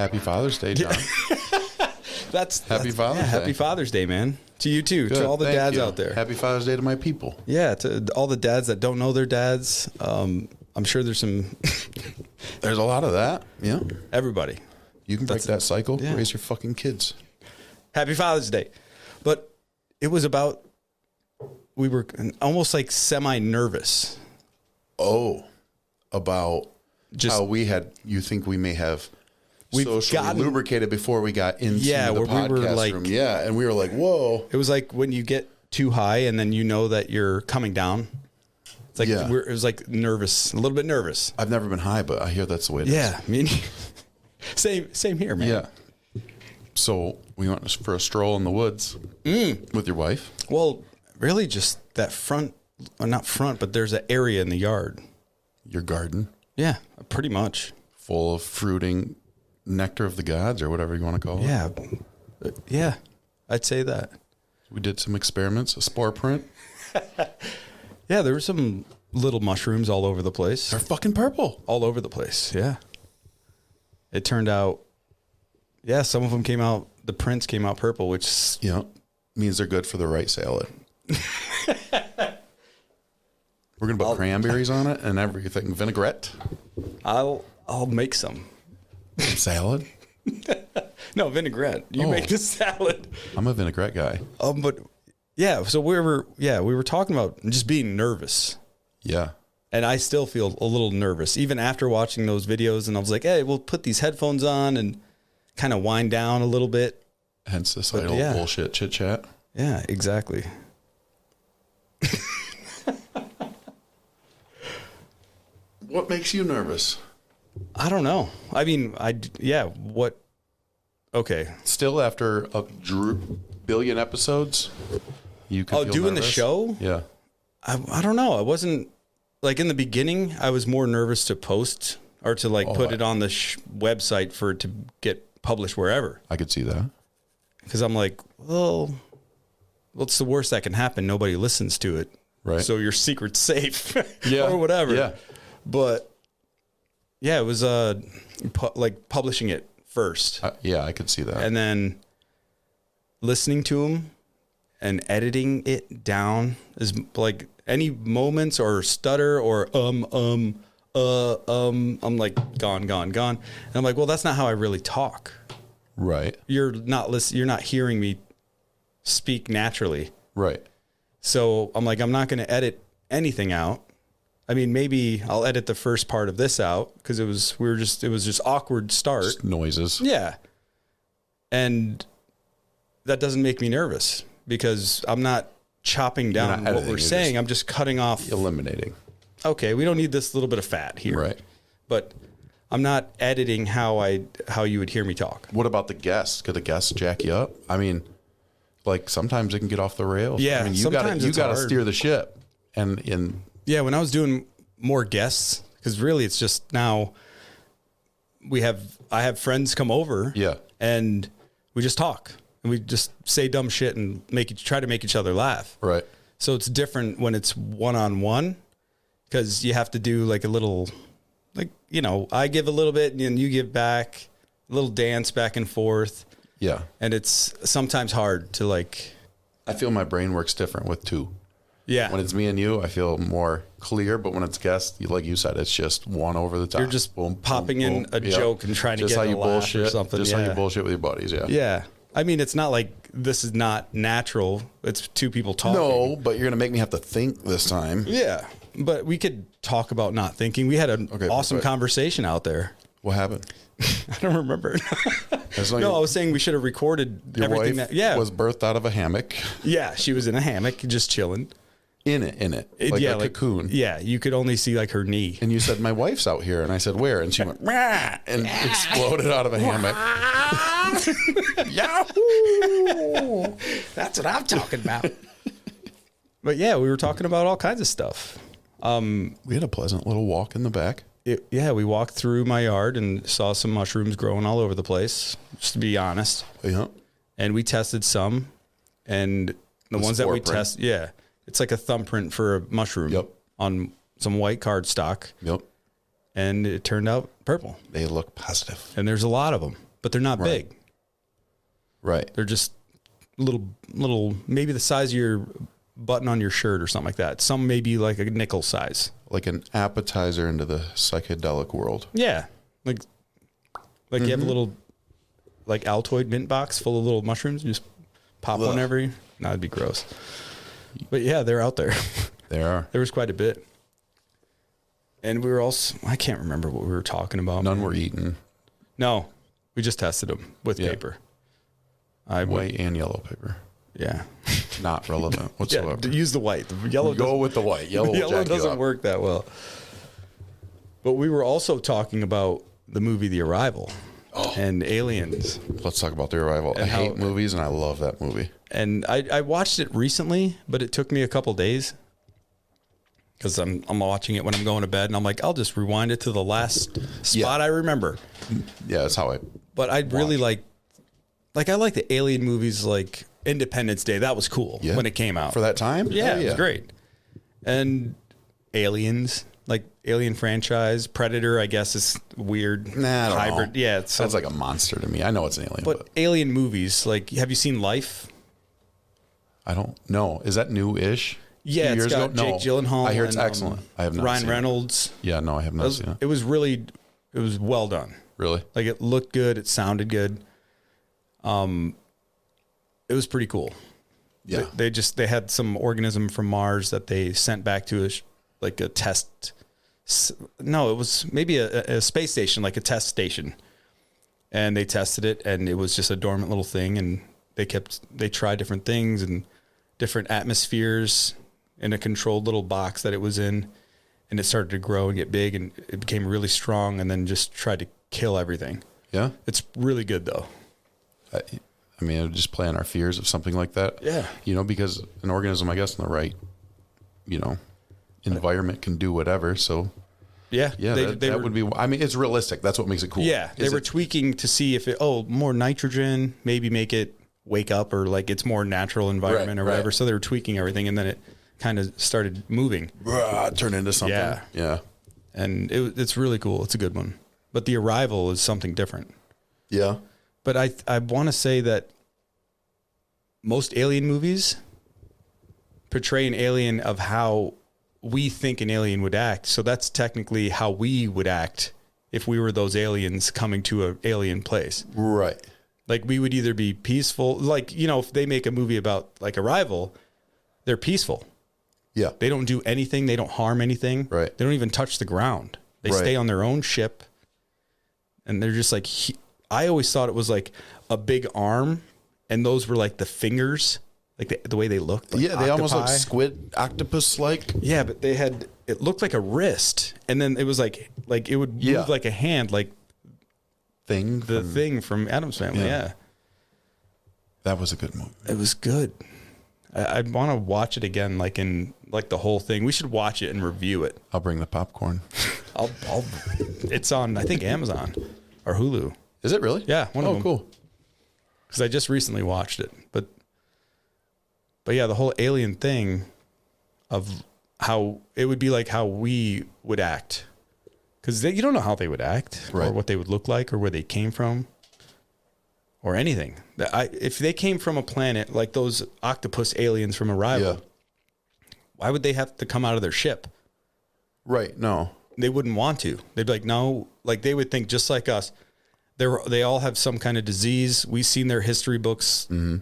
Happy Father's Day, John. Happy Father's Day. Happy Father's Day, man. To you too. Good. To all the Thank dads you. out there. Happy Father's Day to my people. Yeah, to all the dads that don't know their dads. I'm sure there's some. There's a lot of that. Yeah. Everybody. You can break that cycle. Yeah. Raise your fucking kids. Happy Father's Day. But it was about, we were almost like semi-nervous. Oh, about Just how you think we may have We've socially gotten- lubricated before we got into the where podcast we were like, room. Yeah, and we were like, whoa. It was like when you get too high and then you know that you're coming down. It's like, Yeah. it was like nervous, a little bit nervous. I've never been high, but I hear that's the way it is. Yeah. I mean, same here, man. Yeah. So we went for a stroll in the woods with your wife. Well, really just that front, not front, but there's an area in the yard. Your garden. Yeah, pretty much. Full of fruiting nectar of the gods or whatever you want to call it. Yeah. Yeah, I'd say that. We did some experiments, a spore print. Yeah, there were some little mushrooms all over the place. They're fucking purple. All over the place, yeah. It turned out, yeah, some of them came out, the prints came out purple, which... Yeah. Means they're good for the right salad. We're going to put cranberries on it and everything. Vinaigrette. I'll make some. Salad. No, vinaigrette. You make the salad. I'm a vinaigrette guy. But yeah, so we were talking about just being nervous. Yeah. And I still feel a little nervous, even after watching those videos. And I was like, hey, we'll put these headphones on and kind of wind down a little bit. Hence this idle bullshit chit chat. Yeah, exactly. What makes you nervous? I don't know. I mean, what? Okay. Still after a billion episodes, you can feel doing nervous? the show? Yeah. I don't know. I wasn't, like, in the beginning, I was more nervous to post or to, like, put it on the website for it to get published wherever. I could see that. Because I'm like, well, what's the worst that can happen? Nobody listens to it. Right. So your secret's safe. Yeah. Or whatever. Yeah. But, yeah, it was, like, publishing it first. Yeah, I could see that. And then listening to them and editing it down is like any moments or stutter or I'm like gone. And I'm like, well, that's not how I really talk. Right. You're not hearing me speak naturally. Right. So I'm like, I'm not going to edit anything out. I mean, maybe I'll edit the first part of this out because it was just awkward start. Just noises. Yeah. And that doesn't make me nervous because I'm not chopping down what we're saying. I'm just cutting off. Eliminating. Okay, we don't need this little bit of fat here. Right. But I'm not editing how you would hear me talk. What about the guests? Could the guests jack you up? I mean, like sometimes it can get off the rails. Yeah. I mean, you got to steer the ship. And yeah, when I was doing more guests, because really it's just now I have friends come over. Yeah. And we just talk and we just say dumb shit and try to make each other laugh. Right. So it's different when it's one-on-one because you have to do like a little, like, you know, I give a little bit and you give back, a little dance back and forth. Yeah. And it's sometimes hard to like. I feel my brain works different with two. Yeah. When it's me and you, I feel more clear. But when it's guests, like you said, it's just one over the top. You're just boom, popping boom, in boom. a joke and trying to just get how a you laugh bullshit, or something. Just how you bullshit with your buddies. Yeah. Yeah. I mean, it's not like this is not natural. It's two people talking. No, but you're going to make me have to think this time. Yeah. But we could talk about not thinking. We had an awesome conversation out there. What happened? I don't remember. No, I was saying we should have recorded your everything. Wife was birthed out of a hammock. Yeah, she was in a hammock, just chilling. In it. Like a cocoon. Yeah, you could only see like her knee. And you said, my wife's out here. And I said, where? And she went, rah, and exploded out of a hammock. Yahoo! That's what I'm talking about. But yeah, we were talking about all kinds of stuff. We had a pleasant little walk in the back. We walked through my yard and saw some mushrooms growing all over the place, just to be honest. Yeah. And we tested some, and the ones that we test, it's like a thumbprint for a mushroom on some white cardstock. Yep. And it turned out purple. They look positive. And there's a lot of them. but they're not big. Right. They're just little, maybe the size of your button on your shirt or something like that. Some maybe like a nickel size. Like an appetizer into the psychedelic world. Yeah. Like you have a little like Altoid mint box full of little mushrooms. You just pop one every. No, that'd be gross. But yeah, they're out there. There are. There was quite a bit. And we were also, I can't remember what we were talking about. None were eaten. No, we just tested them with paper. White and yellow paper. Yeah. Not relevant whatsoever. Yeah, use the white. The yellow Go with the white. Yellow doesn't work that well. But we were also talking about the movie The Arrival and aliens. Let's talk about The Arrival. I hate movies, and I love that movie. And I watched it recently, but it took me a couple days because I'm watching it when I'm going to bed, and I'm like, I'll just rewind it to the last spot I remember. Yeah, that's how I. But I really like I like the alien movies, like Independence Day. That was cool when it came out for that time. Yeah, it was great. And Aliens, like Alien franchise, Predator, I guess is weird. Nah, I don't hybrid. know. Yeah, it sounds like a monster to me. I know it's an alien, but alien movies, like, have you seen Life? I don't know. Is that new-ish? Yeah, it's got Jake Gyllenhaal. I hear it's excellent. I have not Ryan seen it. Reynolds. Yeah, no, I have not seen it. It was well done. Really? Like, it looked good. It sounded good. It was pretty cool. Yeah. They had some organism from Mars that they sent back to a test. No, it was maybe a space station, like a test station. And they tested it, and it was just a dormant little thing. And they tried different things and different atmospheres in a controlled little box that it was in. And it started to grow and get big, and it became really strong, and then just tried to kill everything. Yeah. It's really good though. I mean, it would just play on our fears of something like that. Yeah. Because an organism, I guess, in the right, environment can do whatever. So, yeah, that would be, I mean, it's realistic. That's what makes it cool. Yeah. They were tweaking to see if more nitrogen, maybe make it wake up, or like it's more natural environment or whatever. Right. So they were tweaking everything, and then it kind of started moving. Turned into something. Yeah. Yeah. And it's really cool. It's a good one. But The Arrival is something different. Yeah. But I want to say that most alien movies portray an alien of how we think an alien would act. So that's technically how we would act if we were those aliens coming to an alien place. Right. Like, we would either be peaceful, like, if they make a movie about like Arrival, they're peaceful. Yeah. They don't do anything. They don't harm anything. Right. They don't even touch the ground. They stay on their own ship. And they're just like, I always thought it was like a big arm, and those were like the fingers, like the way they looked. Like they almost look squid octopus-like. Yeah, but it looked like a wrist, and then it was like it would move like a hand, like the thing from Addams Family. Yeah. That was a good movie. It was good. I want to watch it again, like in the whole thing. We should watch it and review it. I'll bring the popcorn. It's on, I think, Amazon or Hulu. Is it really? Yeah, one of them. Oh, cool. Because I just recently watched it, but yeah, the whole alien thing of how it would be like how we would act, because you don't know how they would act or what they would look like or where they came from or anything. If they came from a planet like those octopus aliens from Arrival, why would they have to come out of their ship? Right. No, they wouldn't want to. They'd be like, no, like they would think just like us. They all have some kind of disease. We've seen their history books. Mm-hmm.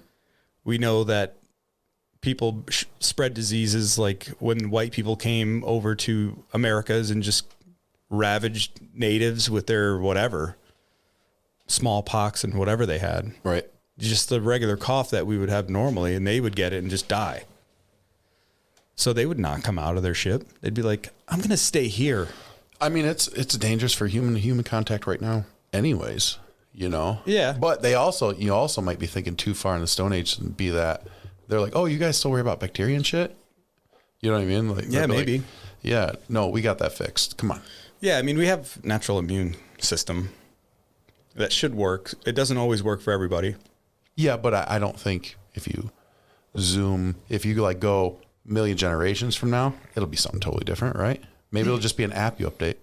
We know that people spread diseases, like when white people came over to Americas and just ravaged natives with their whatever, smallpox and whatever they had. Right. Just the regular cough that we would have normally, and they would get it and just die. So they would not come out of their ship. They'd be like, I'm going to stay here. I mean, it's dangerous for human to human contact right now anyways, Yeah. But you also might be thinking too far in the Stone Age and be that they're like, oh, you guys still worry about bacteria and shit? You know what I mean? Like, yeah, maybe. Like, yeah, no, we got that fixed. Come on. Yeah, I mean, we have natural immune system that should work. It doesn't always work for everybody. Yeah, but I don't think if you go a million generations from now, it'll be something totally different, right? Maybe it'll just be an app you update.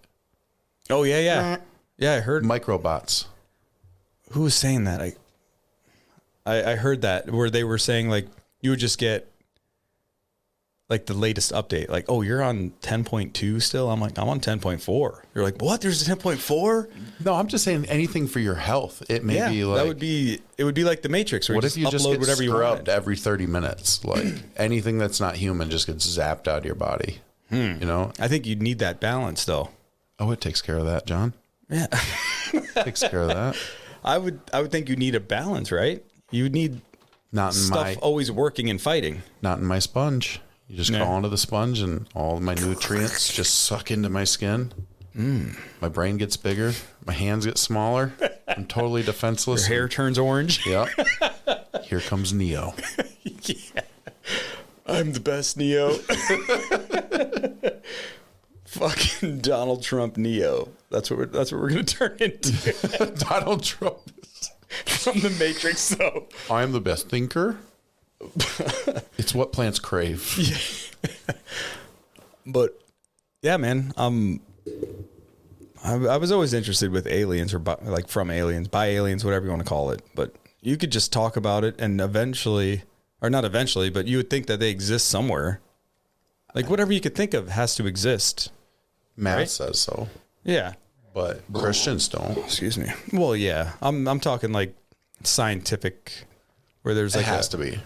Oh, yeah. Yeah, I heard. Microbots. who was saying that? I heard that where they were saying like you would just get like the latest update, like, oh, you're on 10.2 still. I'm like, I'm on 10.4. You're like, what? There's a 10.4? No, I'm just saying anything for your health. It may be like, it would be like the Matrix. Where what if you just get whatever scrubbed every 30 minutes? Like anything that's not human just gets zapped out of your body. You know, I think you'd need that balance though. Oh, it takes care of that, John. Yeah. Takes care of that. I would think you need a balance, right? You would need not in stuff always working and fighting. Not in my sponge. You just crawl into the sponge and all my nutrients just suck into my skin. My brain gets bigger. My hands get smaller. I'm totally defenseless. Your hair turns orange. Yep. Here comes Neo. Yeah. I'm the best Neo. Fucking Donald Trump Neo. That's what we're gonna turn into. Donald Trump from the Matrix. So I am the best thinker. It's what plants crave. Yeah. But yeah, man. I was always interested with aliens or like from aliens, by aliens, whatever you want to call it. But you could just talk about it and eventually, or not eventually, but you would think that they exist somewhere. Like whatever you could think of has to exist. Matt says so. Yeah. But Christians don't. Excuse me. Well, yeah. I'm talking like scientific, where there's like it has to be.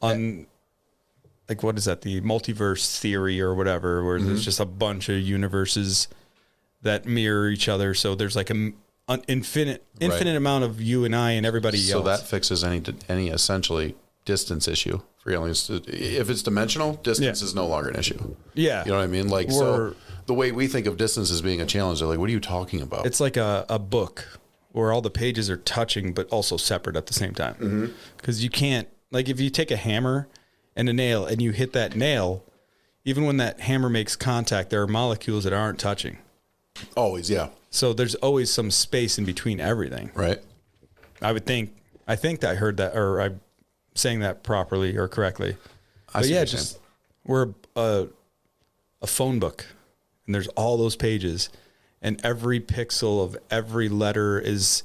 Like what is that? The multiverse theory or whatever, where there's just a bunch of universes that mirror each other. So there's like an infinite amount of you and I and everybody else. So that fixes any essentially distance issue for aliens. If it's dimensional, distance is no longer an issue. Yeah. You know what I mean? Like, so the way we think of distance as being a challenge, they're like, what are you talking about? It's like a book where all the pages are touching, but also separate at the same time. Because you can't, like if you take a hammer and a nail and you hit that nail, even when that hammer makes contact, there are molecules that aren't touching. Always, yeah. So there's always some space in between everything. Right. I think that I heard that, or I'm saying that properly or correctly. But yeah, just we're a phone book and there's all those pages and every pixel of every letter is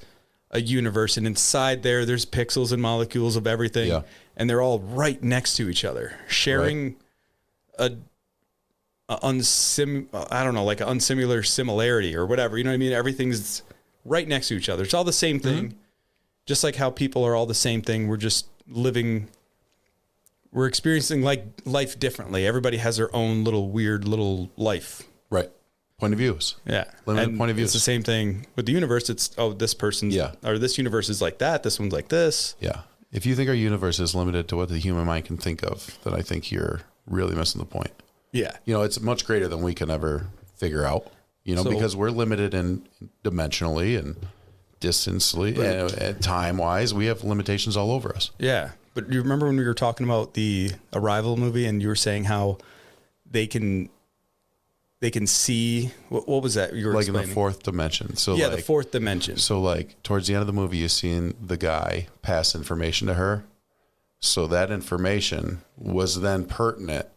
a universe. And inside there's pixels and molecules of everything. Yeah. And they're all right next to each other, sharing like an unsimilar similarity or whatever. You know what I mean? Everything's right next to each other. It's all the same thing. Just like how people are all the same thing. We're just we're experiencing like life differently. Everybody has their own little weird little life. Right. Point of views. Yeah. Limited point of views. It's the same thing with the universe. It's, this person's, or this universe is like that. This one's like this. Yeah. If you think our universe is limited to what the human mind can think of, then I think you're really missing the point. Yeah. You know, it's much greater than we can ever figure out, because we're limited in dimensionally and distantly and time wise. We have limitations all over us. Yeah. But you remember when we were talking about the Arrival movie and you were saying how they can see, what was that? You were like explaining? in the fourth dimension. So the fourth dimension. So like towards the end of the movie, you seen the guy pass information to her. So that information was then pertinent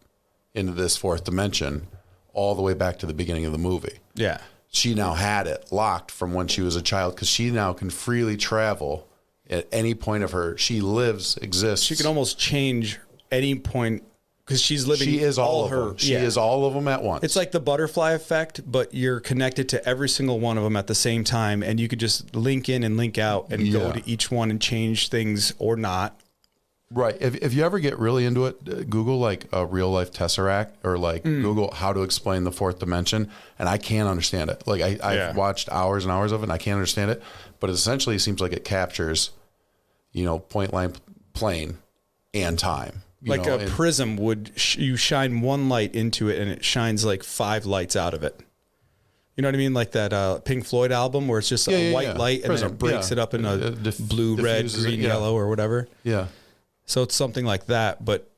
into this fourth dimension all the way back to the beginning of the movie. Yeah. She now had it locked from when she was a child because she now can freely travel at any point of her. She exists. She can almost change any point because she's living. She is all of them. She is all of them at once. It's like the butterfly effect, but you're connected to every single one of them at the same time. And you could just link in and link out and go to each one and change things or not. Right. If you ever get really into it, Google like a real life Tesseract or like Google how to explain the fourth dimension. And I can't understand it. Like I've watched hours and hours of it and I can't understand it. But it essentially seems like it captures, point line plane and time. Like a prism would, you shine one light into it and it shines like 5 lights out of it. You know what I mean? Like that Pink Floyd album where it's just a white light and then it breaks it up in a blue, red, green, yellow or whatever. Yeah. So it's something like that, but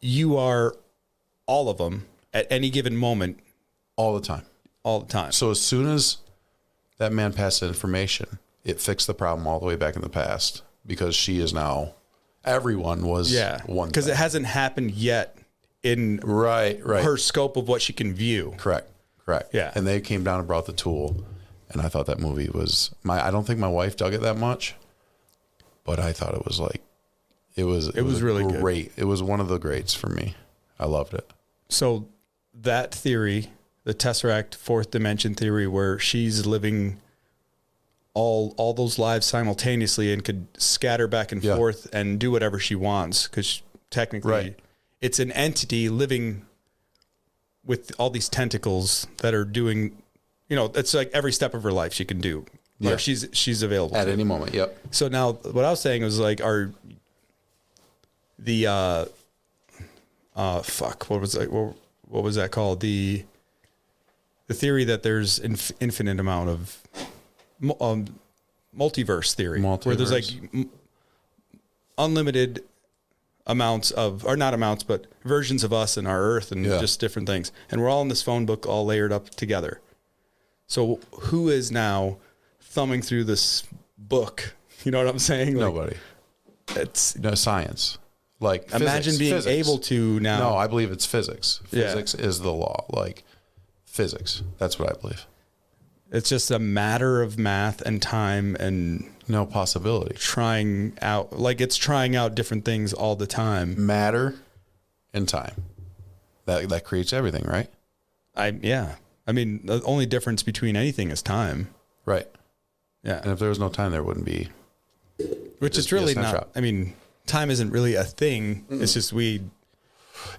you are all of them at any given moment. All the time. All the time. So as soon as that man passed that information, it fixed the problem all the way back in the past because she is now, everyone was one. Because it hasn't happened yet in her scope of what she can view. Correct. Yeah. And they came down and brought the tool. And I thought that movie was, I don't think my wife dug it that much. but I thought it was like, it was really great. It was one of the greats for me. I loved it. So that theory, the Tesseract fourth dimension theory, where she's living all those lives simultaneously and could scatter back and forth and do whatever she wants, because technically it's an entity living with all these tentacles that are doing, it's like every step of her life she can do. Or she's available at any moment. Yep. So now what I was saying was like, what was that called? The theory that there's infinite amount of multiverse theory, where there's like unlimited amounts of, or not amounts, but versions of us and our Earth and just different things. And we're all in this phone book, all layered up together. So who is now thumbing through this book? You know what I'm saying? Like, nobody. It's science. Like imagine being able to now. No, I believe it's physics. Physics is the law. Like physics. That's what I believe. It's just a matter of math and time and no possibility. Trying out different things all the time. Matter and time. That creates everything, right? I mean, the only difference between anything is time. Right. Yeah. And if there was no time, there wouldn't be. Which is really not. I mean, time isn't really a thing. Mm-mm. It's just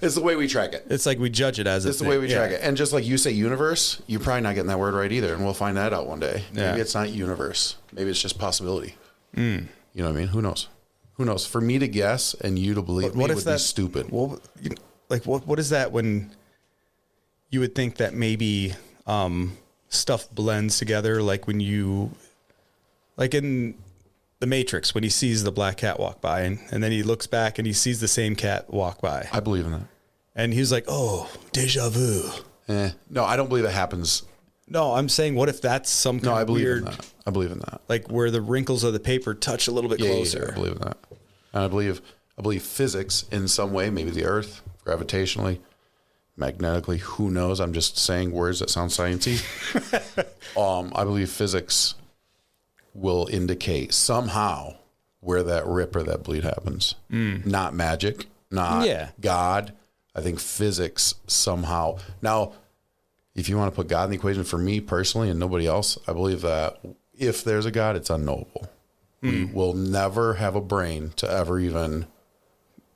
it's the way we track it. It's like we judge it as it's the way we track it. And just like you say universe, you're probably not getting that word right either. And we'll find that out one day. Maybe it's not universe. Maybe it's just possibility. You know what I mean? Who knows? Who knows? For me to guess and you to believe me would be stupid. Well, what is that when you would think that maybe stuff blends together? Like when like in The Matrix, when he sees the black cat walk by and then he looks back and he sees the same cat walk by. I believe in that. And he was like, oh, deja vu. No, I don't believe it happens. No, I'm saying, what if that's some kind of weird... I believe in that. Like where the wrinkles of the paper touch a little bit closer. Yeah, I believe in that. And I believe physics in some way, maybe the earth, gravitationally, magnetically, who knows? I'm just saying words that sound sciencey. I believe physics will indicate somehow where that rip or that bleed happens. Not magic, not God. I think physics somehow. Now, if you want to put God in the equation for me personally and nobody else, I believe that if there's a God, it's unknowable. We will never have a brain to ever even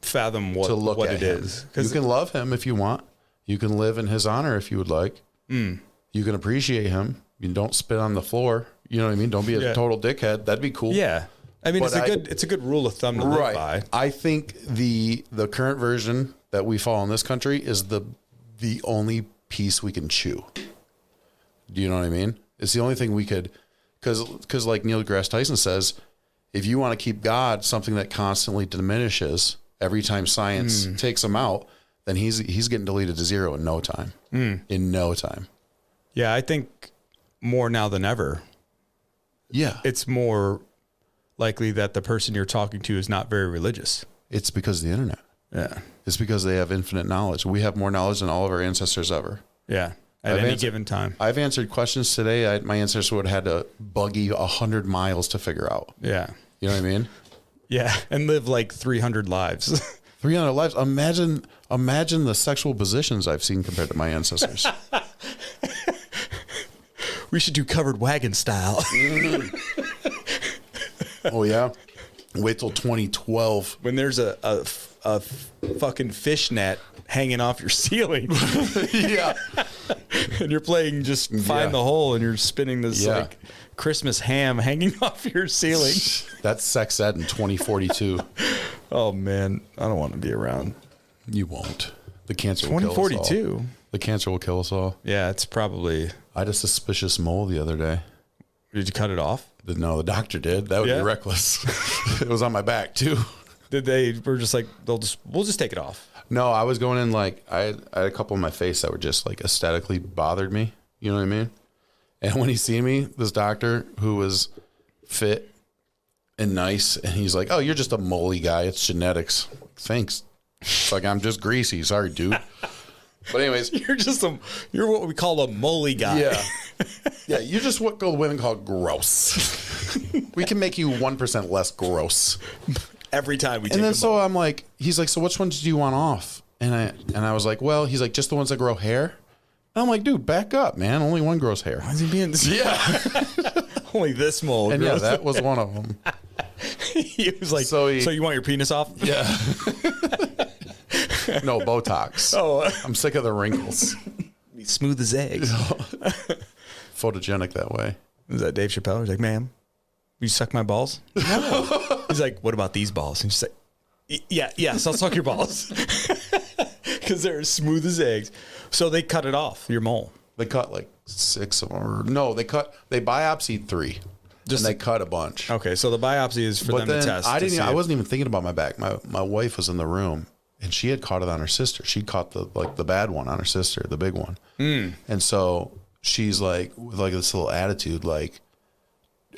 fathom what it is. You can love him if you want. You can live in his honor if you would like. You can appreciate him. You don't spit on the floor. You know what I mean? Don't be a total dickhead. That'd be cool. Yeah. I mean, it's a good rule of thumb to live by. I think the current version that we follow in this country is the only piece we can chew. Do you know what I mean? It's the only thing we could, because like Neil deGrasse Tyson says, if you want to keep God something that constantly diminishes every time science takes him out, then he's getting deleted to zero in no time. In no time. Yeah, I think more now than ever. Yeah. It's more likely that the person you're talking to is not very religious. It's because of the internet. Yeah. It's because they have infinite knowledge. We have more knowledge than all of our ancestors ever. Yeah. At any given time. I've answered questions today my ancestors would have had to buggy 100 miles to figure out. Yeah. You know what I mean? Yeah. And live like 300 lives. 300 lives. Imagine the sexual positions I've seen compared to my ancestors. We should do covered wagon style. Oh, yeah? Wait till 2012. When there's a fucking fish net hanging off your ceiling. Yeah. And you're playing just find the hole and you're spinning this like Christmas ham hanging off your ceiling. That's sex ed in 2042. Oh, man. I don't want to be around. You won't. The cancer will kill us all. 2042. The cancer will kill us all. Yeah, it's probably... I had a suspicious mole the other day. Did you cut it off? No, the doctor did. That would be reckless. It was on my back too. Were just like, we'll just take it off. No, I was going in like, I had a couple on my face that were just like aesthetically bothered me. You know what I mean? And when he seen me, this doctor who was fit and nice, and he's like, oh, you're just a moley guy. It's genetics. Thanks. It's like, I'm just greasy. Sorry, dude. But anyways, you're what we call a moley guy. Yeah. Yeah. You're just what women call gross. We can make you 1% less gross every time we. And then so I'm like, he's like, so which ones do you want off? And I was like, well, he's like, just the ones that grow hair. And I'm like, dude, back up, man. Only one grows hair. Why is he being? Yeah. Only this mole. And yeah, that was one of them. He was like, so you want your penis off? Yeah. No, Botox. Oh, I'm sick of the wrinkles. He's smooth as eggs. Photogenic that way. Was that Dave Chappelle? He's like, ma'am, you suck my balls? No. He's like, what about these balls? And she's like, yes, I'll suck your balls. Because they're as smooth as eggs. So they cut it off, your mole. They cut like 6 of them. Or, no, they biopsied 3. And they cut a bunch. Okay, so the biopsy is for them to test. I wasn't even thinking about my back. My wife was in the room, and she had caught it on her sister. She caught the bad one on her sister, the big one. And so she's like, with like this little attitude, like,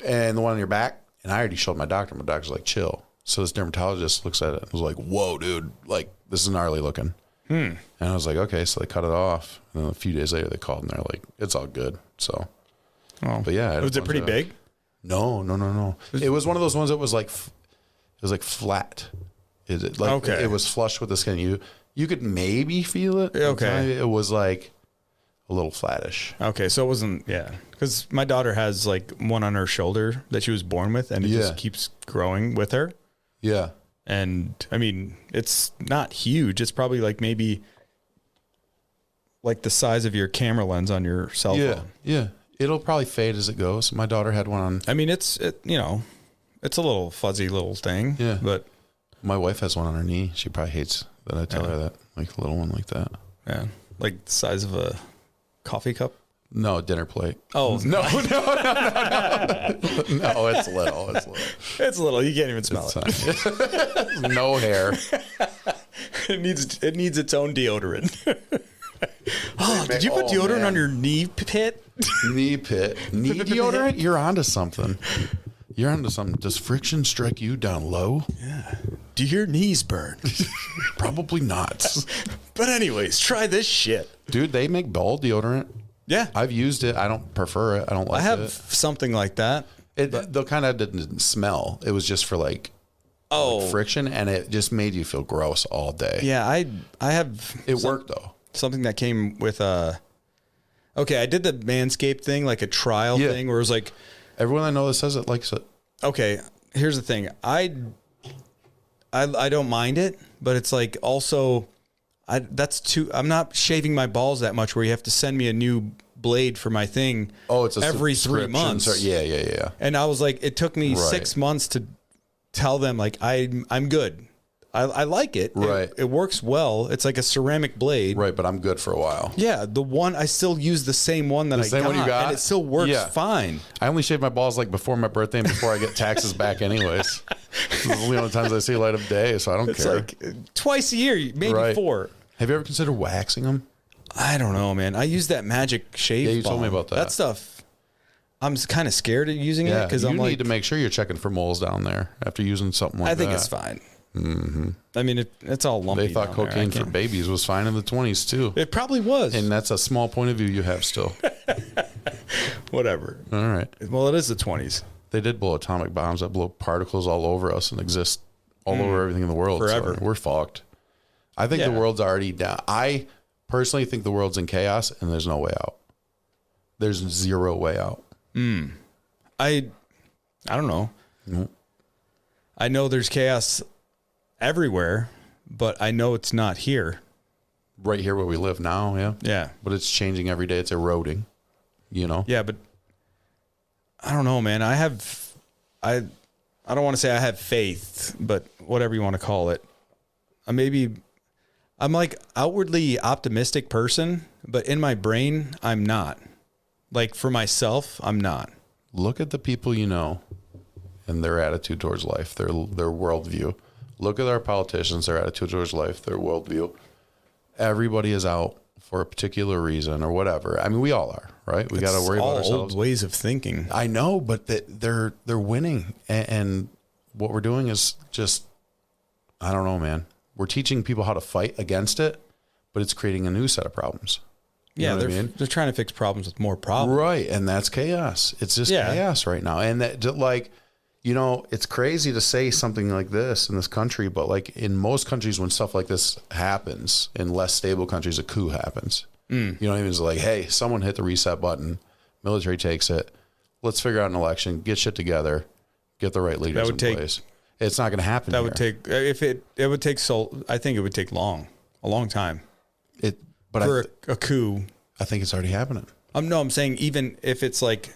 and the one on your back. And I already showed my doctor. My doctor's like, chill. So this dermatologist looks at it and was like, whoa, dude, like this is gnarly looking. And I was like, okay, so they cut it off. And then a few days later, they called and they're like, it's all good. So, but yeah, was it pretty big? No. It was one of those ones that was like, it was like flat. It was flush with the skin. You could maybe feel it. Okay. It was like a little flattish. Okay, so it wasn't, because my daughter has like one on her shoulder that she was born with, and it just keeps growing with her. Yeah. And I mean, it's not huge. It's probably like maybe like the size of your camera lens on your cell phone. Yeah. It'll probably fade as it goes. My daughter had one on. I mean, it's a little fuzzy little thing. Yeah. But my wife has one on her knee. She probably hates that I tell her that, like a little one like that. Yeah. Like the size of a coffee cup. No, dinner plate. Oh no! No, it's little. It's little. You can't even smell it. No hair. It needs its own deodorant. Oh, did you put deodorant on your knee pit? Knee pit. Knee deodorant? You're onto something. Does friction strike you down low? Yeah. Do your knees burn? Probably not. But anyways, try this shit. Dude, they make ball deodorant. Yeah. I've used it. I don't prefer it. I don't like it. I have something like that. Though kind of didn't smell. It was just for like friction, and it just made you feel gross all day. Yeah, I have. It worked though. Something that came with okay, I did the Manscaped thing, like a trial thing where it was like, everyone I know that says it likes it. Okay, here's the thing. I don't mind it, but it's like also I'm not shaving my balls that much where you have to send me a new blade for my thing. Oh, it's every 3 months. Yeah. And I was like, it took me 6 months to tell them like I'm good. I like it. Right. It works well. It's like a ceramic blade. Right, but I'm good for a while. Yeah, the one I still use the same one that I got, and it still works fine. I only shave my balls like before my birthday and before I get taxes back anyways. This is the only times I see light of day, so I don't care. It's like twice a year, maybe 4. Have you ever considered waxing them? I don't know, man. I use that magic shave Yeah, you balm. told me about that. That stuff, I'm kind of scared of using it because I'm like, need to make sure you're checking for moles down there after using something like that. I think it's fine. Mm-hmm. I mean, it's all lumpy. They thought cocaine for babies was fine in the 20s too. It probably was. And that's a small point of view you have still. Whatever. All right. Well, it is the 20s. They did blow atomic bombs that blow particles all over us and exist all over everything in the world. Forever. So we're fucked. I think the world's already down. I personally think the world's in chaos and there's no way out. There's 0 way out. I don't know. Mm-hmm. I know there's chaos everywhere, but I know it's not here. Right here where we live now, yeah. Yeah. But it's changing every day. It's eroding, you know? Yeah, but I don't know, man. I don't want to say I have faith, but whatever you want to call it. I'm like outwardly optimistic person, but in my brain, I'm not. Like for myself, I'm not. Look at the people you know and their attitude towards life, their worldview. Look at our politicians, their attitude towards life, their worldview. Everybody is out for a particular reason or whatever. I mean, we all are, right? We got to worry about ourselves. Old ways of thinking. I know, but they're winning, and what we're doing is just, I don't know, man. We're teaching people how to fight against it, but it's creating a new set of problems. You know what I mean? They're trying to fix problems with more problems. Right, and that's chaos. It's just chaos right now. And that, like, You know, it's crazy to say something like this in this country, but like in most countries, when stuff like this happens, in less stable countries, a coup happens. You know what I mean? It's like, hey, someone hit the reset button, military takes it. Let's figure out an election, get shit together, get the right leaders in place. It's not going to happen. That would take, if it would take I think it would take a long time. But for a coup. I think it's already happening. No, I'm saying even if it's like,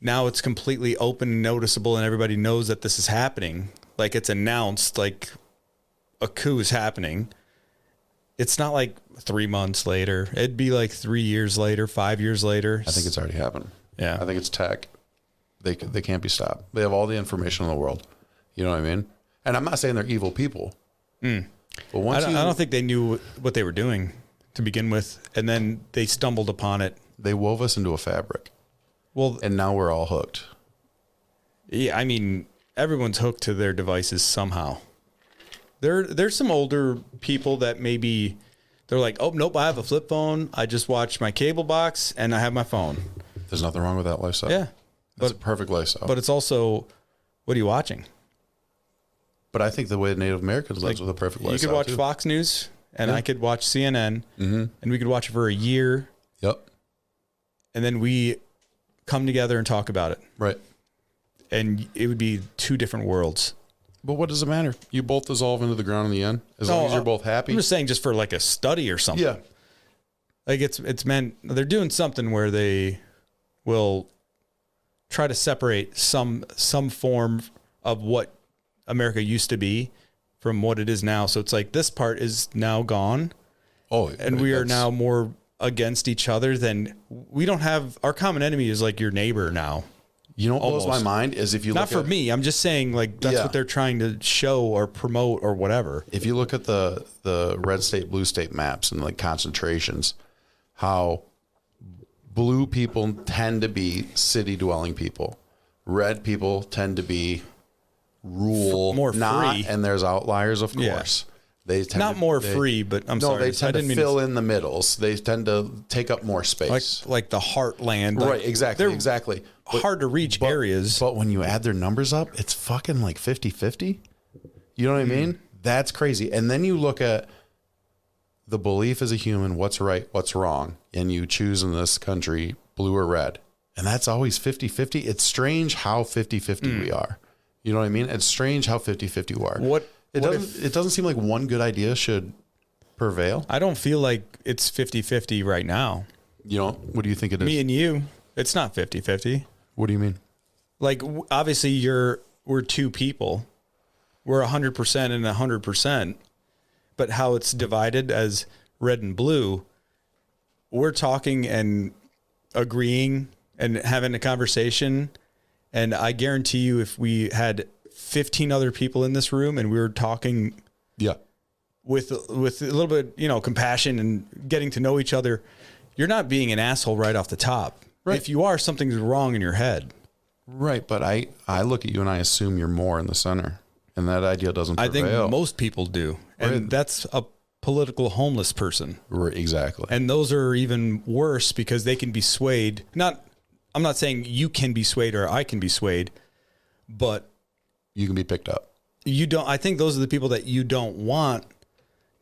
now it's completely open and noticeable and everybody knows that this is happening. Like it's announced, like a coup is happening. It's not like 3 months later. It'd be like 3 years later, 5 years later. I think it's already happened. Yeah. I think it's tech. They can't be stopped. They have all the information in the world. You know what I mean? And I'm not saying they're evil people. But I don't think they knew what they were doing to begin with. And then they stumbled upon it. They wove us into a fabric. Well, and now we're all hooked. Yeah, I mean, everyone's hooked to their devices somehow. There's some older people that maybe they're like, oh, nope, I have a flip phone. I just watch my cable box and I have my phone. There's nothing wrong with that lifestyle. Yeah. That's a perfect lifestyle. But it's also, what are you watching? But I think the way the Native Americans live with a perfect lifestyle. You could watch Fox News and I could watch CNN and we could watch it for a year. Yep. And then we come together and talk about it. Right. And it would be two different worlds. But what does it matter? You both dissolve into the ground in the end, as long as you're both happy. I'm just saying, just for like a study or something. Yeah. Like it's meant, they're doing something where they will try to separate some form of what America used to be from what it is now. So it's like this part is now gone. Oh, and we are now more against each other than we don't have. Our common enemy is like your neighbor now. You know what blows my mind is if you not look for me. I'm just saying like that's what they're trying to show or promote or whatever. If you look at the red state, blue state maps and like concentrations, how blue people tend to be city dwelling people, red people tend to be rural, more free, and there's outliers, of course. They tend not more free, but I'm sorry. They tend to fill in the middles. They tend to take up more space. Like the heartland. Right, exactly. They're exactly. Hard to reach areas. But when you add their numbers up, it's fucking like 50-50. You know what I mean? That's crazy. And then you look at the belief as a human, what's right, what's wrong, and you choose in this country blue or red. And that's always 50-50. It's strange how 50-50 we are. You know what I mean? It's strange how 50-50 we are. It doesn't seem like one good idea should prevail. I don't feel like it's 50-50 right now. You know, what do you think it is? Me and you, it's not 50-50. What do you mean? Like, obviously we're two people. We're 100% and 100%. But how it's divided as red and blue, we're talking and agreeing and having a conversation. And I guarantee you, if we had 15 other people in this room and we were talking with a little bit, compassion and getting to know each other, you're not being an asshole right off the top. Right. If you are, something's wrong in your head. Right. But I look at you and I assume you're more in the center, and that idea doesn't prevail. I think most people do. And that's a political homeless person. Right, exactly. And those are even worse because they can be swayed. I'm not saying you can be swayed or I can be swayed, but you can be picked up. I think those are the people that you don't want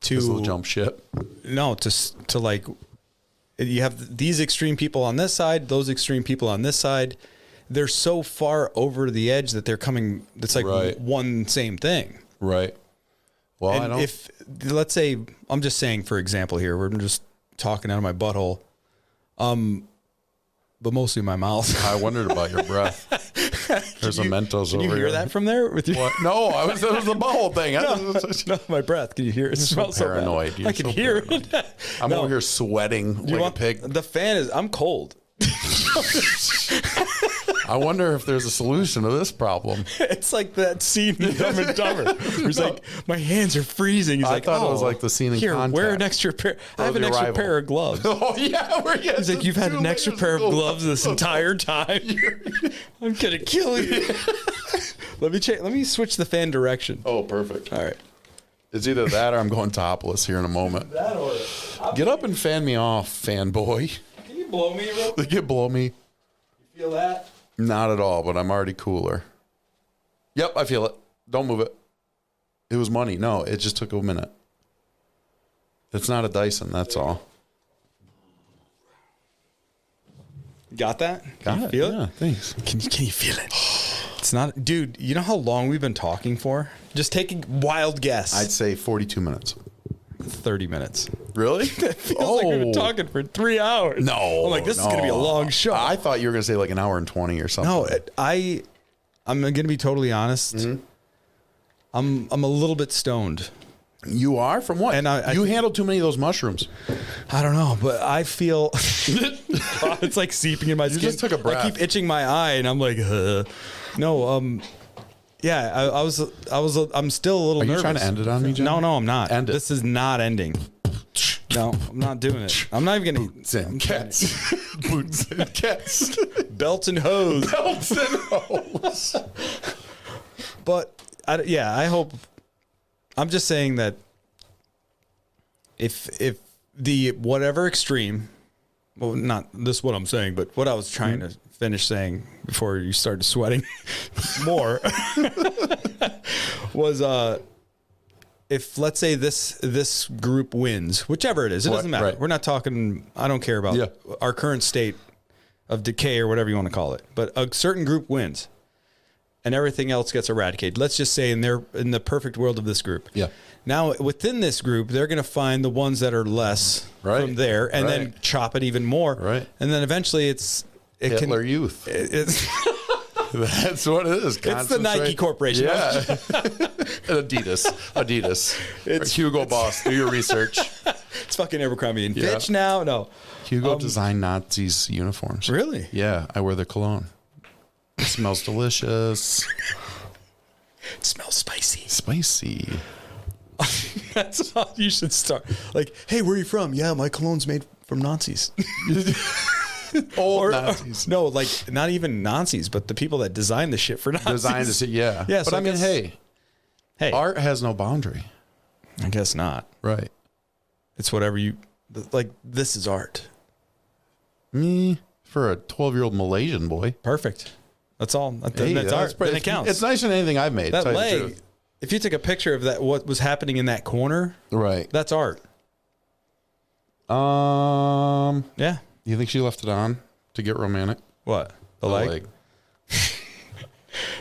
to jump ship. No, to like, you have these extreme people on this side, those extreme people on this side. They're so far over the edge that they're coming. It's like one same thing. Right. Well, and let's say, I'm just saying, for example, here, we're just talking out of my butthole, but mostly my mouth. I wondered about your breath. There's a Mentos over here. Can you hear that from there? With your No, that was the butthole thing. No, my breath. Can you hear it? It smells so paranoid. I can hear it. I'm over here sweating like a pig. The fan is, I'm cold. I wonder if there's a solution to this problem. It's like that scene in Dumb and Dumber. Where he's like, my hands are freezing. He's like, thought it was like the scene in Contact. Wear an extra pair. I have an extra pair of gloves. Oh, yeah. He's like, you've had an extra pair of gloves this entire time. I'm going to kill you. Let me switch the fan direction. Oh, perfect. All right. It's either that or I'm going topless here in a moment. That or... Get up and fan me off, fanboy. Can you blow me real quick? You blow me. You feel that? Not at all, but I'm already cooler. Yep, I feel it. Don't move it. It was money. No, it just took a minute. It's not a Dyson, that's all. Got that? Got you it. feel Yeah, it? thanks. Can you feel it? It's not, dude. You know how long we've been talking for? Just take a wild guess. I'd say 42 minutes. 30 minutes. Really? It feels like we've been talking for 3 hours. No. I'm like, this is going to be a long show. I thought you were going to say like an hour and 20 or something. No, I'm going to be totally honest. Mm-hmm. I'm a little bit stoned. You are? From what? And you handled too many of those mushrooms. I don't know, but I feel it's like seeping in my skin. You just took a breath. I keep itching my eye, and I'm like, no, yeah. I'm still a little nervous. Are you trying to end it on me, Jen? No, I'm not. End it. This is not ending. No, I'm not doing it. I'm not even gonna. Boots and cats. Boots and cats. Belts and hose. Belts and hose. But I hope. I'm just saying that if the whatever extreme, well, not this is what I'm saying, but what I was trying to finish saying before you started sweating more was if let's say this group wins, whichever it is, it doesn't matter. Right. We're not talking. I don't care about our current state of decay or whatever you want to call it, but a certain group wins. And everything else gets eradicated. Let's just say in the perfect world of this group. Yeah. Now within this group, they're going to find the ones that are less from there, and then chop it even more. Right. And then eventually Hitler Youth. That's what it is. It's the Nike Corporation. Yeah. Adidas. It's Hugo Boss. Do your research. It's fucking Abercrombie and Fitch now. No. Hugo designed Nazis uniforms. Really? Yeah. I wear their cologne. It smells delicious. It smells spicy. Spicy. That's how you should start. Like, hey, where are you from? Yeah, my cologne's made from Nazis. Nazis. No, like not even Nazis, but the people that designed the shit for Nazis. Designed the shit, yeah. Yeah, but so I mean, hey, art has no boundary. I guess not. Right. It's whatever you like. This is art. Me for a 12-year-old Malaysian boy. Perfect. That's all. That's art. Pretty, and it counts. It's nicer than anything I've made. That leg. If you took a picture of that, what was happening in that corner, right? That's art. Yeah. You think she left it on to get romantic? What? The leg?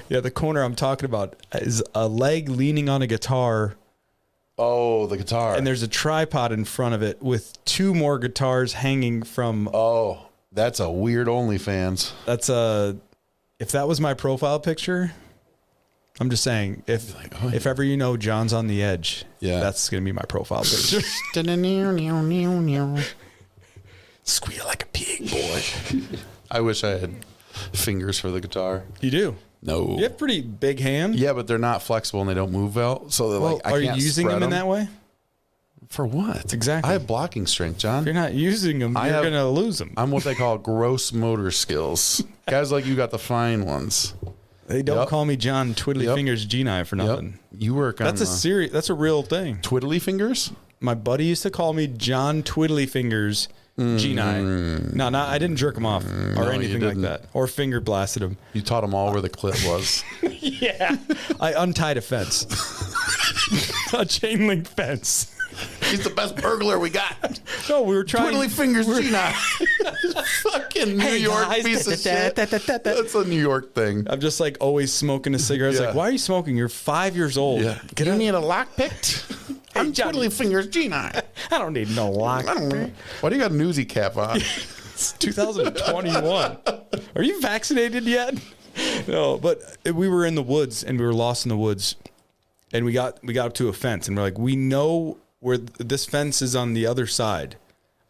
Yeah, the corner I'm talking about is a leg leaning on a guitar. Oh, the guitar. And there's a tripod in front of it with 2 more guitars hanging from. Oh, that's a weird OnlyFans. That's a. If that was my profile picture, I'm just saying, if ever you know John's on the edge, that's going to be my profile picture. Squeal like a pig, boy. I wish I had fingers for the guitar. You do? No. You have pretty big hands. Yeah, but they're not flexible and they don't move well. So they're like, I are can't you using them in that way? For what? Exactly. I have blocking strength, John. If you're not using them, you're going to lose them. I'm what they call gross motor skills. Guys like you got the fine ones. They don't call me John Twiddly Fingers Gjinaj for nothing. You work on that's a real thing. Twiddly Fingers? My buddy used to call me John Twiddly Fingers Gjinaj. No, I didn't jerk him off or anything like that. Or finger blasted him. You taught him all where the clit was. Yeah. I untied a fence. A chain link fence. He's the best burglar we got. No, we were trying. Twiddly Fingers Gjinaj. Fucking New York piece of shit. That's a New York thing. I'm just like always smoking a cigarette. It's like, why are you smoking? You're 5 years old. Yeah. You need a lock picked? I'm Twiddly Fingers Gjinaj. I don't need no lock. Why do you got a newsy cap on? It's 2021. Are you vaccinated yet? No, but we were in the woods and we were lost in the woods, and we got up to a fence and we're like, we know where this fence is on the other side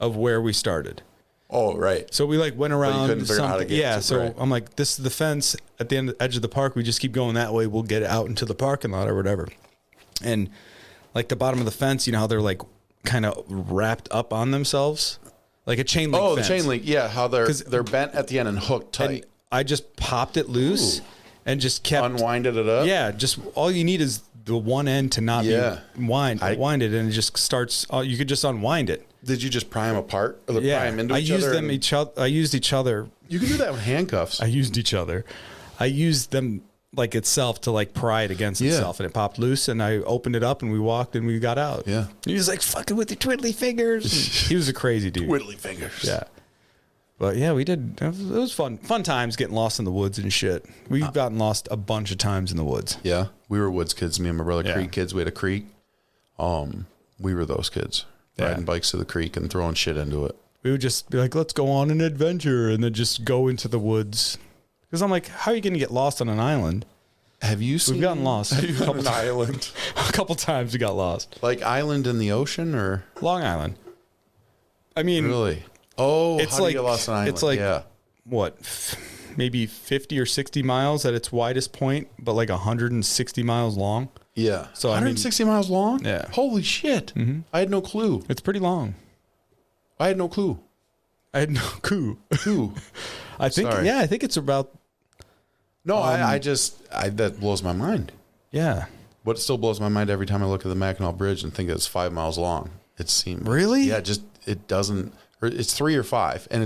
of where we started. Oh, right. So we like went around. Couldn't figure out how to get to it, so right. I'm like, this is the fence at the edge of the park. We just keep going that way. We'll get out into the parking lot or whatever. And like the bottom of the fence, you know how they're like kind of wrapped up on themselves, like a chain link. Oh, fence. the chain link. Yeah, how they're bent at the end and hooked tight. And I just popped it loose and just kept unwinded it up. Yeah, just all you need is the one end to not be winded, and it just starts. You could just unwind it. Did you just pry them apart or pry them into each other? I used each other. You can do that with handcuffs. I used each other. I used them like itself to like pry it against itself, and it popped loose, and I opened it up and we walked and we got out. Yeah. He was like, fucking with your twiddly fingers. He was a crazy dude. Twiddly fingers. Yeah. But yeah, we did. It was fun. Fun times getting lost in the woods and shit. We've gotten lost a bunch of times in the woods. Yeah. We were woods kids. Me and my brother, creek kids. We had a creek. We were those kids riding bikes to the creek and throwing shit into it. We would just be like, let's go on an adventure, and then just go into the woods. Because I'm like, how are you going to get lost on an island? Have you seen? We've gotten lost. An island. A couple times we got lost. Like island in the ocean or? Long Island. I mean. Really? Oh, it's how like, do you get lost on an island? It's like, what, maybe 50 or 60 miles at its widest point, but like 160 miles long. Yeah. So 160 miles long? Yeah. Holy shit. Mm-hmm. I had no clue. It's pretty long. I had no clue. I had no clue. I think, Sorry. I think it's about. No, that blows my mind. Yeah. But it still blows my mind every time I look at the Mackinac Bridge and think it's 5 miles long. It seems. Really? Yeah, it doesn't, or it's 3 or 5, and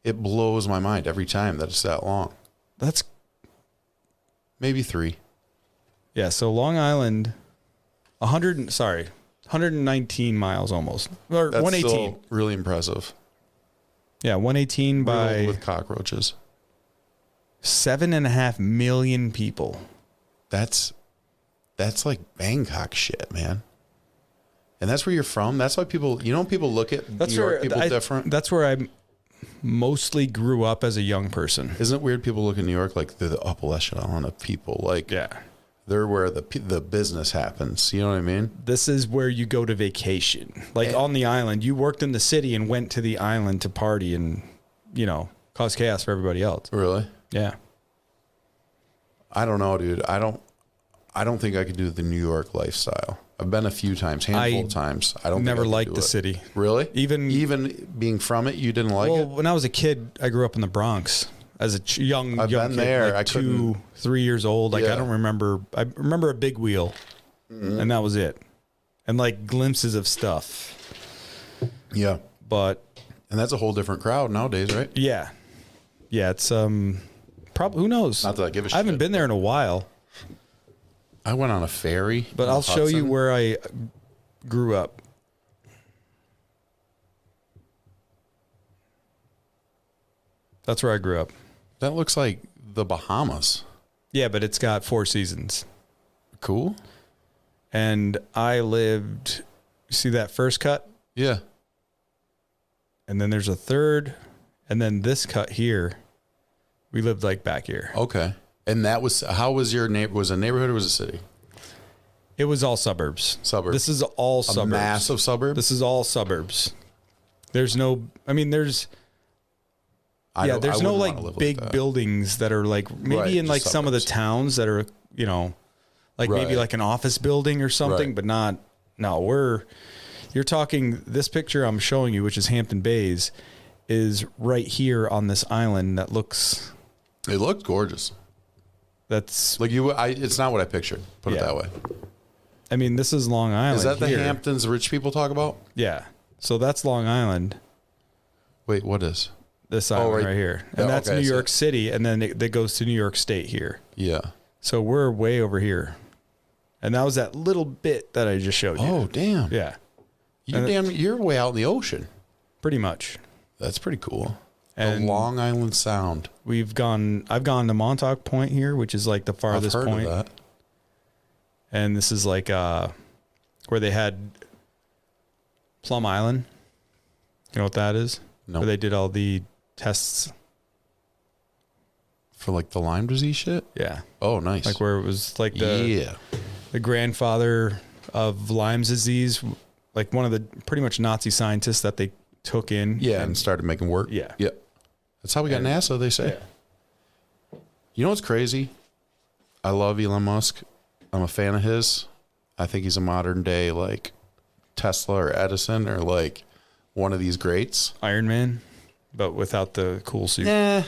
it blows my mind every time that it's that long. That's. Maybe 3. Yeah, so Long Island, 119 miles almost. Or That's 118. still really impressive. Yeah, 118 by Riddled with cockroaches. 7.5 million people. That's like Bangkok shit, man. And that's where you're from. That's why people look at New York people different. That's where I mostly grew up as a young person. Isn't it weird people look at New York like they're the upper echelon of people? Like, they're where the business happens. You know what I mean? This is where you go to vacation. Like on the island, you worked in the city and went to the island to party and, cause chaos for everybody else. Really? Yeah. I don't know, dude. I don't think I could do the New York lifestyle. I've been a few times, handful of times. I don't never think liked the city. Really? Even being from it, you didn't like it? Well, when I was a kid, I grew up in the Bronx as a young been kid, there. like 2-3 years old. Like I don't remember. I remember a big wheel, and that was it, and like glimpses of stuff. Yeah, but and that's a whole different crowd nowadays, right? Yeah, it's probably, who knows? Not that I give a shit. I haven't been there in a while. I went on a ferry. But I'll show you where I grew up. That's where I grew up. That looks like the Bahamas. Yeah, but it's got 4 seasons. Cool. And I lived, see that first cut? Yeah. And then there's a third, and then this cut here. We lived like back here. Okay. And that was, how was your was it a neighborhood or was it a city? It was all suburbs. Suburbs. This is all suburbs. A massive suburb? This is all suburbs. There's no, I mean, there's no like big buildings that are like maybe in like suburbs. Some of the towns that are, like maybe like an office building or something, but not, you're talking, this picture I'm showing you, which is Hampton Bays, is right here on this island that looks. It looked gorgeous. That's like it's not what I pictured. Put it that way. I mean, this is Long Island. Is that the Hamptons rich people talk about? Yeah. So that's Long Island. Wait, what is? This island right here. And that's New York City. And then it goes to New York State here. Yeah. So we're way over here. And that was that little bit that I just showed you. Oh, damn. Yeah. You're way out in the ocean. Pretty much. That's pretty cool. And the Long Island Sound. I've gone to Montauk Point here, which is like the farthest point. I've heard of that. And this is like where they had Plum Island. You know what that is? No. Where they did all the tests. For like the Lyme disease shit? Yeah. Oh, nice. Like where it was like the grandfather of Lyme's disease, like one of the pretty much Nazi scientists that they took in. Yeah, and started making work. Yeah. Yep. That's how we got NASA, they say. Yeah. You know what's crazy? I love Elon Musk. I'm a fan of his. I think he's a modern day like Tesla or Edison or like one of these greats. Iron Man, but without the cool suit. Yeah,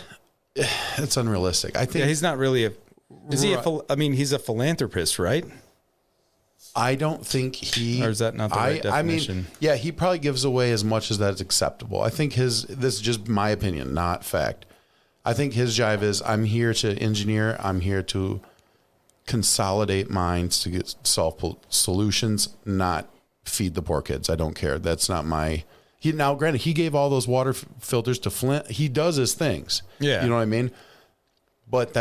it's unrealistic. I think he's not really I mean, he's a philanthropist, right? I don't think he... Or is that not the right definition? I mean, yeah, he probably gives away as much as that's acceptable. I think this is just my opinion, not fact. I think his jive is, I'm here to engineer. I'm here to consolidate minds to solve solutions, not feed the poor kids. I don't care. That's not my... Now, granted, he gave all those water filters to Flint. He does his things. Yeah. You know what I mean? But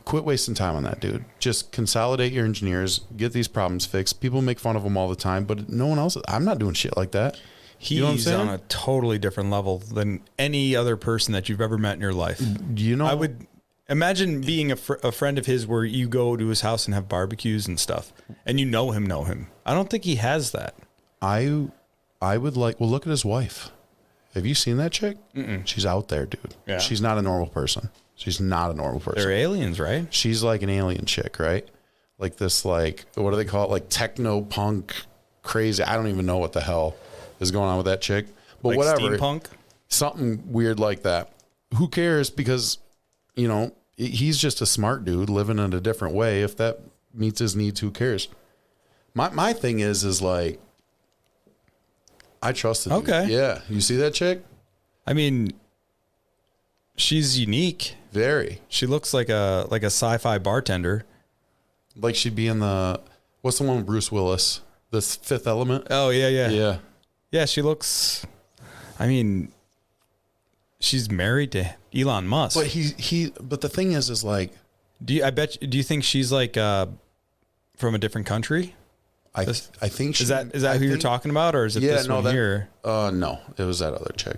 quit wasting time on that, dude. Just consolidate your engineers, get these problems fixed. People make fun of them all the time, but no one else. I'm not doing shit like that. He's on a totally different level than any other person that you've ever met in your life. I would imagine being a friend of his where you go to his house and have barbecues and stuff, and you know him. I don't think he has that. I would look at his wife. Have you seen that chick? Mm-mm. She's out there, dude. Yeah. She's not a normal person. She's not a normal person. They're aliens, right? She's like an alien chick, right? Like this, like, what do they call it? Like techno punk crazy. I don't even know what the hell is going on with that chick. But like whatever. Steampunk? Something weird like that. Who cares? Because, he's just a smart dude living in a different way. If that meets his needs, who cares? My thing is like, I trust the dude. Okay. Yeah. You see that chick? I mean, she's unique. Very. She looks like a sci-fi bartender. Like she'd be in what's the one with Bruce Willis? The Fifth Element? Oh, yeah. Yeah. Yeah, she looks, I mean, she's married to Elon Musk. But but the thing is like, do you think she's like from a different country? I think is that who you're talking about, or is it this one here? No, it was that other chick.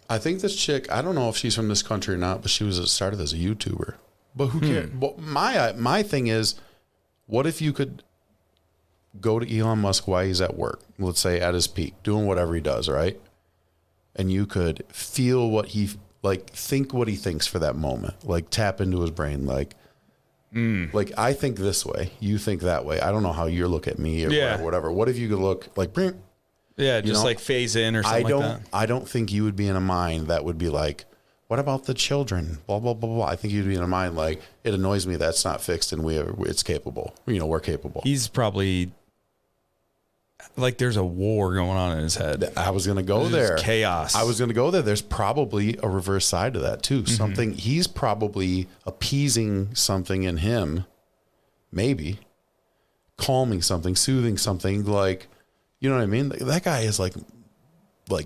I think this chick, I don't know if she's from this country or not, but she started as a YouTuber. But who cares? But my thing is, what if you could go to Elon Musk while he's at work, let's say at his peak, doing whatever he does, right? And you could feel what think what he thinks for that moment, like tap into his brain, like I think this way, you think that way. I don't know how you look at me or whatever. What if you could look like, like phase in or something like that? I don't think you would be in a mind that would be like, what about the children? Blah, blah, blah, blah. I think you'd be in a mind like, it annoys me that's not fixed and it's capable. We're capable. He's probably like there's a war going on in his head. I was going to go there. Chaos. I was going to go there. There's probably a reverse side to that too. Mm-hmm. Something he's probably appeasing something in him, maybe calming something, soothing something, like, you know what I mean? That guy is like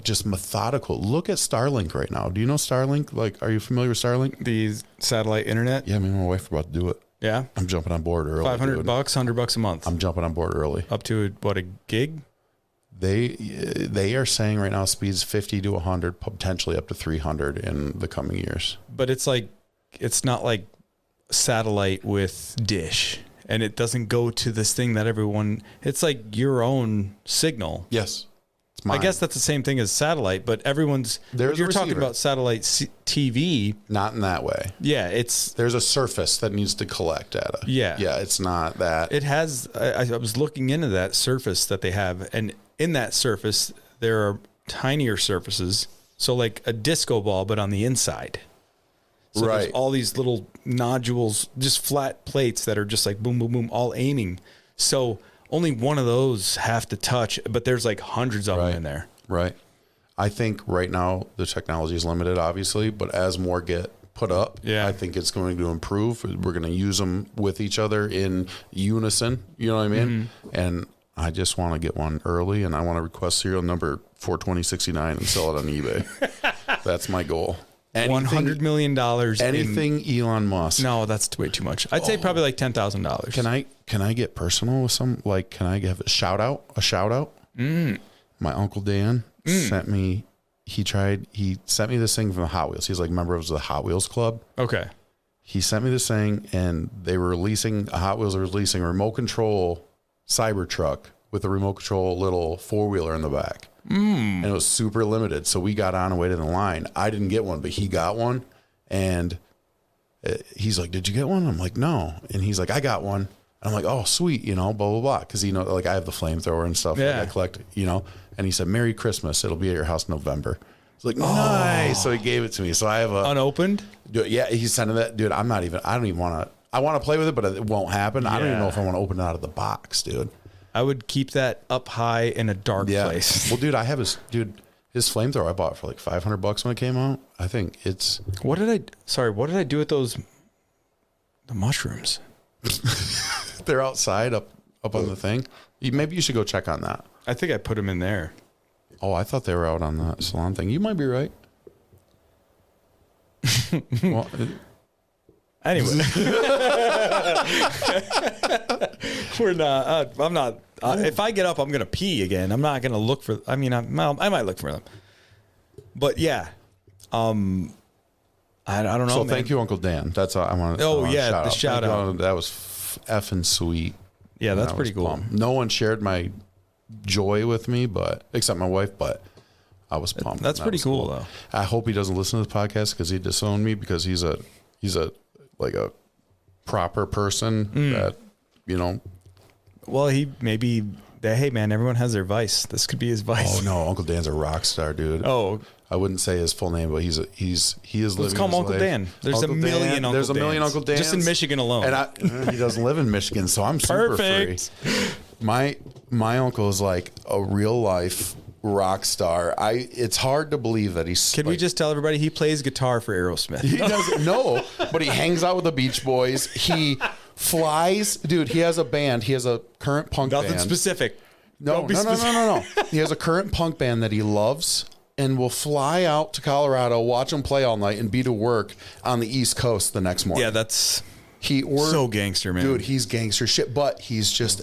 just methodical. Look at Starlink right now. Do you know Starlink? Like, are you familiar with Starlink? The satellite internet? Yeah, me and my wife are about to do it. Yeah. I'm jumping on board early. $500, $100 a month. I'm jumping on board early. Up to a gig? They are saying right now speeds 50 to 100, potentially up to 300 in the coming years. But it's not like satellite with dish, and it doesn't go to this thing that it's like your own signal. Yes. I guess that's the same thing as satellite, but you're talking about satellite TV. Not in that way. Yeah, there's a surface that needs to collect data. Yeah. Yeah, it's not that. It has, I was looking into that surface that they have, and in that surface, there are tinier surfaces. So like a disco ball, but on the inside. So there's all these little nodules, just flat plates that are just like boom, boom, boom, all aiming. So only one of those have to touch, but there's like hundreds of them in there. Right. I think right now the technology is limited, obviously, but as more get put up, I think it's going to improve. We're going to use them with each other in unison. You know what I mean? Mm-hmm. And I just want to get one early, and I want to request serial number 42069 and sell it on eBay. That's my goal. $100 million. Anything Elon Musk. No, that's way too much. I'd say probably like $10,000. Can I get personal with some? Like, can I give a shout out? My Uncle Dan sent me. He sent me this thing from the Hot Wheels. He's like a member of the Hot Wheels Club. Okay. He sent me this thing, and Hot Wheels are releasing a remote control Cybertruck with a remote control little 4-wheeler in the back. And it was super limited. So we got on and waited in line. I didn't get one, but he got one. And he's like, did you get one? I'm like, no. And he's like, I got one. And I'm like, oh, sweet, blah, blah, blah. Because, like I have the flamethrower and stuff. Yeah. Like I collect, And he said, Merry Christmas. It'll be at your house in November. It's like, nice. So he gave it to me. So I have unopened? Dude, yeah, he's sending that. Dude, I don't even want to. I want to play with it, but it won't happen. Yeah. I don't even know if I want to open it out of the box, dude. I would keep that up high in a dark place. Well, dude, His flamethrower I bought for like $500 when it came out. I think it's. What did I do with the mushrooms? They're outside up on the thing. Maybe you should go check on that. I think I put them in there. Oh, I thought they were out on the salon thing. You might be right. Well, anyway, we're not. I'm not. If I get up, I'm gonna pee again. I'm not gonna look for. I mean, I might look for them. But yeah, I don't know. So man. thank you, Uncle Dan. That's all I want. Oh yeah, the shout out. That was effing sweet. Yeah, that's pretty cool. Pumped. No one shared my joy with me, except my wife. But I was pumped. That's pretty cool, though. I hope he doesn't listen to the podcast because he disowned me because he's a like a proper person that Well, hey man, everyone has their vice. This could be his vice. Oh no, Uncle Dan's a rock star, dude. Oh, I wouldn't say his full name, but he is living. Let's call him Uncle Dan. There's a million Uncle Dans. Just in Michigan alone. And he doesn't live in Michigan, so I'm super free. My uncle is like a real life rock star. It's hard to believe that he's. Can we just tell everybody he plays guitar for Aerosmith? He doesn't know, but he hangs out with the Beach Boys. He flies, dude. He has a band. He has a current punk band. Nothing specific. No. He has a current punk band that he loves. And will fly out to Colorado, watch him play all night, and be to work on the East Coast the next morning. Yeah, that's so gangster, man. Dude, he's gangster shit, but he's just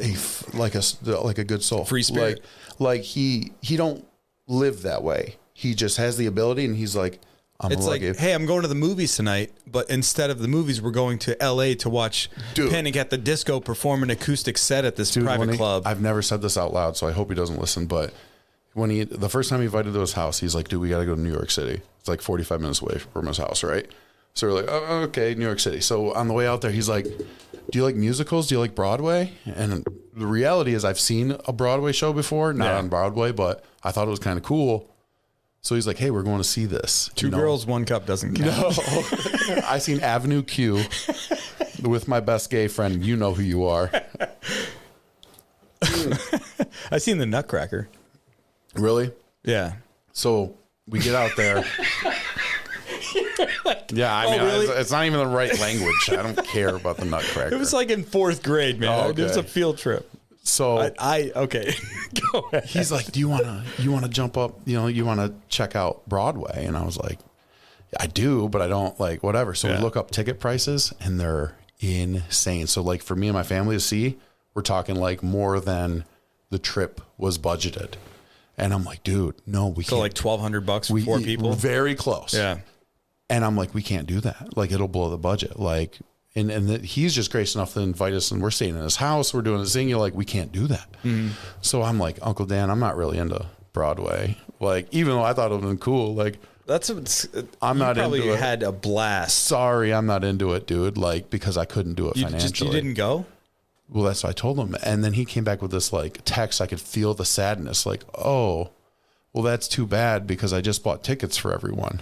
like a good soul, free spirit. Like he don't live that way. He just has the ability, and he's like, it's like, hey, I'm going to the movies tonight, but instead of the movies, we're going to L.A. to watch Panic at the Disco perform an acoustic set at this private club. I've never said this out loud, so I hope he doesn't listen, but. The first time he invited to his house, he's like, dude, we got to go to New York City. It's like 45 minutes away from his house, right? So we're like, oh, okay, New York City. So on the way out there, he's like, do you like musicals? Do you like Broadway? And the reality is I've seen a Broadway show before, not on Broadway, but I thought it was kind of cool. So he's like, hey, we're going to see this. Two girls, one cup doesn't count. No. I seen Avenue Q with my best gay friend. You know who you are. I seen the Nutcracker. Really? Yeah. So we get out there. Yeah, I mean, really? it's not even the right language. I don't care about the Nutcracker. It was like in 4th grade, man. Oh, okay. It was a field trip. So okay. Go ahead. He's like, do you want to jump up? You want to check out Broadway? And I was like, I do, but I don't like whatever. So we look up ticket prices, and they're insane. So like for me and my family to see, we're talking like more than the trip was budgeted. And I'm like, dude, no, we can't. So like $1,200 for 4 people? We're very close. Yeah. And I'm like, we can't do that. Like, it'll blow the budget. Like, and he's just gracious enough to invite us, and we're staying in his house. We're doing a thing. You're like, we can't do that. Mm-hmm. So I'm like, Uncle Dan, I'm not really into Broadway. Like, even though I thought it would have been cool, like, I'm not into it. You had a blast. Sorry, I'm not into it, dude. Like, because I couldn't do it financially. You didn't go? Well, that's what I told him. And then he came back with this like text. I could feel the sadness. Like, oh, well, that's too bad because I just bought tickets for everyone.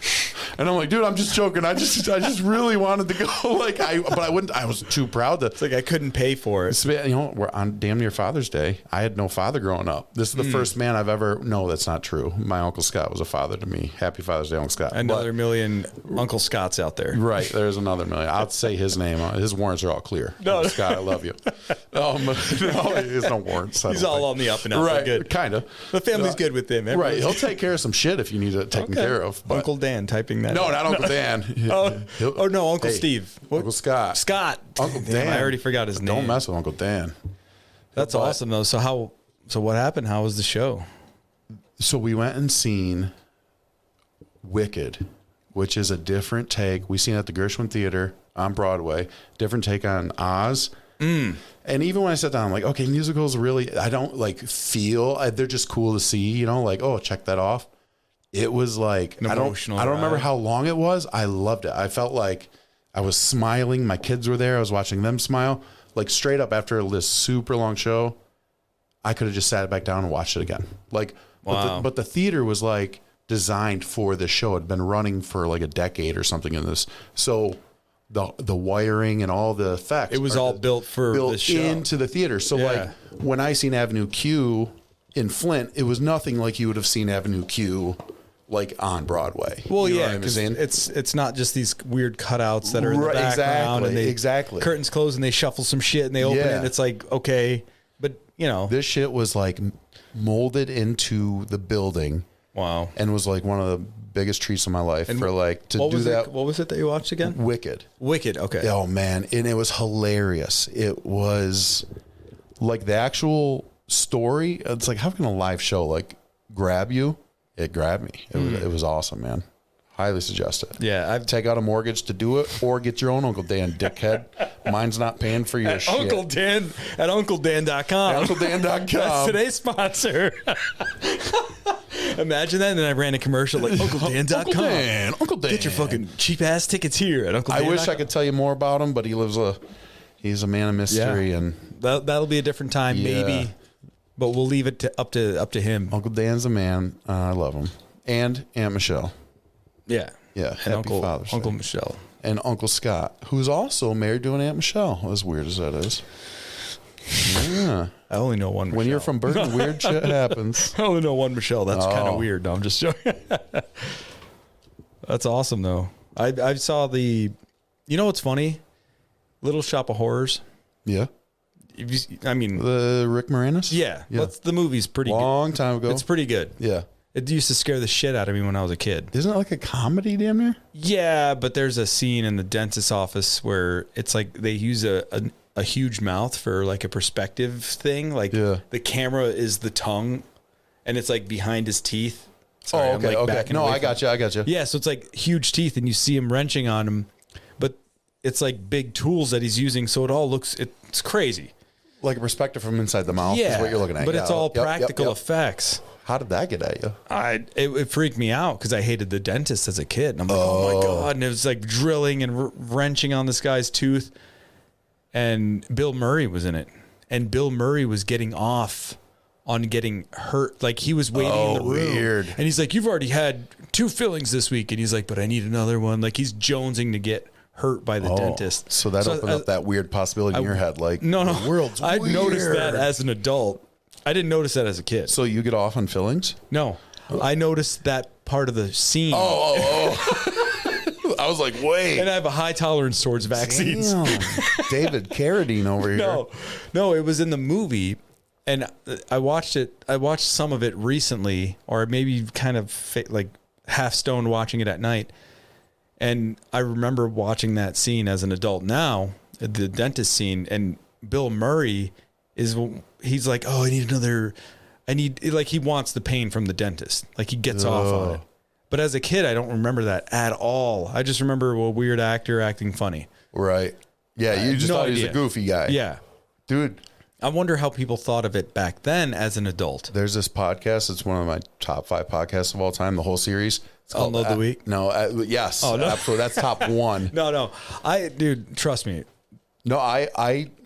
And I'm like, dude, I'm just joking. I just really wanted to go. But I wouldn't. I was too proud to. It's like I couldn't pay for it. We're on damn near Father's Day. I had no father growing up. This is the first man I've ever. No, that's not true. My Uncle Scott was a father to me. Happy Father's Day, Uncle Scott. Another million Uncle Scotts out there. Right. There's another million. I'll say his name. His warrants are all clear. No, Uncle Scott, I love you. No, there's no warrants. He's all on the up and up. Right. Good. Kind of. The family's good with him. Right. He'll take care of some shit if you need it taken care of. But Uncle Dan typing that. No, not Uncle Dan. No, Uncle Steve. Uncle Scott. Uncle Dan. I already forgot his name. Don't mess with Uncle Dan. That's awesome though. So what happened? How was the show? So we went and seen Wicked, which is a different take. We seen it at the Gershwin Theater on Broadway. Different take on Oz. And even when I sat down, I'm like, okay, musicals really, I don't like feel, they're just cool to see, like, oh, check that off. It was like, I don't remember how long it was. I loved it. I felt like I was smiling. My kids were there. I was watching them smile. Like straight up after this super long show, I could have just sat back down and watched it again. Like, wow. But the theater was like designed for this show. It had been running for like a decade or something in this. So the wiring and all the effects. It was all built the show. Into the theater. So like when I seen Avenue Q in Flint, it was nothing like you would have seen Avenue Q like on Broadway. Well, you know yeah, what I'm because saying? it's not just these weird cutouts that are in the background and curtains close and they shuffle some shit and they open it and it's like, okay, but you know, this shit was like molded into the building. Wow. And was like one of the biggest treats of my life and for like to do that. What was it that you watched again? Wicked. Okay. Oh man. And it was hilarious. It was like the actual story. It's like, how can a live show like grab you? It grabbed me. It was awesome, man. Highly suggest it. Yeah. I'd take out a mortgage to do it or get your own Uncle Dan, dickhead. Mine's not paying for your shit. Uncle Dan at UncleDan.com. UncleDan.com. That's today's sponsor. Imagine that, and then I ran a commercial like UncleDan.com. Uncle Dan. Get your fucking cheap ass tickets here at UncleDan.com. I wish I could tell you more about him, but he's a man of mystery, and that'll be a different time, maybe. But we'll leave it up to him. Uncle Dan's a man. I love him, and Aunt Michelle. Yeah, yeah. And Happy Father's Day. Uncle Michelle, and Uncle Scott, who's also married to an Aunt Michelle. As weird as that is. Yeah. I only know one Michelle. When you're from Burton, weird shit happens. I only know one Michelle. That's kind of weird. No, I'm just joking. That's awesome, though. I saw the... You know what's funny? Little Shop of Horrors. Yeah. I mean... The Rick Moranis? Yeah. The movie's pretty good. Long time ago. It's pretty good. Yeah. It used to scare the shit out of me when I was a kid. Isn't it like a comedy damn near? Yeah, but there's a scene in the dentist's office where it's like they use a huge mouth for like a perspective thing. Like the camera is the tongue and it's like behind his teeth. Sorry, okay. No, I got you. Yeah, so it's like huge teeth and you see him wrenching on him, but it's like big tools that he's using. So it all looks, it's crazy. Like a perspective from inside the mouth is what you're looking at. But it's all practical effects. How did that get at you? It freaked me out because I hated the dentist as a kid. And I'm like, oh my God. And it was like drilling and wrenching on this guy's tooth. And Bill Murray was in it. And Bill Murray was getting off on getting hurt. Like he was waiting in the room. Weird. And he's like, you've already had 2 fillings this week. And he's like, but I need another one. Like he's jonesing to get hurt by the dentist. So that opened up that weird possibility in your head. Like, no, the world's I'd weird. noticed that as an adult. I didn't notice that as a kid. So you get off on fillings? No. I noticed that part of the scene. I was like, wait. And I have a high tolerance towards vaccines. Damn. David Carradine over here. No, it was in the movie. And I watched it. I watched some of it recently, or maybe kind of like half stoned watching it at night. And I remember watching that scene as an adult now, the dentist scene. And Bill Murray he's like, oh, he wants the pain from the dentist. Like he gets off on it. But as a kid, I don't remember that at all. I just remember a weird actor acting funny. Right. Yeah. You just thought he was a goofy guy. Yeah. Dude. I wonder how people thought of it back then as an adult. There's this podcast. It's one of my top 5 podcasts of all time, the whole series. It's called Unload the Week? No. Yes. Oh, no. Absolutely. That's top 1. No. Dude, trust me. No,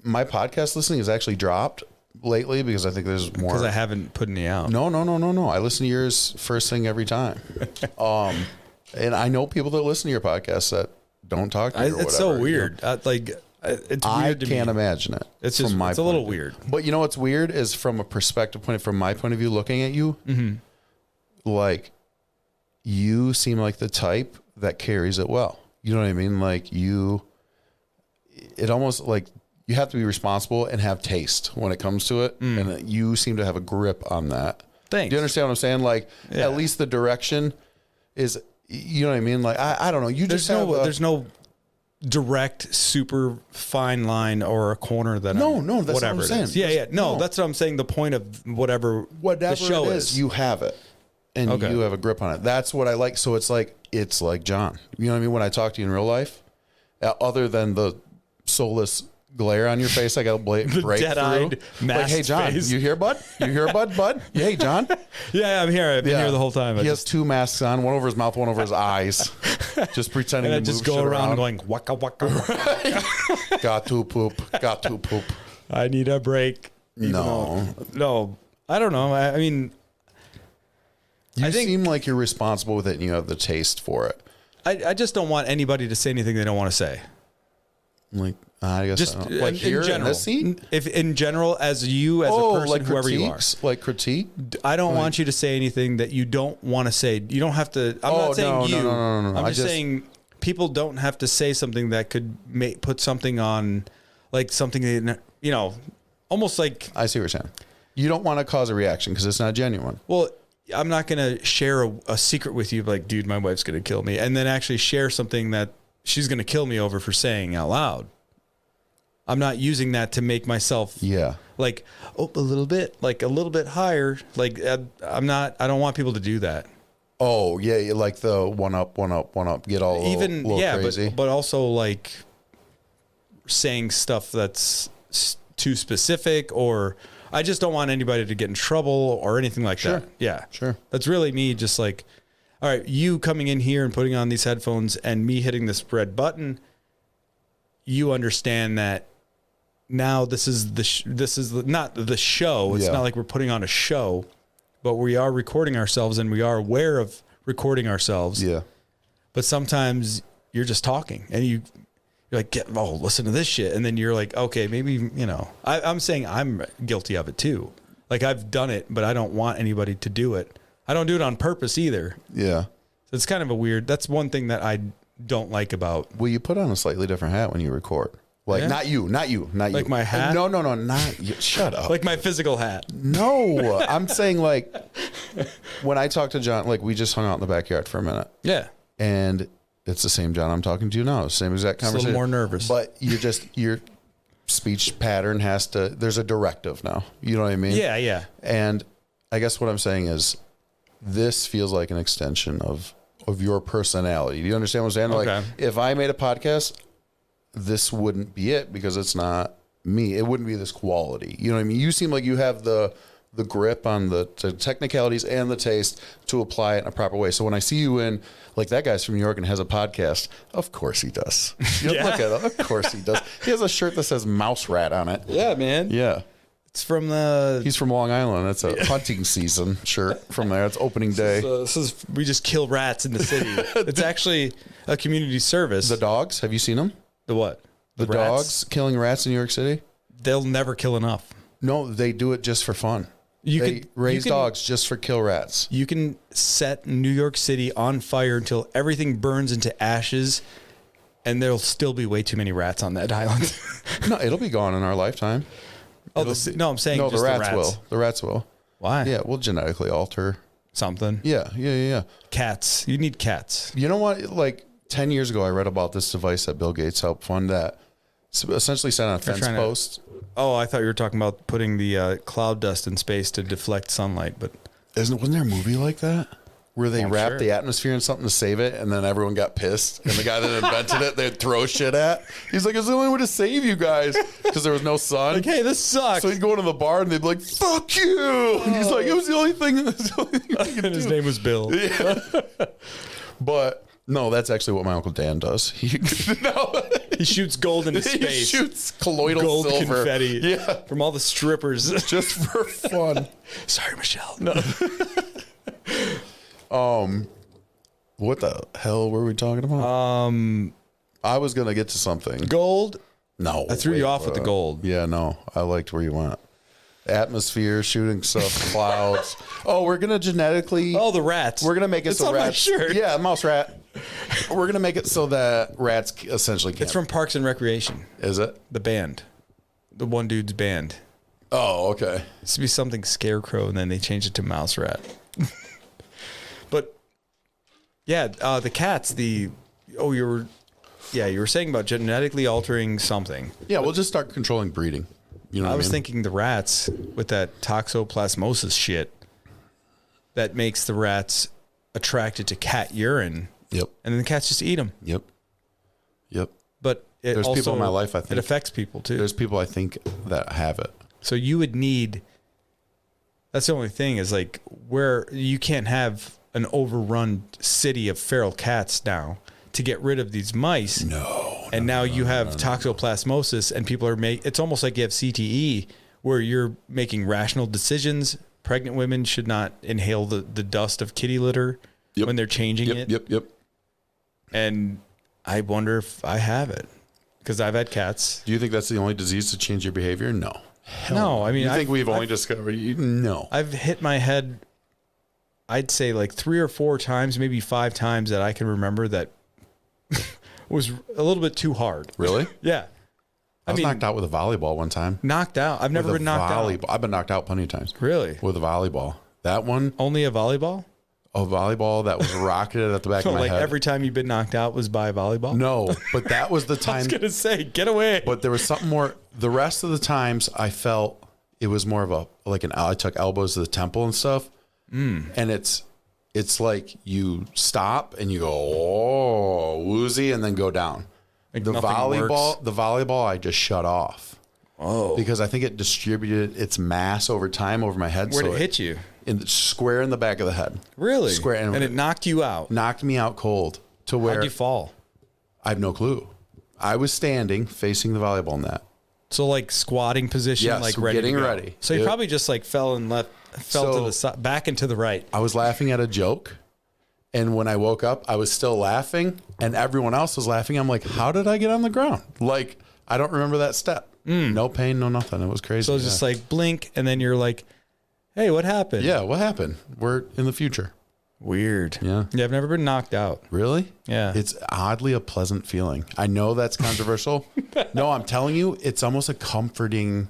my podcast listening has actually dropped lately because I think there's more. Because I haven't put any out. No. I listen to yours first thing every time. And I know people that listen to your podcast that don't talk to you or it's so weird. You know? It's weird to me. I can't imagine it. It's just, it's a little weird. But you know what's weird is from a perspective point, from my point of view, looking at you, like you seem like the type that carries it well. You know what I mean? Like it almost like you have to be responsible and have taste when it comes to it. And you seem to have a grip on that. Thanks. Do you understand what I'm saying? Like at least the direction is, you know what I mean? Like, I don't know. There's no direct, super fine line or a corner that that's what I'm saying. Yeah. No, that's what I'm saying. The point of whatever the show is, you have it and you have a grip on it. That's what I like. So it's like Gjon. You know what I mean? When I talk to you in real life, other than the soulless glare on your face, I got to break dead-eyed, through. Like, hey, John, face. You here, bud? Bud? Hey, John. Yeah, I'm here. I've been here the whole time. He has 2 masks on, one over his mouth, one over his eyes, just pretending to move just go around going waka waka. Got to poop. I need a break. No. I don't know. I mean, I think seem like you're responsible with it, and you have the taste for it. I just don't want anybody to say anything they don't want to say. Like, I guess Just like here in general, in this seat? if in general, as you, as a person, like whoever you are, like critique. I don't want you to say anything that you don't want to say. You don't have to. I'm not saying you. No. I'm just saying people don't have to say something that could put something on, like something that, you know, almost like. I see what you're saying. You don't want to cause a reaction because it's not genuine. Well, I'm not going to share a secret with you, like, dude, my wife's going to kill me, and then actually share something that she's going to kill me over for saying out loud. I'm not using that to make myself like, a little bit higher. Like I don't want people to do that. Oh yeah. Like the one up, get all little crazy. But also like saying stuff that's too specific, or I just don't want anybody to get in trouble or anything like that. Yeah. Sure. That's really me. Just like, all right, you coming in here and putting on these headphones and me hitting this red button, you understand that now this is not the show. It's not like we're putting on a show, but we are recording ourselves and we are aware of recording ourselves. Yeah. But sometimes you're just talking and you're like, listen to this shit. And then you're like, okay, maybe, you know, I'm saying I'm guilty of it too. Like I've done it, but I don't want anybody to do it. I don't do it on purpose either. Yeah. So it's kind of that's one thing that I don't like about. Well, you put on a slightly different hat when you record. Like, not you. Like my hat? No, not you. Shut up. Like my physical hat. No, I'm saying like when I talked to John, like we just hung out in the backyard for a minute. Yeah. And it's the same John I'm talking to now. Same exact conversation. A little more nervous. But your speech pattern there's a directive now. You know what I mean? Yeah, yeah. And I guess what I'm saying is this feels like an extension of your personality. Do you understand what I'm saying? Okay. Like if I made a podcast, this wouldn't be it because it's not me. It wouldn't be this quality. You know what I mean? You seem like you have the grip on the technicalities and the taste to apply it in a proper way. So when I see you in, like that guy's from New York and has a podcast, of course he does. Look at him. Of course he does. He has a shirt that says Mouse Rat on it. Yeah, man. Yeah. It's from He's from Long Island. It's a hunting season shirt from there. It's opening day. We just kill rats in the city. It's actually a community service. The dogs, have you seen them? The what? The dogs killing rats in New York City? They'll never kill enough. No, they do it just for fun. They raise dogs just for kill rats. You can set New York City on fire until everything burns into ashes, and there'll still be way too many rats on that island. No, it'll be gone in our lifetime. I'm saying no, just the rats will. The rats will. Why? Yeah, we'll genetically alter something. Yeah. Cats. You need cats. You know what? Like 10 years ago, I read about this device that Bill Gates helped fund that essentially sat on a fence post. I thought you were talking about putting the cloud dust in space to deflect sunlight, but wasn't there a movie like that where they wrapped the atmosphere in something to save it, and then everyone got pissed, and the guy that invented it, they'd throw shit at. He's like, "It's the only way to save you guys," because there was no sun. Like, hey, this sucks. So he'd go into the bar, and they'd be like, "Fuck you!" And he's like, "It was the only thing." And his name was Bill. Yeah. But no, that's actually what my Uncle Dan does. He shoots gold into space. He shoots colloidal gold silver. Confetti from all the strippers. Just for fun. Sorry, Michelle. No. What the hell were we talking about? I was going to get to something. Gold? No. I threw you off with the gold. Yeah, no. I liked where you went. Atmosphere, shooting stuff, clouds. Oh, we're going to genetically... Oh, the rats. We're going to make it so rats... It's on my shirt. Yeah, mouse rat. We're going to make it so that rats essentially can't... It's from Parks and Recreation. Is it? The band. The one dude's band. Oh, okay. It used to be something Scarecrow, and then they changed it to Mouse Rat. But, yeah, the cats, you were saying about genetically altering something. Yeah, we'll just start controlling breeding. You know what I was mean? thinking the rats with that toxoplasmosis shit that makes the rats attracted to cat urine. Yep. And then the cats just eat them. Yep. But there's people in my life, I think. It affects people too. There's people I think that have it. So you would need, that's the only thing is like where you can't have an overrun city of feral cats now to get rid of these mice. And now you have toxoplasmosis and people are it's almost like you have CTE where you're making rational decisions. Pregnant women should not inhale the dust of kitty litter when they're changing it. Yep. And I wonder if I have it. because I've had cats. Do you think that's the only disease to change your behavior? No. No, I mean, you think we've only discovered? No. I've hit my head, I'd say like 3 or 4 times, maybe 5 times that I can remember that was a little bit too hard. Really? Yeah. I was knocked out with a volleyball one time. Knocked out? I've never been knocked out. I've been knocked out plenty of times. Really? With a volleyball. That one? Only a volleyball? A volleyball that was rocketed at the back of my head. Every time you've been knocked out was by a volleyball? No, but that was the time. I was going to say, get away. But there was something more. The rest of the times I felt it was more of I took elbows to the temple and stuff. And it's like you stop and you go, oh, woozy, and then go down. Like the volleyball, I just shut off. Oh. Because I think it distributed its mass over time over my head. Where'd it hit you? Square in the back of the head. Really? Square. And it knocked you out? Knocked me out cold. To where? How'd you fall? I have no clue. I was standing facing the volleyball net. So like squatting position, yes, like ready getting ready. So you probably just like fell to the side, back and to the right. I was laughing at a joke. And when I woke up, I was still laughing and everyone else was laughing. I'm like, how did I get on the ground? Like, I don't remember that step. No pain, no nothing. It was crazy. So it's just like blink and then you're like, hey, what happened? Yeah, what happened? We're in the future. Weird. Yeah. Yeah, I've never been knocked out. Really? Yeah. It's oddly a pleasant feeling. I know that's controversial. No, I'm telling you, it's almost a comforting,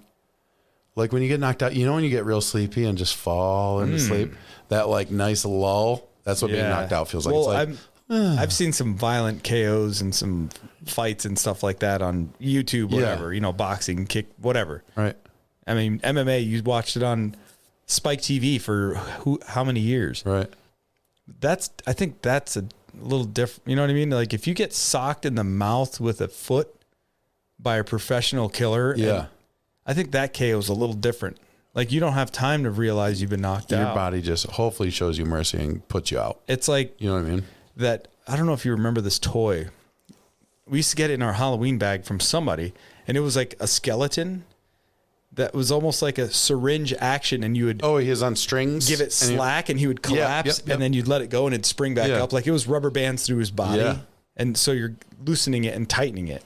like when you get knocked out, you know, when you get real sleepy and just fall into sleep, that like nice lull. That's what being knocked out feels like. Well, it's like, I've seen some violent KOs and some fights and stuff like that on YouTube, whatever, you know, boxing, kick, whatever. Right. I mean, MMA, you watched it on Spike TV for how many years? Right. I think that's a little different. You know what I mean? Like if you get socked in the mouth with a foot by a professional killer, I think that KO is a little different. Like you don't have time to realize you've been knocked out. Your body just hopefully shows you mercy and puts you out. It's like, you know what I mean? That, I don't know if you remember this toy. We used to get it in our Halloween bag from somebody, and it was like a skeleton that was almost like a syringe action, and you would he was on strings, give it slack, and he would collapse, and then you'd let it go, and it'd spring back up. Like it was rubber bands through his body, and so you're loosening it and tightening it.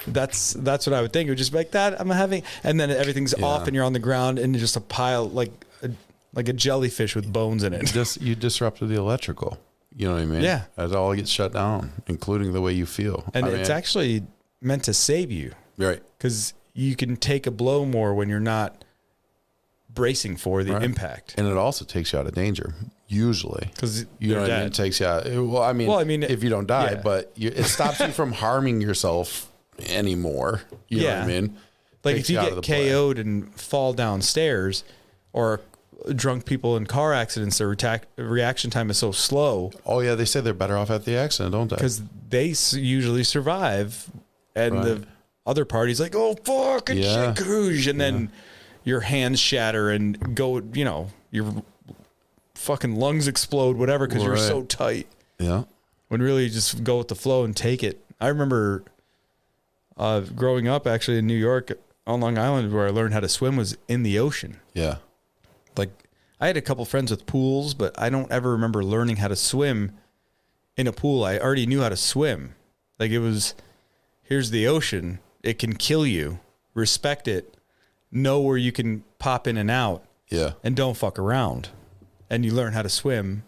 That's what I would think. It would just be like that. I'm having, and then everything's off, and you're on the ground, and just a pile like a jellyfish with bones in it. You disrupted the electrical. You know what I mean? Yeah. It all gets shut down, including the way you feel. And it's actually meant to save you. Right. Because you can take a blow more when you're not bracing for the impact. And it also takes you out of danger, usually. Because you know what I mean? It takes you out. Well, I mean, if you don't die, but it stops you from harming yourself anymore. You know what I mean? Like if you get KO'd and fall downstairs, or drunk people in car accidents, their reaction time is so slow. Oh yeah, they say they're better off at the accident, don't they? Because they usually survive, and the other party's like, "Oh fuck, shit, goosh," and then your hands shatter and go, you know, your fucking lungs explode, whatever, because you're so tight. Yeah. When really you just go with the flow and take it. I remember growing up actually in New York on Long Island, where I learned how to swim was in the ocean. Yeah. Like I had a couple friends with pools, but I don't ever remember learning how to swim in a pool. I already knew how to swim. Like it was, here's the ocean. It can kill you. Respect it. Know where you can pop in and out. Yeah. And don't fuck around. And you learn how to swim.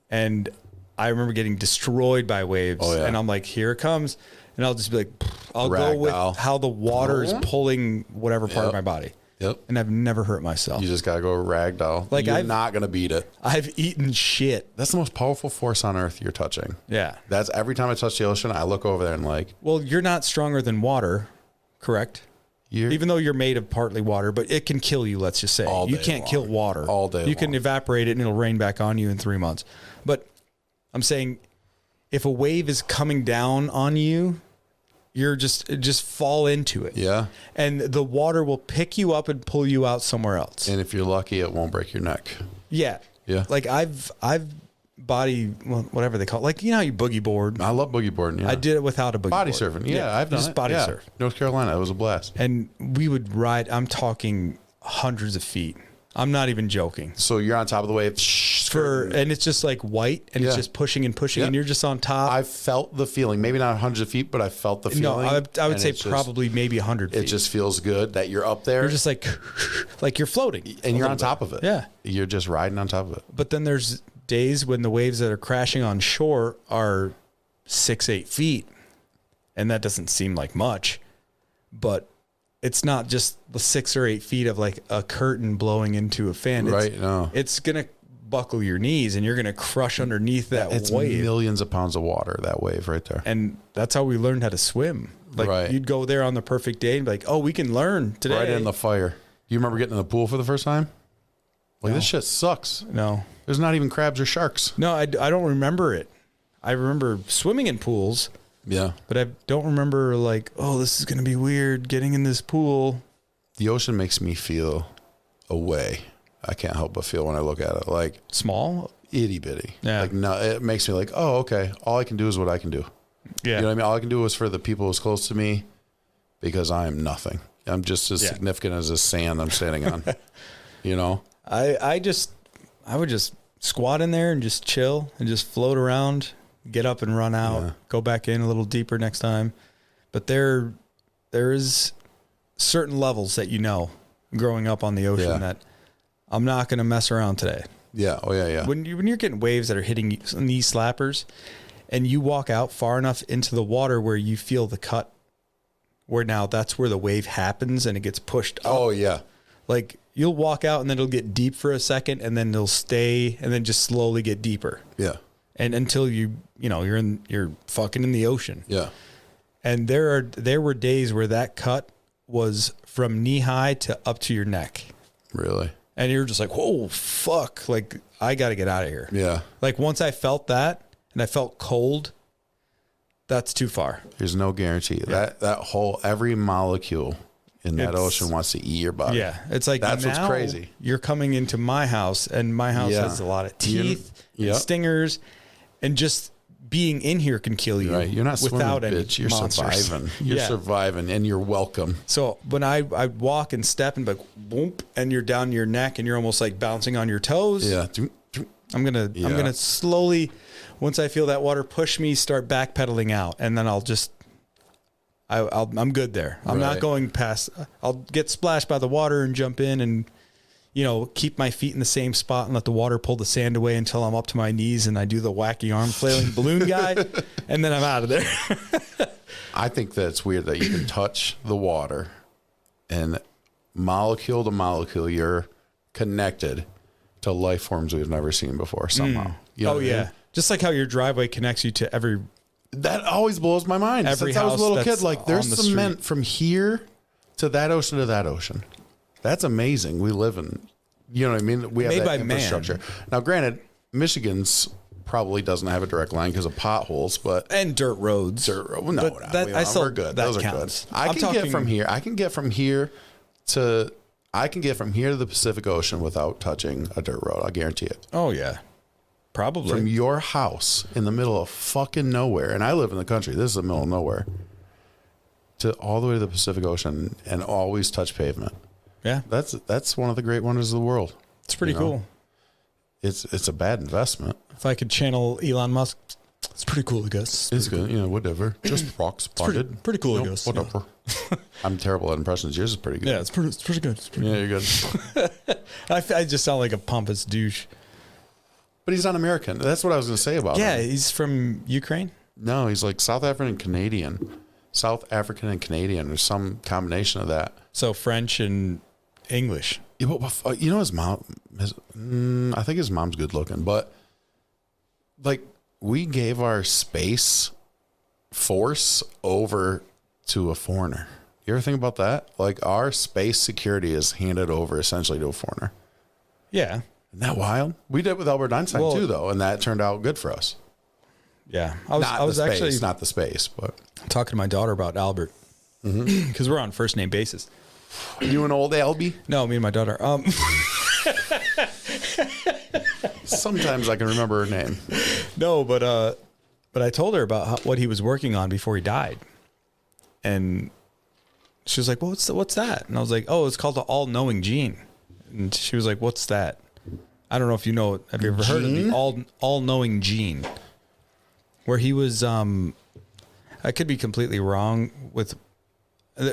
And I remember getting destroyed by waves. Oh, yeah. And I'm like, here it comes. And I'll just be like, I'll go with how the water is pulling whatever part of my body. Yep. And I've never hurt myself. You just got to go ragdoll. Like you're not going to beat it. I've eaten shit. That's the most powerful force on earth you're touching. Yeah. That's every time I touch the ocean, I look over there and like. Well, you're not stronger than water, correct? Even though you're made of partly water, but it can kill you, let's just say. You can't kill water. All day You can evaporate it and it'll rain back on you in 3 months. But I'm saying if a wave is coming down on you, you're just fall into it. Yeah. And the water will pick you up and pull you out somewhere else. And if you're lucky, it won't break your neck. Yeah. Yeah. Like I've whatever they call it. Like, you know how you boogie board? I love boogie boarding. Yeah. I did it without a boogie body board. surfing. Yeah, I've done just it. Body surf. North Carolina. It was a blast. And we would ride, I'm talking hundreds of feet. I'm not even joking. So you're on top of the wave, skirting. it's just like white and it's just pushing and pushing and you're just on top. I felt the feeling, maybe not hundreds of feet, but I felt the feeling. No, I would say probably maybe 100 feet. It just feels good that you're up there. You're just like you're floating. And you're on top of it. Yeah. You're just riding on top of it. But then there's days when the waves that are crashing on shore are 6-8 feet. And that doesn't seem like much. But it's not just the 6 or 8 feet of like a curtain blowing into a fan. Right. No. It's going to buckle your knees and you're going to crush underneath that it's wave. Millions of pounds of water, that wave right there. And that's how we learned how to swim. Like you'd go there on the perfect day and be like, oh, we can learn today. Right in the fire. Do you remember getting in the pool for the first time? Like, this shit sucks. No. There's not even crabs or sharks. No, I don't remember it. I remember swimming in pools. Yeah. But I don't remember like, oh, this is going to be weird getting in this pool. The ocean makes me feel a way. I can't help but feel when I look at it. Like, small? Itty bitty. Yeah. Like, no, it makes me like, oh, okay. All I can do is what I can do. Yeah. You know what I mean? All I can do is for the people who's close to me because I am nothing. I'm just as significant as this sand I'm standing on. You know? I would just squat in there and just chill and just float around, get up and run out, go back in a little deeper next time. But there is certain levels that, you know, growing up on the ocean that I'm not going to mess around today. Yeah. Oh yeah. Yeah. When you're getting waves that are hitting knee slappers and you walk out far enough into the water where you feel the cut, where now that's where the wave happens and it gets pushed up. Oh yeah. Like you'll walk out and then it'll get deep for a second and then it'll stay and then just slowly get deeper. Yeah. And until you're fucking in the ocean. Yeah. And there were days where that cut was from knee high to up to your neck. Really? And you're just like, whoa, fuck. Like, I got to get out of here. Yeah. Like, once I felt that and I felt cold, that's too far. There's no guarantee. Yeah. That whole, every molecule in that ocean wants to eat your body. Yeah. It's like, that's what's crazy. You're coming into my house, and my house has a lot of teeth and stingers, and just being in here can kill you. Right. You're not without swimming, any bitch. You're monsters. surviving. You're surviving, and you're welcome. So when I walk and step and like, boom, and you're down your neck and you're almost like bouncing on your toes. Yeah. I'm gonna slowly, once I feel that water push me, start backpedaling out, and then I'm good there. I'm not going past. I'll get splashed by the water and jump in and, you know, keep my feet in the same spot and let the water pull the sand away until I'm up to my knees and I do the wacky arm flailing balloon guy, and then I'm out of there. I think that it's weird that you can touch the water and molecule to molecule, you're connected to life forms we've never seen before somehow. You know what I mean? Just like how your driveway connects you to every. That always blows my mind. Every Since I was a house little kid, like there's cement from here to that ocean to that ocean. That's amazing. We live in, you know what I mean? We have Made that by infrastructure. man. Now, granted, Michigan's probably doesn't have a direct line because of potholes, but And dirt roads. no, we're good. That Those counts. are good. I can get from here to the Pacific Ocean without touching a dirt road. I'll guarantee it. Oh yeah, probably. From your house in the middle of fucking nowhere, and I live in the country. This is the middle of nowhere. To all the way to the Pacific Ocean and always touch pavement. Yeah, that's one of the great wonders of the world. It's pretty cool. It's a bad investment. If I could channel Elon Musk, it's pretty cool, I guess. It's good, whatever. Just rocks spotted. Pretty cool, I guess. Whatever. Yeah. I'm terrible at impressions. Yours is pretty good. Yeah, it's pretty good. You're good. I just sound like a pompous douche. But he's not American. That's what I was going to say about him. Yeah, he's from Ukraine. No, he's like South African and Canadian. Or some combination of that. So French and English. Yeah, but, his mom. I think his mom's good looking, but like we gave our space force over to a foreigner. You ever think about that? Like our space security is handed over essentially to a foreigner. Yeah. Isn't that wild? We did with Albert Einstein too, though, and that turned out good for us. Yeah, I was actually not the space, but talking to my daughter about Albert because we're on first name basis. You and old Albie? No, me and my daughter. Sometimes I can remember her name. No, but I told her about what he was working on before he died, and she was like, "Well, what's that?" And I was like, "Oh, it's called the all-knowing gene." And she was like, "What's that?" I don't know if you know. Have you ever heard of the all-knowing gene? Where he was, I could be completely wrong with.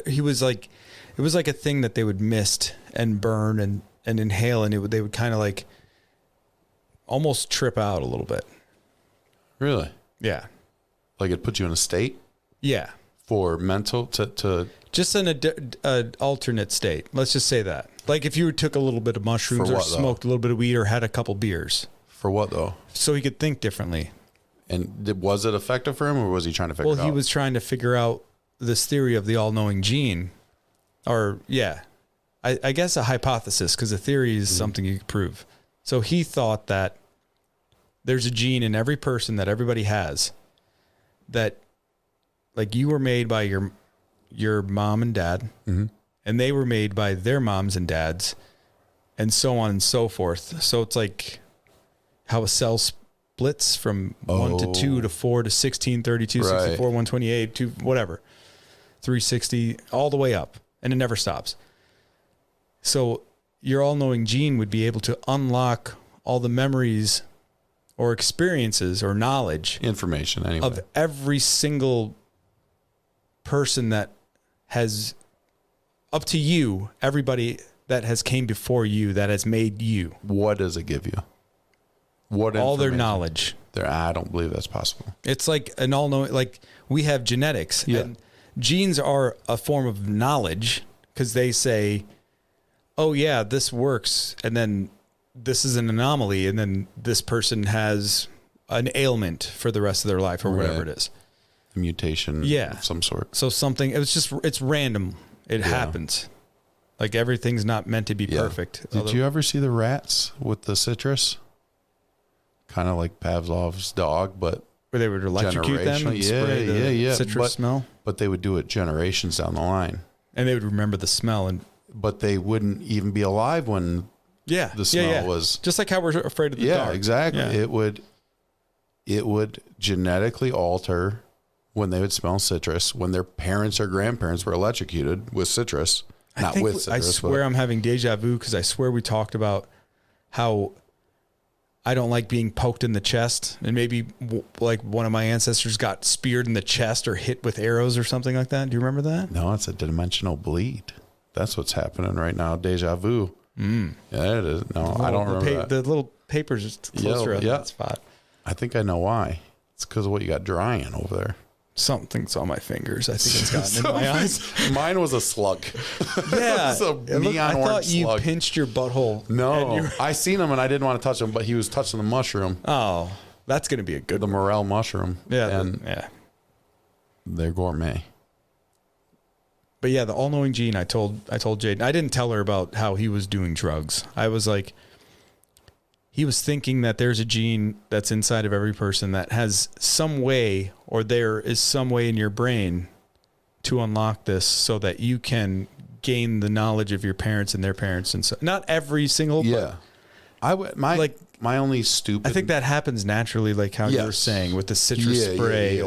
He was like, it was like a thing that they would mist and burn and inhale, and they would kind of like almost trip out a little bit. Really? Yeah. Like it put you in a state? Yeah. For mental to just an alternate state. Let's just say that. Like if you took a little bit of mushrooms or smoked a little bit of weed or had a couple beers. For what though? So he could think differently. And was it effective for him, or was he trying to figure it out? Well, he was trying to figure out this theory of the all-knowing gene. Or, yeah. I guess a hypothesis, because a theory is something you can prove. So he thought that there's a gene in every person that everybody has that, like, you were made by your mom and dad, and they were made by their moms and dads, and so on and so forth. So it's like how a cell splits from 1 to 2 to 4 to 16, 32, 64, 128, to whatever, 360, all the way up, and it never stops. So your all-knowing gene would be able to unlock all the memories or experiences or knowledge, information anyway, of every single person that has, up to you, everybody that has came before you, that has made you. What does it give you? What all their knowledge. I don't believe that's possible. It's like an all-knowing, like we have genetics, and genes are a form of knowledge, because they say, oh yeah, this works, and then this is an anomaly, and then this person has an ailment for the rest of their life or whatever it is. A mutation of some sort. So something, it's random. It happens. Like everything's not meant to be perfect. Did you ever see the rats with the citrus? Kind of like Pavlov's dog, but where they would electrocute them and spray the citrus smell? But they would do it generations down the line. And they would remember the smell. But they wouldn't even be alive when the smell was... Just like how we're afraid of the dark. Yeah, exactly. Yeah. It would genetically alter when they would smell citrus, when their parents or grandparents were electrocuted with citrus. I swear I'm having deja vu, because I swear we talked about how I don't like being poked in the chest, and maybe like one of my ancestors got speared in the chest or hit with arrows or something like that. Do you remember that? No, it's a dimensional bleed. That's what's happening right now. Deja vu. Yeah, it is. No, I don't remember that. The little paper's just closer at that spot. I think I know why. It's because of what you got drying over there. Something's on my fingers. I think it's gotten in my eyes. Mine was a slug. Yeah. It's a neon I thought you slug. pinched your butthole. No. I seen him and I didn't want to touch him, but he was touching the mushroom. Oh, that's going to be a good one. The morel mushroom. Yeah. And they're gourmet. But yeah, the all-knowing gene, I told Jaden. I didn't tell her about how he was doing drugs. I was like, he was thinking that there's a gene that's inside of every person that has some way, or there is some way in your brain to unlock this so that you can gain the knowledge of your parents and their parents. And so not every single, my only stupid. I think that happens naturally, like how you were saying with the citrus spray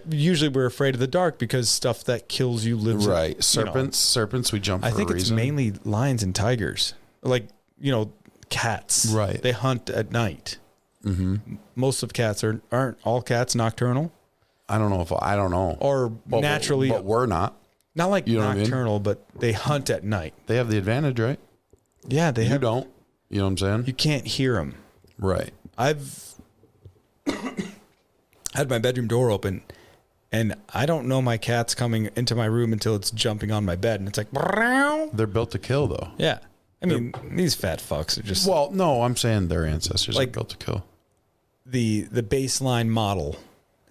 usually we're afraid of the dark because stuff that kills you lives. Right. Serpents, we jump for a reason. I think it's mainly lions and tigers. Like, cats. Right. They hunt at night. Mm-hmm. Most of cats aren't all cats nocturnal. I don't know. Or naturally. But we're not. Not like nocturnal, but they hunt at night. They have the advantage, right? Yeah, You don't. You know what I'm saying? You can't hear them. Right. I've had my bedroom door open, and I don't know my cat's coming into my room until it's jumping on my bed, and it's like... They're built to kill, though. Yeah. I mean, these fat fucks are just... Well, no, I'm saying their ancestors are built to kill. The baseline model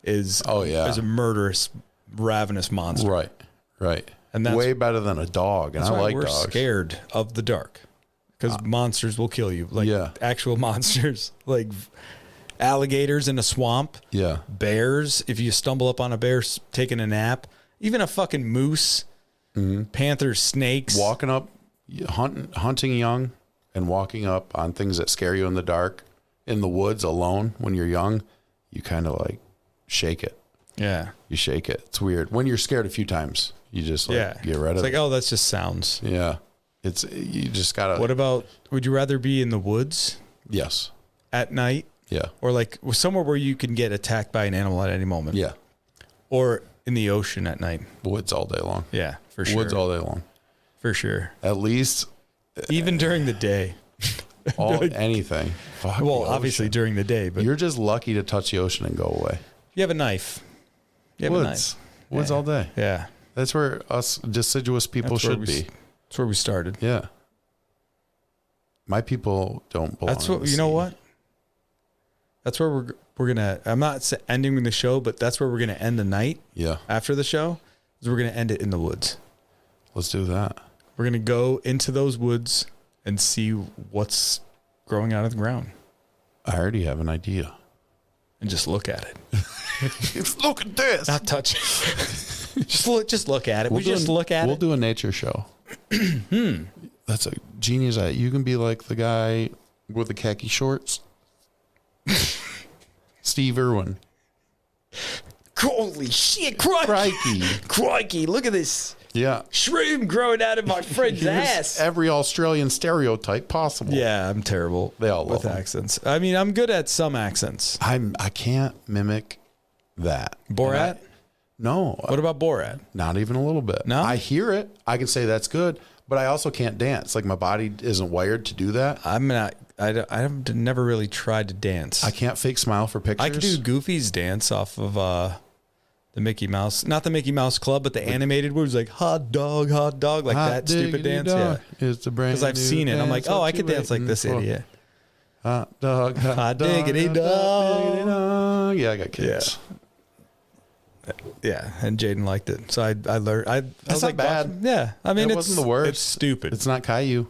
is a murderous, ravenous monster. Right. And that's way better than a dog, and I like dogs. We're scared of the dark, because monsters will kill you. Actual monsters, like alligators in a swamp. Yeah. Bears, if you stumble up on a bear taking a nap. Even a fucking moose. Mm-hmm. Panthers, snakes. Walking up... hunting young and walking up on things that scare you in the dark, in the woods alone when you're young, you kind of like shake it. Yeah. You shake it. It's weird. When you're scared a few times, you just get rid of it. It's like, oh, that's just sounds. Yeah. you just gotta. What about, would you rather be in the woods? Yes. At night? Yeah. Or like somewhere where you can get attacked by an animal at any moment? Yeah. Or in the ocean at night? Woods all day long. Yeah, for sure. Woods all day long. For sure. At least. Even during the day. Anything. Fuck well, obviously during the day, but you're just lucky to touch the ocean and go away. You have a knife. Woods all day. Yeah. That's where us deciduous people should be. That's where we started. Yeah. My people don't belong. That's what, you know what? That's where we're going to, I'm not ending the show, but that's where we're going to end the night. Yeah. After the show, is we're going to end it in the woods. Let's do that. We're going to go into those woods and see what's growing out of the ground. I already have an idea. And just look at it. Look at this. Not touch it. just look at it. We'll do a nature show. That's a genius idea. You can be like the guy with the khaki shorts. Steve Irwin. Holy shit, crikey. Look at this. Yeah. Shroom growing out of my friend's ass. Every Australian stereotype possible. Yeah, I'm terrible. They all love with accents. I mean, I'm good at some accents. I can't mimic that. Borat? No. What about Borat? Not even a little bit. No? I hear it. I can say that's good, but I also can't dance. Like my body isn't wired to do that. I've never really tried to dance. I can't fake smile for pictures. I could do Goofy's dance off of the Mickey Mouse, not the Mickey Mouse Club, but the animated where it was like hot dog, like hot that stupid dance. Dog. Yeah, it's the brand. Because I've seen it. I'm like, oh, I could dance like this idiot. Hot dog, hot diggity dog. Yeah, I got kids. Yeah, and Jaden liked it, so I learned. I was like, bad. Yeah, I mean, it wasn't the worst. It's stupid. It's not Caillou.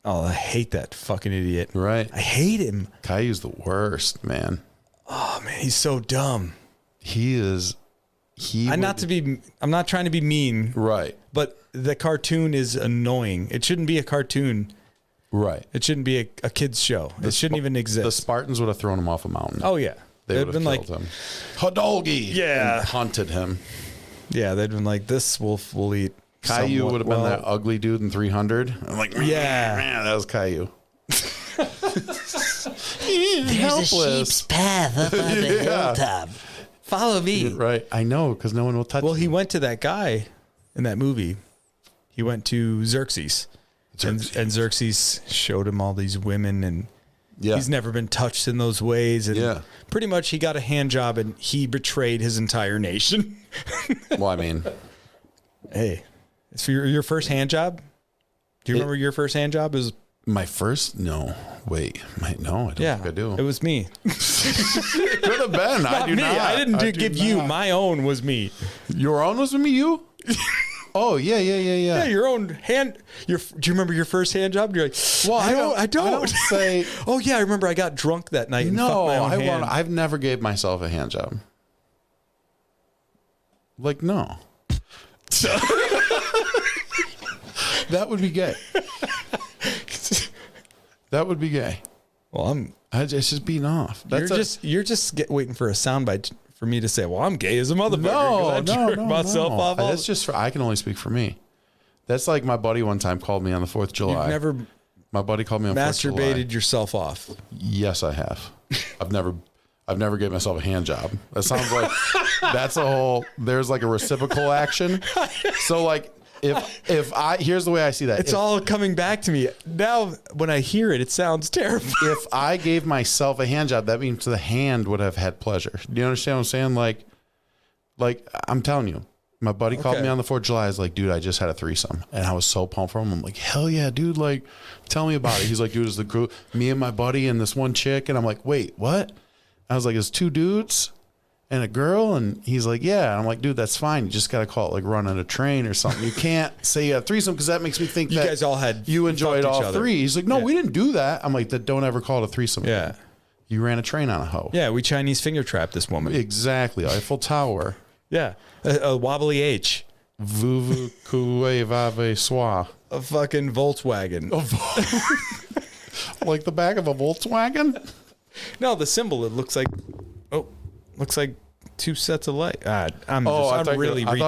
Oh, I hate that fucking idiot. Right. I hate him. Caillou's the worst, man. Oh man, he's so dumb. He is. I'm not trying to be mean. Right. But the cartoon is annoying. It shouldn't be a cartoon. Right. It shouldn't be a kid's show. It shouldn't even exist. The Spartans would have thrown him off a mountain. Oh yeah. They would have killed him. Hadolgi. Yeah. And hunted him. Yeah, they'd been like, this wolf will eat. Caillou would have been that ugly dude in 300. I'm like, yeah, man, that was Caillou. There's a sheep's path up on the hilltop. Follow me. Right. I know, because no one will touch him. Well, he went to that guy in that movie. He went to Xerxes. And Xerxes showed him all these women, and he's never been touched in those ways. And pretty much he got a hand job, and he betrayed his entire nation. Well, I mean. Hey, it's for your first hand job? Do you remember your first hand job? It was my first? No. Wait. No, I don't think I do. It was me. It could have been. I do me. not. I didn't give you. My own was me. Your own was me? You? Oh, yeah. Yeah, your own hand. Do you remember your first hand job? You're like, well, I don't say. Oh, yeah, I remember I got drunk that night and fucked my own hand. I've never gave myself a hand job. Like, no. That would be gay. That would be gay. Well, it's just beating off. You're just waiting for a soundbite for me to say, well, I'm gay as a motherfucker. No. Myself off. That's just I can only speak for me. That's like my buddy one time called me on the 4th of July. My buddy called me on 4th of July. Masturbated yourself off. Yes, I have. I've never gave myself a hand job. That sounds like there's like a reciprocal action. So like here's the way I see that. It's all coming back to me. Now when I hear it, it sounds terrible. If I gave myself a hand job, that means the hand would have had pleasure. Do you understand what I'm saying? Like I'm telling you, my buddy called me on the 4th of July. I was like, dude, I just had a threesome. And I was so pumped for him. I'm like, hell yeah, dude. Like, tell me about it. He's like, dude, it's the group, me and my buddy and this one chick. And I'm like, wait, what? I was like, it's 2 dudes and a girl. And he's like, yeah. And I'm like, dude, that's fine. You just got to call it like running a train or something. You can't say you had a threesome because that makes me think that you guys all had you enjoyed all other. 3. He's like, no, we didn't do that. I'm like, don't ever call it a threesome. Yeah. Again. You ran a train on a hoe. Yeah, we Chinese finger trapped this woman. Exactly. Eiffel Tower. Yeah. A wobbly H. Vuvu kue vave swa. A fucking Volkswagen. Like the back of a Volkswagen? No, the symbol, it looks like two sets of legs. I'm I thought it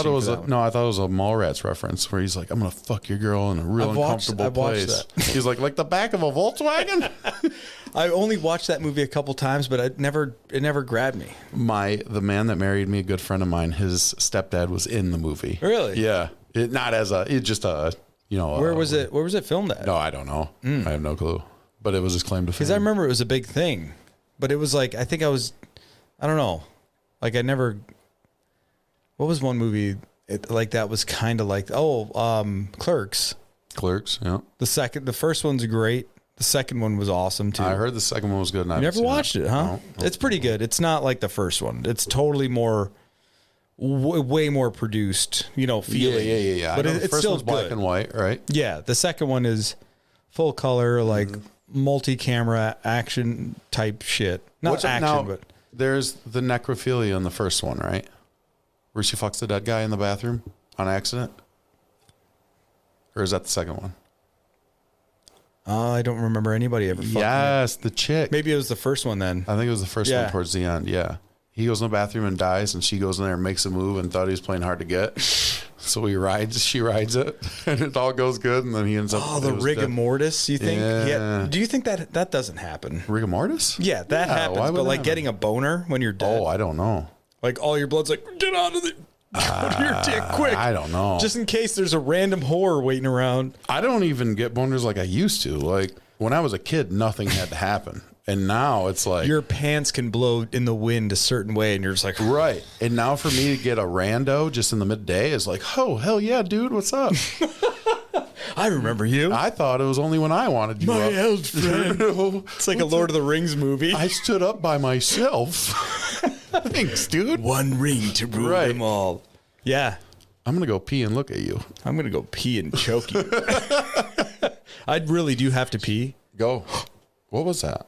was I thought it was a Mallrats reference where he's like, I'm gonna fuck your girl in a real uncomfortable place. He's like the back of a Volkswagen. I only watched that movie a couple times, but it never grabbed me. The man that married me, a good friend of mine, his stepdad was in the movie. Really? Yeah. Where was it filmed at? No, I don't know. I have no clue. But it was his claim to fame. Because I remember it was a big thing. But it was like, I don't know. Like I never, what was one movie that was kind of like, Clerks. Clerks, yeah. The first one's great. The second one was awesome too. I heard the second one was good. And you never watched it, huh? No. It's pretty good. It's not like the first one. It's totally way more produced, feeling. Yeah. But the it's first still one's black and white, right? Yeah. The second one is full color, like multi-camera action type shit. Not action, but there's the necrophilia in the first one, right? Where she fucks the dead guy in the bathroom on accident, or is that the second one? I don't remember anybody ever fucking Yes, the chick. Maybe it was the first one then. I think it was the first one towards the end. Yeah. He goes in the bathroom and dies, and she goes in there and makes a move and thought he was playing hard to get. So she rides it, and it all goes good, and then he ends up... Oh, the rigor mortis, you think? Yeah. Do you think that doesn't happen? Rigor mortis? Yeah, that happens, but like getting a boner when you're dead? Oh, I don't know. Like all your blood's like, get out of the... Go to your dick quick. I don't know. Just in case there's a random whore waiting around. I don't even get boners like I used to. Like when I was a kid, nothing had to happen. And now it's like your pants can blow in the wind a certain way, and you're just like right. And now for me to get a rando just in the midday is like, oh hell yeah, dude, what's up? I remember you. I thought it was only when I wanted you. My old friend. It's like a Lord of the Rings movie. I stood up by myself. Thanks, dude. One ring to rule them all. Yeah. I'm gonna go pee and look at you. I'm gonna go pee and choke you. I really do have to pee. Go. What was that?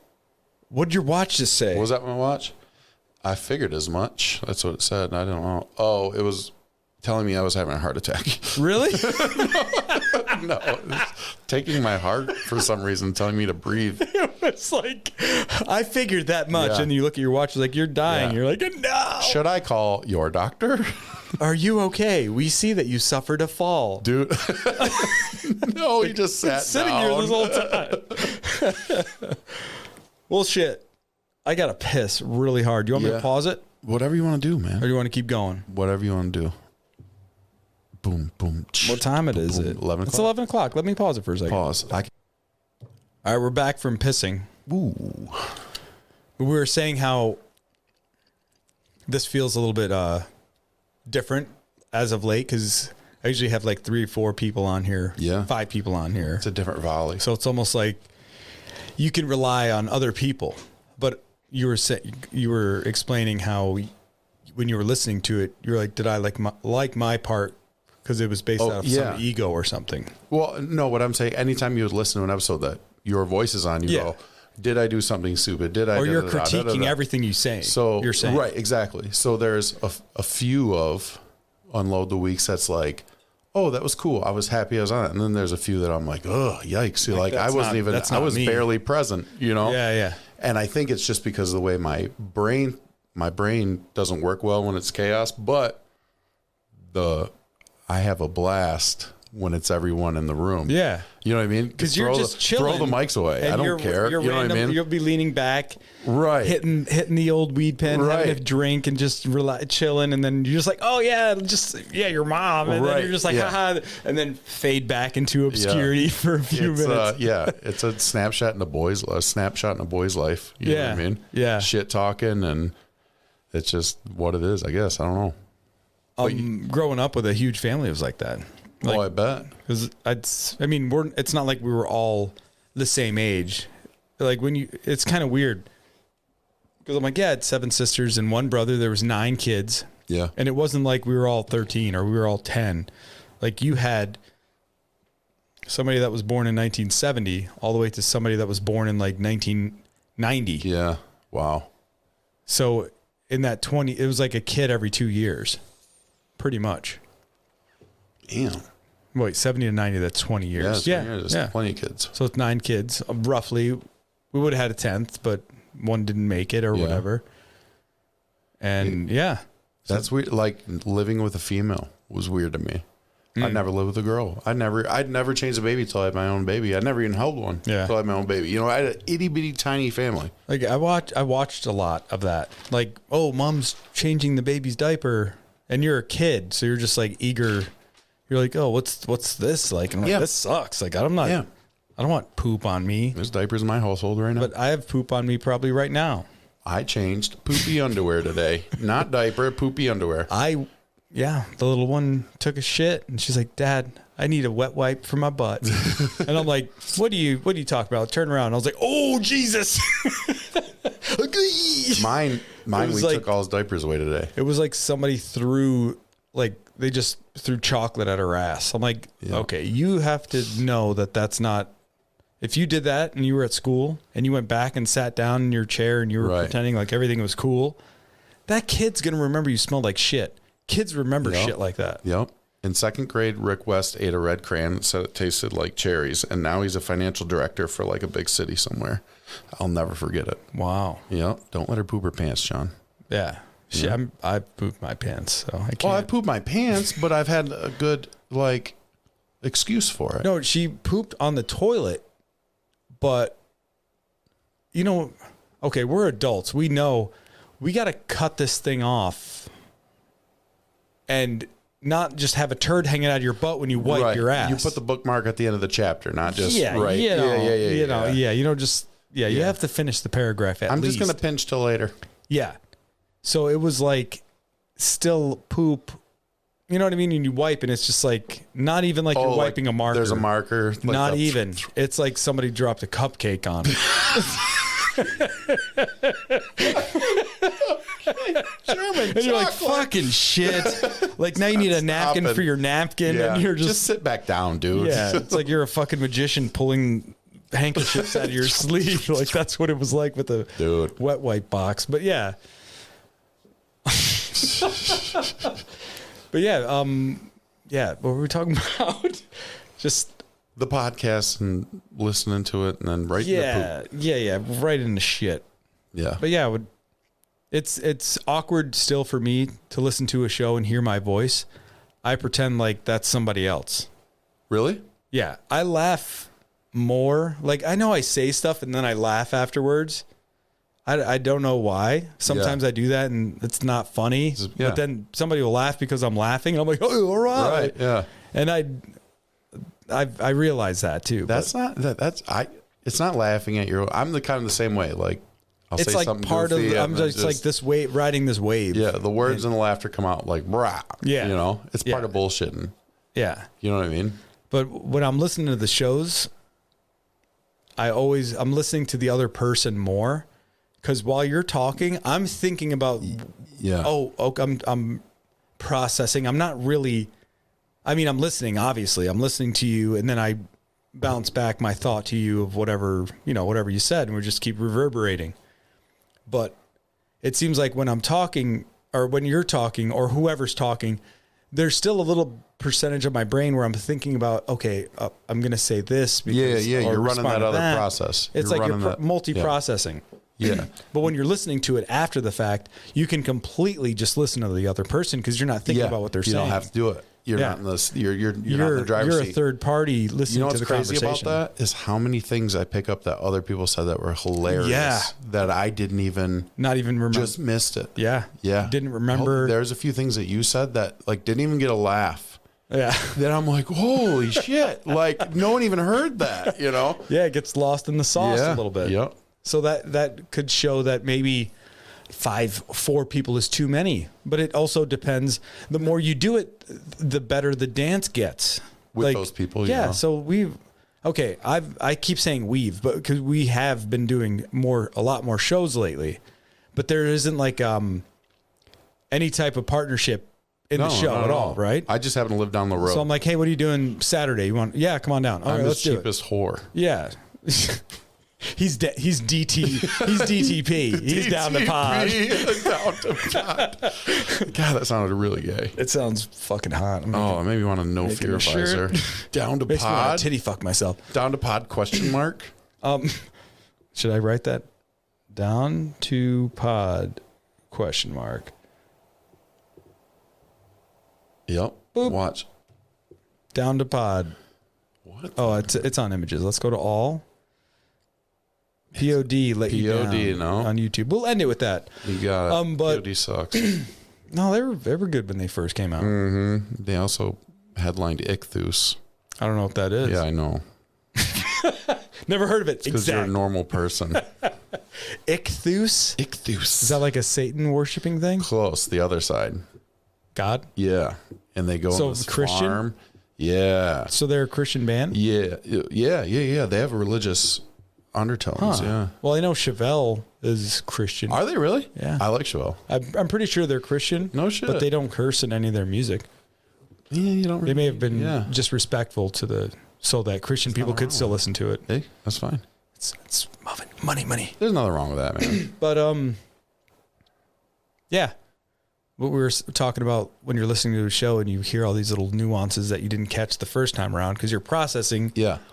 What'd your watch just say? Was that my watch? I figured as much. That's what it said. I don't know. Oh, it was telling me I was having a heart attack. Really? No. It's taking my heart for some reason, telling me to breathe. It's like, I figured that much. And you look at your watch, it's like, you're dying. Yeah. You're like, no. Should I call your doctor? Are you okay? We see that you suffered a fall. Dude. No, he just sat sitting down. here this whole time. Well, shit. I got to piss really hard. Do you want me to pause it? Whatever you want to do, man. Or do you want to keep going? Whatever you want to do. Boom, boom. What time is it? 11 o'clock. It's 11 o'clock. Let me pause it for a second. Pause. All right, we're back from pissing. Ooh. We were saying how this feels a little bit different as of late because I usually have like 3 or 4 people on here. Yeah. 5 people on here. It's a different volley. So it's almost like you can rely on other people. But you were explaining how when you were listening to it, you're like, did I like my part because it was based out of some ego or something? Well, no, what I'm saying, anytime you would listen to an episode that your voice is on, you go, did I do something stupid? Did I? Or you're critiquing everything you say. So you're saying. Right, exactly. So there's a few of Unload the Weeks that's like, oh, that was cool. I was happy I was on it. And then there's a few that I'm like, oh, yikes. Like I wasn't even, I was barely present, Yeah, yeah. And I think it's just because of the way my brain doesn't work well when it's chaos, but I have a blast when it's everyone in the room. Yeah. You know what I mean? Because you're just chilling. Throw the mics away. I don't care. You know what I mean? You'll be leaning back. Right. Hitting the old weed pen, having a drink and just chilling. And then you're just like, oh yeah, your mom. And then you're just like, haha. And then fade back into obscurity for a few minutes. It's a snapshot in a boy's life. You know what I mean? Yeah. Shit talking, and it's just what it is, I guess. I don't know. Growing up with a huge family, it was like that. Like, I bet. Because it's not like we were all the same age. Like it's kind of weird. Because I'm like, I had 7 sisters and 1 brother. There was 9 kids. Yeah. And it wasn't like we were all 13 or we were all 10. Like you had somebody that was born in 1970 all the way to somebody that was born in like 1990. Yeah. Wow. So in that it was like a kid every 2 years. Pretty much. Damn. Wait, 70 to 90, that's 20 years. Yeah, 20 years. That's plenty of kids. So it's 9 kids. Roughly, we would have had a 10th, but one didn't make it or whatever. And That's weird. Like living with a female was weird to me. I'd never live with a girl. I'd never change a baby until I had my own baby. I'd never even held one until I had my own baby. You know, I had an itty bitty tiny family. Like I watched a lot of that. Like, oh, mom's changing the baby's diaper, and you're a kid, so you're just like eager. You're like, oh, what's this like? And I'm like, this sucks. Like I don't want poop on me. There's diapers in my household right now. But I have poop on me probably right now. I changed poopy underwear today. Not diaper, poopy underwear. The little one took a shit and she's like, Dad, I need a wet wipe for my butt. And I'm like, what do you talk about? Turn around. I was like, oh, Jesus. Mine we took all his diapers away today. It was like somebody they just threw chocolate at her ass. I'm like, okay, you have to know that's not, if you did that and you were at school and you went back and sat down in your chair and you were pretending like everything was cool, that kid's going to remember you smelled like shit. Kids remember shit like that. Yep. In second grade, Rick West ate a red crayon and said it tasted like cherries. And now he's a financial director for like a big city somewhere. I'll never forget it. Wow. Yep. Don't let her poop her pants, John. Yeah. I pooped my pants, so I can't. Well, I pooped my pants, but I've had a good excuse for it. No, she pooped on the toilet, but okay, we're adults. We know we got to cut this thing off and not just have a turd hanging out of your butt when you wipe your ass. You put the bookmark at the end of the chapter, not just You have to finish the paragraph at least. I'm just going to pinch till later. Yeah. So it was like still poop. You know what I mean? And you wipe and it's just like, not even like you're wiping a marker. There's a marker. Like not even. It's like somebody dropped a cupcake on it. German and you're like, fucking shit. Like now you need a napkin for your napkin. Yeah. And you're just sit back down, dude. Yeah. It's like you're a fucking magician pulling handkerchiefs out of your sleeve. Like that's what it was like with the wet wipe box. But yeah. But what were we talking about? Just the podcast and listening to it and then writing the poop. Right into shit. Yeah. But yeah, it's awkward still for me to listen to a show and hear my voice. I pretend like that's somebody else. Really? Yeah. I laugh more. Like I know I say stuff and then I laugh afterwards. I don't know why. Sometimes I do that and it's not funny. Yeah. But then somebody will laugh because I'm laughing and I'm like, oh, all right. Right. Yeah. And I realize that too. It's not laughing at your. I'm the same way. Like I'll say like something part goofy of. I'm just like this wave, riding this wave. Yeah, the words and the laughter come out like brah. Yeah, it's part of bullshitting. Yeah, you know what I mean. But when I'm listening to the shows, I'm listening to the other person more because while you're talking, I'm thinking about. Yeah. I'm processing. I'm not really. I mean, I'm listening, obviously. I'm listening to you, and then I bounce back my thought to you of whatever you said, and we just keep reverberating. But it seems like when I'm talking, or when you're talking, or whoever's talking, there's still a little percentage of my brain where I'm thinking about, okay, I'm going to say this. Because, you're running that other process. It's like you're multi-processing. Yeah. But when you're listening to it after the fact, you can completely just listen to the other person because you're not thinking about what they're saying. You don't have to do it. You're not in this. You're not in the driver's seat. You're a third party listening to the conversation. You know what's crazy about that is how many things I pick up that other people said that were hilarious. Yeah. That I not even remember. Just missed it. Yeah. Yeah. Didn't remember. There's a few things that you said that didn't even get a laugh. Yeah. Then I'm like, holy shit! Like no one even heard that. Yeah, it gets lost in the sauce a little bit. Yep. So that could show that maybe 4 people is too many, but it also depends. The more you do it, the better the dance gets with those people. Yeah. So I keep saying but because we have been doing a lot more shows lately, but there isn't like any type of partnership in the show at all, right? I just happen to live down the road. So I'm like, hey, what are you doing Saturday? You want? Yeah, come on down. All right, let's do it. I'm the cheapest whore. Yeah. He's DT. He's DTP. He's down to pod. Down to pod. God, that sounded really gay. It sounds fucking hot. It made me want a no fear visor. Down to Makes pod. Me want to titty fuck myself. Down to pod ? Should I write that? Down to pod ? Yep. Boop. Watch. Down to pod. What? Oh, it's on images. Let's go to all. POD let you down no? on YouTube. We'll end it with that. You got it. But POD sucks. no, they were good when they first came out. Mm-hmm. They also headlined Ichthus. I don't know what that is. Yeah, I know. Never heard of it. Because you're a normal person. Ichthus? Ichthus. Is that like a Satan worshiping thing? Close. The other side. God? Yeah. And they go on this Christian? farm. Yeah. So they're a Christian band? Yeah. They have religious undertones. Yeah. Well, I know Chevelle is Christian. Are they really? Yeah. I like Chevelle. I'm pretty sure they're Christian. No shit. But they don't curse in any of their music. Yeah, you don't. They may have been just respectful to so that Christian people could still listen to it. Hey, that's fine. It's money. There's nothing wrong with that, man. But yeah. What we were talking about when you're listening to a show and you hear all these little nuances that you didn't catch the first time around because you're processing,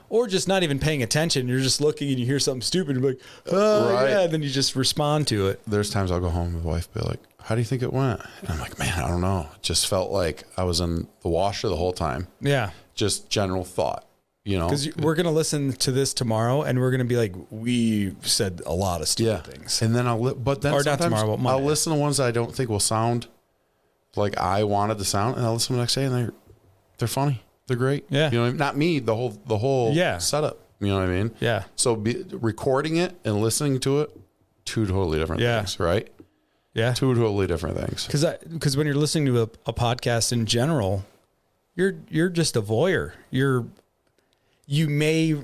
or just not even paying attention. You're just looking and you hear something stupid and you're like, oh, right. Yeah, and then you just respond to it. There's times I'll go home and the wife will be like, how do you think it went? And I'm like, man, I don't know. It just felt like I was in the washer the whole time. Yeah. Just general thought, you know? Because we're going to listen to this tomorrow and we're going to be like, we said a lot of stupid things. And then I'll listen to ones that I don't think will sound like I wanted to sound, and I'll listen the next day and they're funny. They're great. Yeah. You know what I mean? Not me, the whole setup. You know what I mean? Yeah. So recording it and listening to it, two totally different things, right? Yeah. Two totally different things. Because when you're listening to a podcast in general, you're just a voyeur. You may,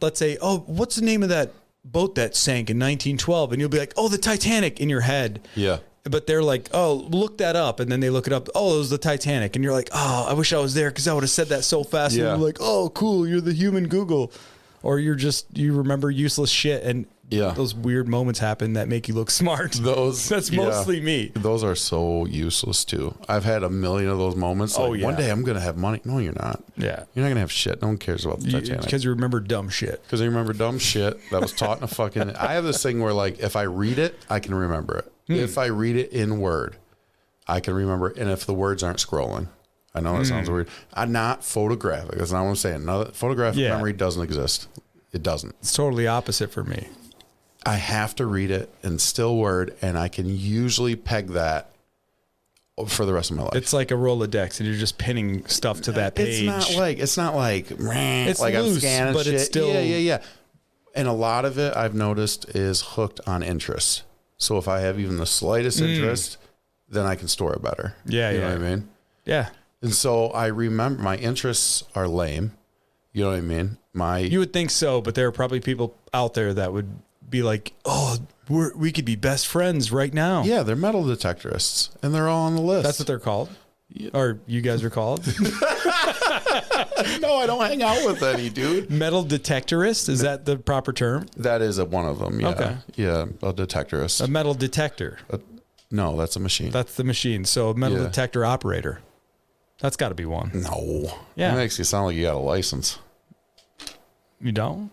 let's say, oh, what's the name of that boat that sank in 1912? And you'll be like, oh, the Titanic in your head. Yeah. But they're like, oh, look that up. And then they look it up. Oh, it was the Titanic. And you're like, oh, I wish I was there because I would have said that so fast. Yeah. And you're like, oh, cool. You're the human Google. Or you remember useless shit. And those weird moments happen that make you look smart. That's mostly me. Those are so useless too. I've had a million of those moments. Like, one day I'm going to have money. No, you're not. Yeah. You're not going to have shit. No one cares about the Titanic. Because you remember dumb shit. Because I remember dumb shit that was taught in a fucking... I have this thing where like, if I read it, I can remember it. If I read it in Word, I can remember it. And if the words aren't scrolling, I know that sounds weird. I'm not photographic. That's not what I'm saying. Photographic memory doesn't exist. It doesn't. It's totally opposite for me. I have to read it in still Word, and I can usually peg that for the rest of my life. It's like a Rolodex, and you're just pinning stuff to that page. It's not like it's like loose, I'm scanning but shit. it's still And a lot of it I've noticed is hooked on interest. So if I have even the slightest interest, then I can store it better. Yeah, you know what I mean? Yeah. And so I remember my interests are lame. You know what I mean? You would think so, but there are probably people out there that would be like, oh, we could be best friends right now. Yeah, they're metal detectorists, and they're all on the list. That's what they're called? Yeah. Or you guys are called? No, I don't hang out with any, dude. Metal detectorist? Is that the proper term? That is one of them, yeah. Okay. Yeah, a detectorist. A metal detector. No, that's a machine. That's the machine. So a metal detector operator. That's got to be one. No. Yeah. It makes you sound like you got a license. You don't?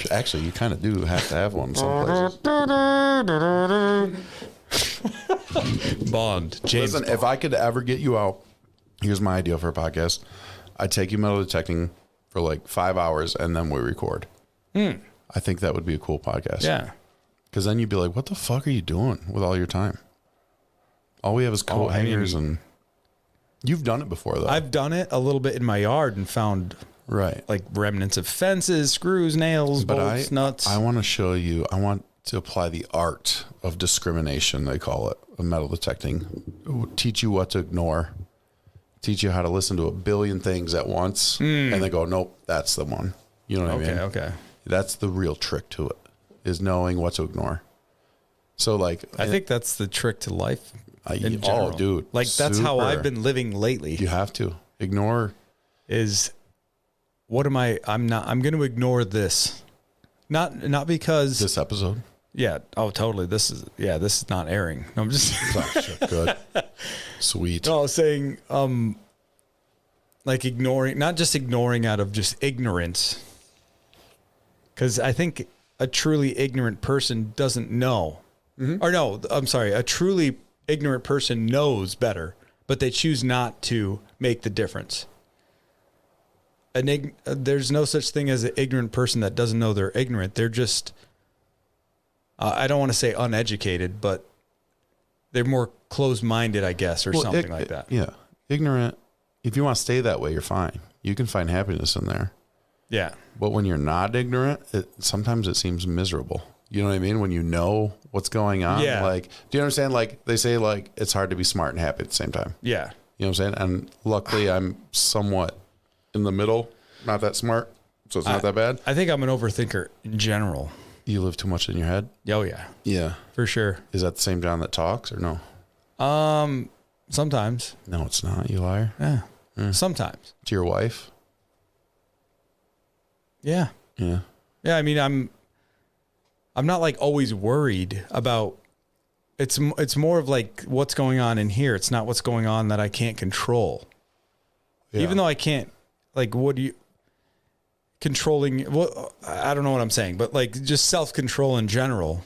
Actually, you kind of do have to have one some places. Bond. James Listen, Bond. if I could ever get you out, here's my idea for a podcast. I'd take you metal detecting for like 5 hours and then we record. I think that would be a cool podcast. Yeah. Because then you'd be like, what the fuck are you doing with all your time? All we have is coat hangers and... You've done it before, though. I've done it a little bit in my yard and found... Right. Like remnants of fences, screws, nails, bolts, nuts. I want to show you, I want to apply the art of discrimination, they call it, of metal detecting. It will teach you what to ignore, teach you how to listen to a billion things at once, and then go, nope, that's the one. You know what I mean? Okay. That's the real trick to it, is knowing what to ignore. So like... I think that's the trick to life in general. Oh, dude. Like that's how I've been living lately. You have to. Ignore... I'm going to ignore this. Not because this episode. Yeah. Oh, totally. This is not airing. No, I'm just good. Sweet. No, I was saying, like ignoring, not just ignoring out of just ignorance. Cause I think a truly ignorant person doesn't know, or no, I'm sorry. A truly ignorant person knows better, but they choose not to make the difference. There's no such thing as an ignorant person that doesn't know they're ignorant. They're just, I don't want to say uneducated, but they're more closed-minded, I guess, or something like that. Yeah. Ignorant. If you want to stay that way, you're fine. You can find happiness in there. Yeah. But when you're not ignorant, sometimes it seems miserable. You know what I mean? When you know what's going on. Yeah. Like, do you understand? Like, they say, like, it's hard to be smart and happy at the same time. Yeah. You know what I'm saying? And luckily, I'm somewhat in the middle, not that smart, so it's not that bad. I think I'm an overthinker in general. You live too much in your head? Oh, yeah. Yeah. For sure. Is that the same John that talks or no? Sometimes. No, it's not. You liar. Yeah. Sometimes. To your wife? Yeah. Yeah. Yeah, I mean, I'm not like always worried about it's more of like what's going on in here. It's not what's going on that I can't control. Yeah. Even though I can't, like, what do you controlling what I don't know what I'm saying, but like just self-control in general.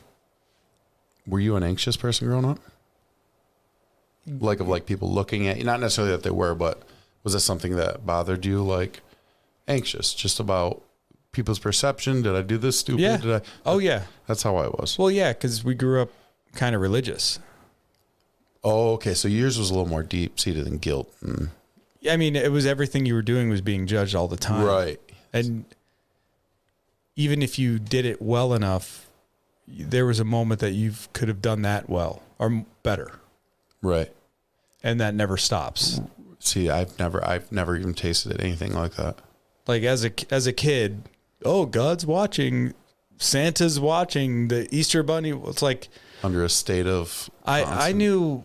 Were you an anxious person growing up? Like people looking at you, not necessarily that they were, but was this something that bothered you? Like anxious just about people's perception? Did I do this stupid? Yeah. Did I? Oh yeah. That's how I was. Well, yeah, because we grew up kind of religious. Oh, okay. So yours was a little more deep seated than guilt. I mean, it was everything you were doing was being judged all the time. Right. And even if you did it well enough, there was a moment that you could have done that well or better. Right. And that never stops. See, I've never even tasted anything like that. Like as a kid, oh, God's watching, Santa's watching, the Easter Bunny. It's like under a state of I knew,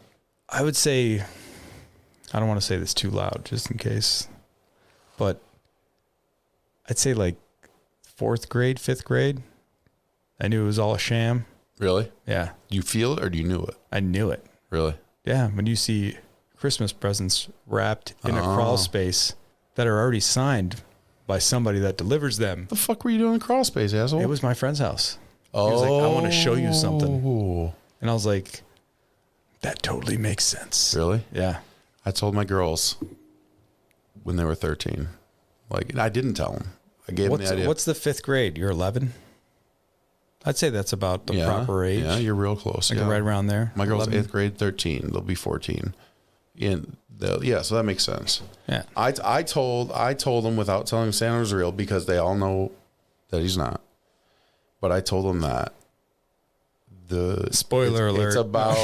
I would say, I don't want to say this too loud just in case, but I'd say like 4th grade, 5th grade. I knew it was all a sham. Really? Yeah. Do you feel it or do you knew it? I knew it. Really? Yeah. When you see Christmas presents wrapped in a crawl space that are already signed by somebody that delivers them. The fuck were you doing in crawl space, asshole? It was my friend's house. He was like, I want to show you something. And I was like, that totally makes sense. Really? Yeah. I told my girls when they were 13. Like, and I didn't tell them. I gave them the idea. What's the 5th grade? You're 11? I'd say that's about the proper age. Yeah, you're real close. Like right around there. My girl's 8th grade, 13. They'll be 14. So that makes sense. Yeah. I told them without telling them Santa was real because they all know that he's not. But I told them that spoiler alert. It's about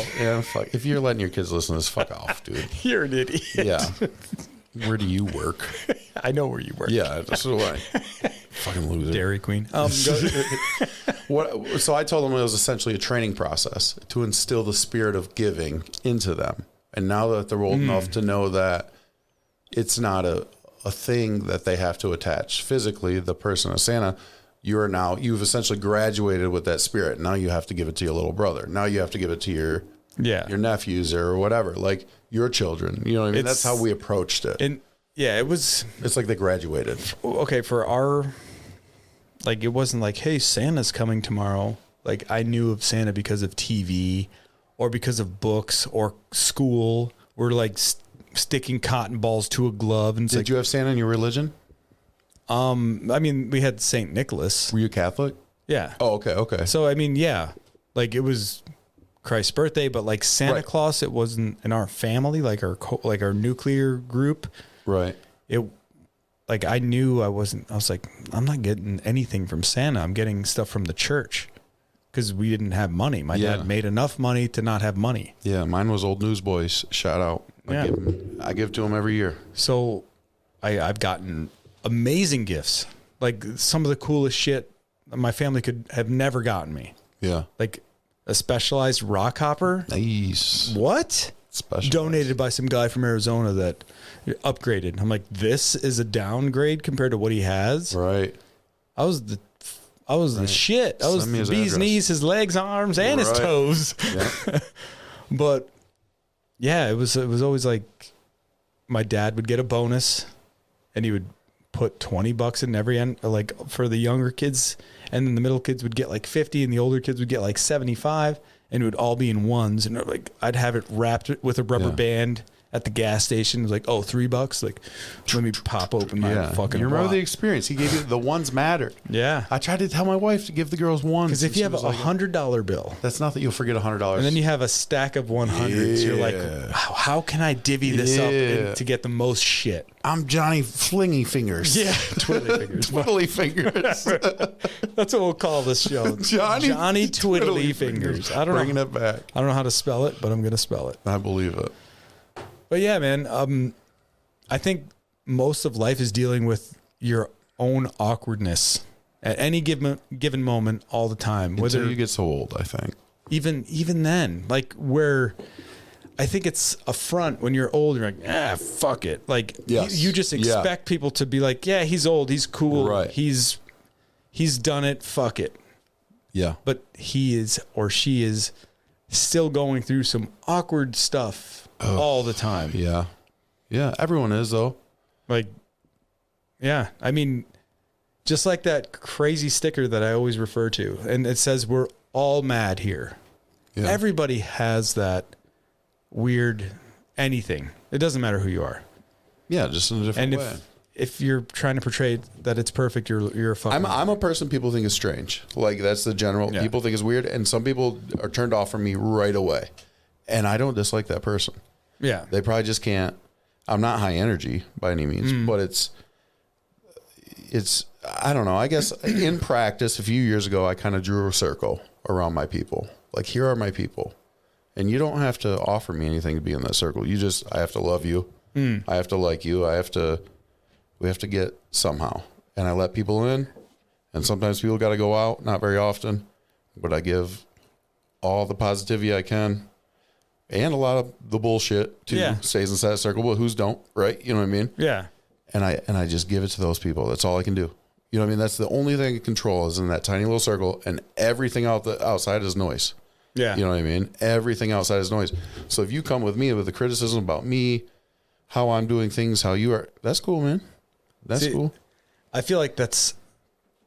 fuck, if you're letting your kids listen to this, fuck off, dude. You're an idiot. Yeah. Where do you work? I know where you work. Yeah, that's what I fucking loser. Dairy Queen. So I told them it was essentially a training process to instill the spirit of giving into them. And now that they're old enough to know that it's not a thing that they have to attach physically, the person of Santa, you've essentially graduated with that spirit. Now you have to give it to your little brother. Now you have to give it to your nephews or whatever, like your children. You know what I mean? That's how we approached it. And yeah, it's like they graduated. Okay, for our, like, it wasn't like, hey, Santa's coming tomorrow. Like, I knew of Santa because of TV or because of books or school. We're like sticking cotton balls to a glove. And Did you have Santa in your religion? I mean, we had St. Nicholas. Were you Catholic? Yeah. Oh, okay. So, I mean, yeah, like it was Christ's birthday, but like Santa Claus, it wasn't in our family, like our nuclear group. Right. Like I knew I was like, I'm not getting anything from Santa. I'm getting stuff from the church because we didn't have money. My dad made enough money to not have money. Yeah. Mine was Old Newsboys. Shout out. I give to him every year. So I've gotten amazing gifts, like some of the coolest shit my family could have never gotten me. Yeah. Like a specialized rock hopper. Nice. What? Special. Donated by some guy from Arizona that upgraded. I'm like, this is a downgrade compared to what he has. Right. I was the shit. I was the bee's knees, his legs, arms, and his toes. Yeah. But yeah, it was always like my dad would get a bonus and he would put $20 in every end, like for the younger kids, and then the middle kids would get like 50 and the older kids would get like 75, and it would all be in ones, and like I'd have it wrapped with a rubber band at the gas station. It was like, oh, $3. Like, let me pop open my fucking. You remember wallet. the experience? He gave you the ones mattered. Yeah. I tried to tell my wife to give the girls ones. Because if you have a $100 bill, that's not that you'll forget $100. and then you have a stack of 100s, you're like, how can I divvy this up to get the most shit? I'm Johnny Flingy Fingers. Yeah, twiddly fingers. Twiddly Fingers. That's what we'll call this show. Johnny Twiddly Fingers. I don't Bringing know. it back. I don't know how to spell it, but I'm going to spell it. I believe it. But yeah, man, I think most of life is dealing with your own awkwardness at any given moment all the time. Whether Until you get so old, I think. Even then, like where I think it's a front when you're old, you're like, fuck it. Like you just expect people to be like, yeah, he's old, he's cool, right. He's done it, fuck it. Yeah. But he is or she is still going through some awkward stuff all the time. Yeah. Yeah. Everyone is though. Like, yeah. I mean, just like that crazy sticker that I always refer to, and it says we're all mad here. Yeah. Everybody has that weird anything. It doesn't matter who you are. Yeah, just in a different way. If you're trying to portray that it's perfect, you're a fucking. I'm a person people think is strange. Like that's the general. Yeah. People think is weird, and some people are turned off from me right away. And I don't dislike that person. Yeah, they probably just can't. I'm not high energy by any means, but it's. I don't know. I guess in practice, a few years ago, I kind of drew a circle around my people. Like here are my people, and you don't have to offer me anything to be in that circle. I have to love you. I have to like you. We have to get somehow. And I let people in, and sometimes people got to go out, not very often, but I give all the positivity I can and a lot of the bullshit too stays inside the circle, but who's don't, right? You know what I mean? Yeah. And I just give it to those people. That's all I can do. You know what I mean? That's the only thing I can control is in that tiny little circle, and everything outside is noise. Yeah. You know what I mean? Everything outside is noise. So if you come with me with a criticism about me, how I'm doing things, how you are, that's cool, man. That's cool. I feel like that's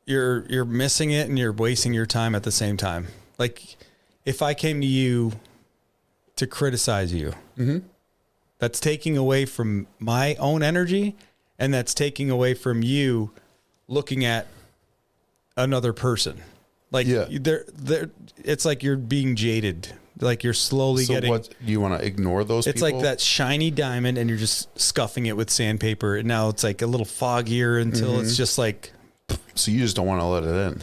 you're missing it and you're wasting your time at the same time. Like if I came to you to criticize you, that's taking away from my own energy, and that's taking away from you looking at another person. Like it's like you're being jaded. Like you're slowly getting. What you want to ignore those? It's people? like that shiny diamond, and you're just scuffing it with sandpaper, and now it's like a little foggier until it's just like. So you just don't want to let it in.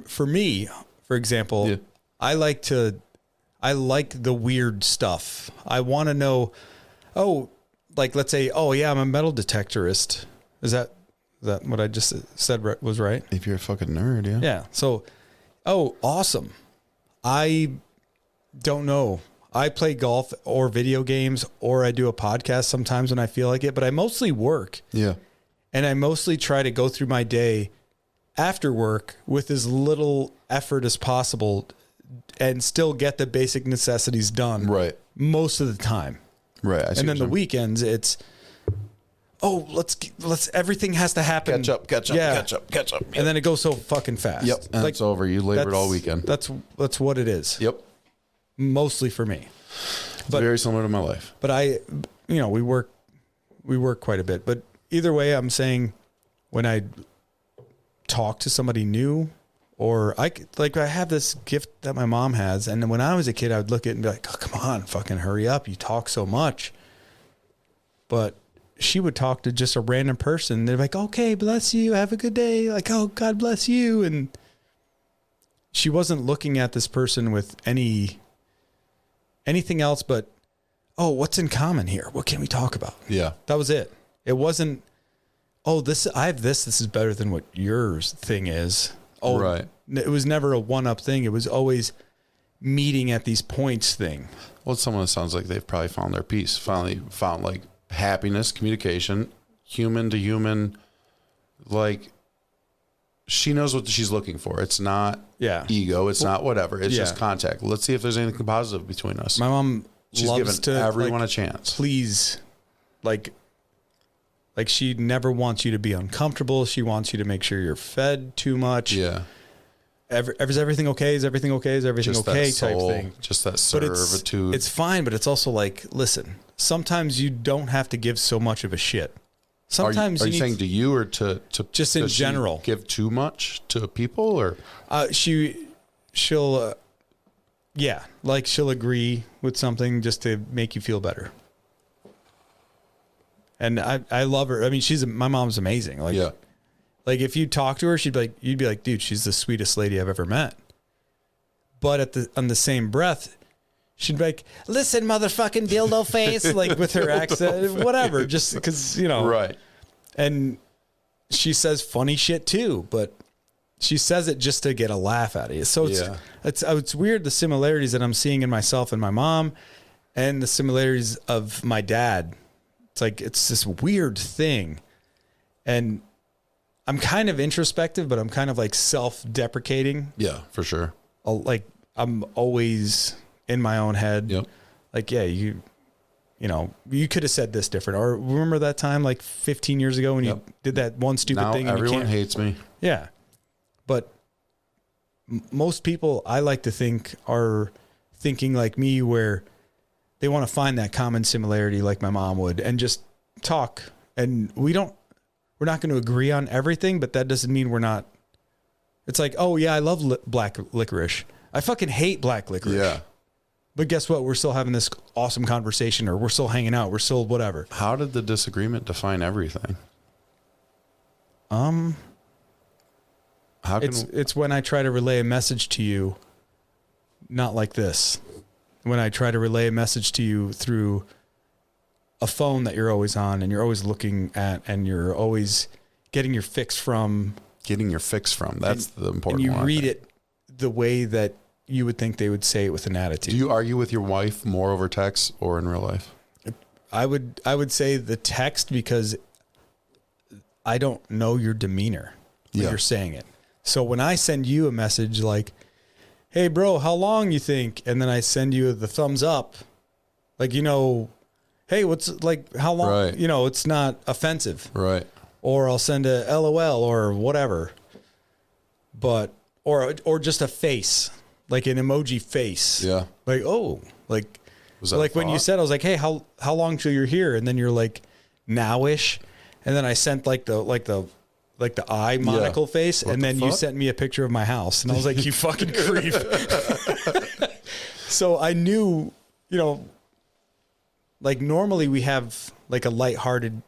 For me, for example, I like the weird stuff. I want to know. Oh, like let's say, I'm a metal detectorist. Is that what I just said was right? If you're a fucking nerd, yeah. Yeah. So. Oh, awesome. I don't know. I play golf or video games, or I do a podcast sometimes when I feel like it, but I mostly work. Yeah. And I mostly try to go through my day after work with as little effort as possible and still get the basic necessities done. Right. Most of the time. Right. And then the weekends, it's, let's everything has to happen. Catch up. Yep. And then it goes so fucking fast. Yep. And it's over. You labored all weekend. That's what it is. Yep. Mostly for me. It's very similar to my life. But we work quite a bit. But either way, I'm saying when I talk to somebody new, or I have this gift that my mom has, and when I was a kid, I would look at it and be like, oh, come on, fucking hurry up. You talk so much. But she would talk to just a random person. They're like, okay, bless you. Have a good day. Like, oh, God bless you. And she wasn't looking at this person with anything else but, oh, what's in common here? What can we talk about? Yeah. That was it. It wasn't, I have this is better than what yours thing is. Oh, right. It was never a one-up thing. It was always meeting at these points thing. Well, it's someone that sounds like they've probably found their peace, finally found like happiness, communication, human to human. Like she knows what she's looking for. It's not ego. It's not whatever. It's just contact. Let's see if there's anything positive between us. My mom she's loves given to everyone a chance. Please, like she never wants you to be uncomfortable. She wants you to make sure you're fed too much. Yeah. Is everything okay? Is everything okay? Is everything just okay? That soul, type thing. Just that servitude. It's fine, but it's also like, listen, sometimes you don't have to give so much of a shit. Sometimes are you saying to you or to just in general give too much to people or she'll like she'll agree with something just to make you feel better. And I love her. I mean, my mom's amazing. Like, yeah. Like if you talk to her, you'd be like, dude, she's the sweetest lady I've ever met. But on the same breath, she'd be like, listen, motherfucking dildo face, like with her accent, whatever, just because, Right. And she says funny shit too, but she says it just to get a laugh out of you. So it's weird, the similarities that I'm seeing in myself and my mom and the similarities of my dad. It's like, it's this weird thing. And I'm kind of introspective, but I'm kind of like self-deprecating. Yeah, for sure. Like I'm always in my own head. Yep. Like, yeah, you could have said this different. Or remember that time like 15 years ago when you did that one stupid thing? And everyone hates me. Yeah. But most people I like to think are thinking like me, where they want to find that common similarity like my mom would and just talk. And we're not going to agree on everything, but that doesn't mean we're not. It's like, oh yeah, I love black licorice. I fucking hate black licorice. Yeah. But guess what? We're still having this awesome conversation, or we're still hanging out. We're still whatever. How did the disagreement define everything? It's when I try to relay a message to you, not like this. When I try to relay a message to you through a phone that you're always on and you're always looking at and you're always getting your fix from. That's the important one. And you read it the way that you would think they would say it with an attitude. Do you argue with your wife more over text or in real life? I would say the text, because I don't know your demeanor when you're saying it. So when I send you a message like, hey bro, how long you think? And then I send you the thumbs up, like, hey, what's like, how long, right. It's not offensive. Right. Or I'll send a LOL or whatever, but, or just a face, like an emoji face. Yeah. Like, oh, like, was that like when you said, I was like, hey, how long till you're here? And then you're like, nowish. And then I sent like the eye monocle face. What and then fuck? You sent me a picture of my house and I was like, you fucking creep. So I knew, like normally we have like a lighthearted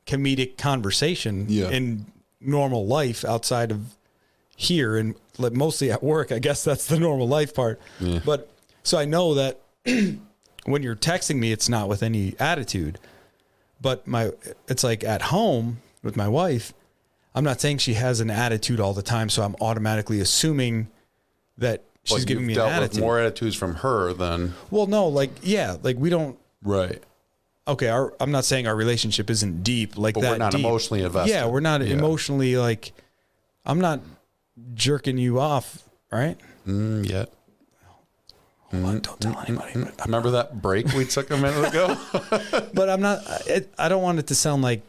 comedic conversation in normal life outside of here and like mostly at work. I guess that's the normal life part. Yeah. But so I know that when you're texting me, it's not with any attitude, but it's like at home with my wife, I'm not saying she has an attitude all the time. So I'm automatically assuming that she's giving me an attitude. With more attitudes from her than. Well, no, like we don't. Right. Okay, I'm not saying our relationship isn't deep like but that. We're not deep. Emotionally invested. Yeah, we're not emotionally like. I'm not jerking you off, right? Yet. Hold on, don't tell anybody. Remember that break we took a minute ago? But I'm not. I don't want it to sound like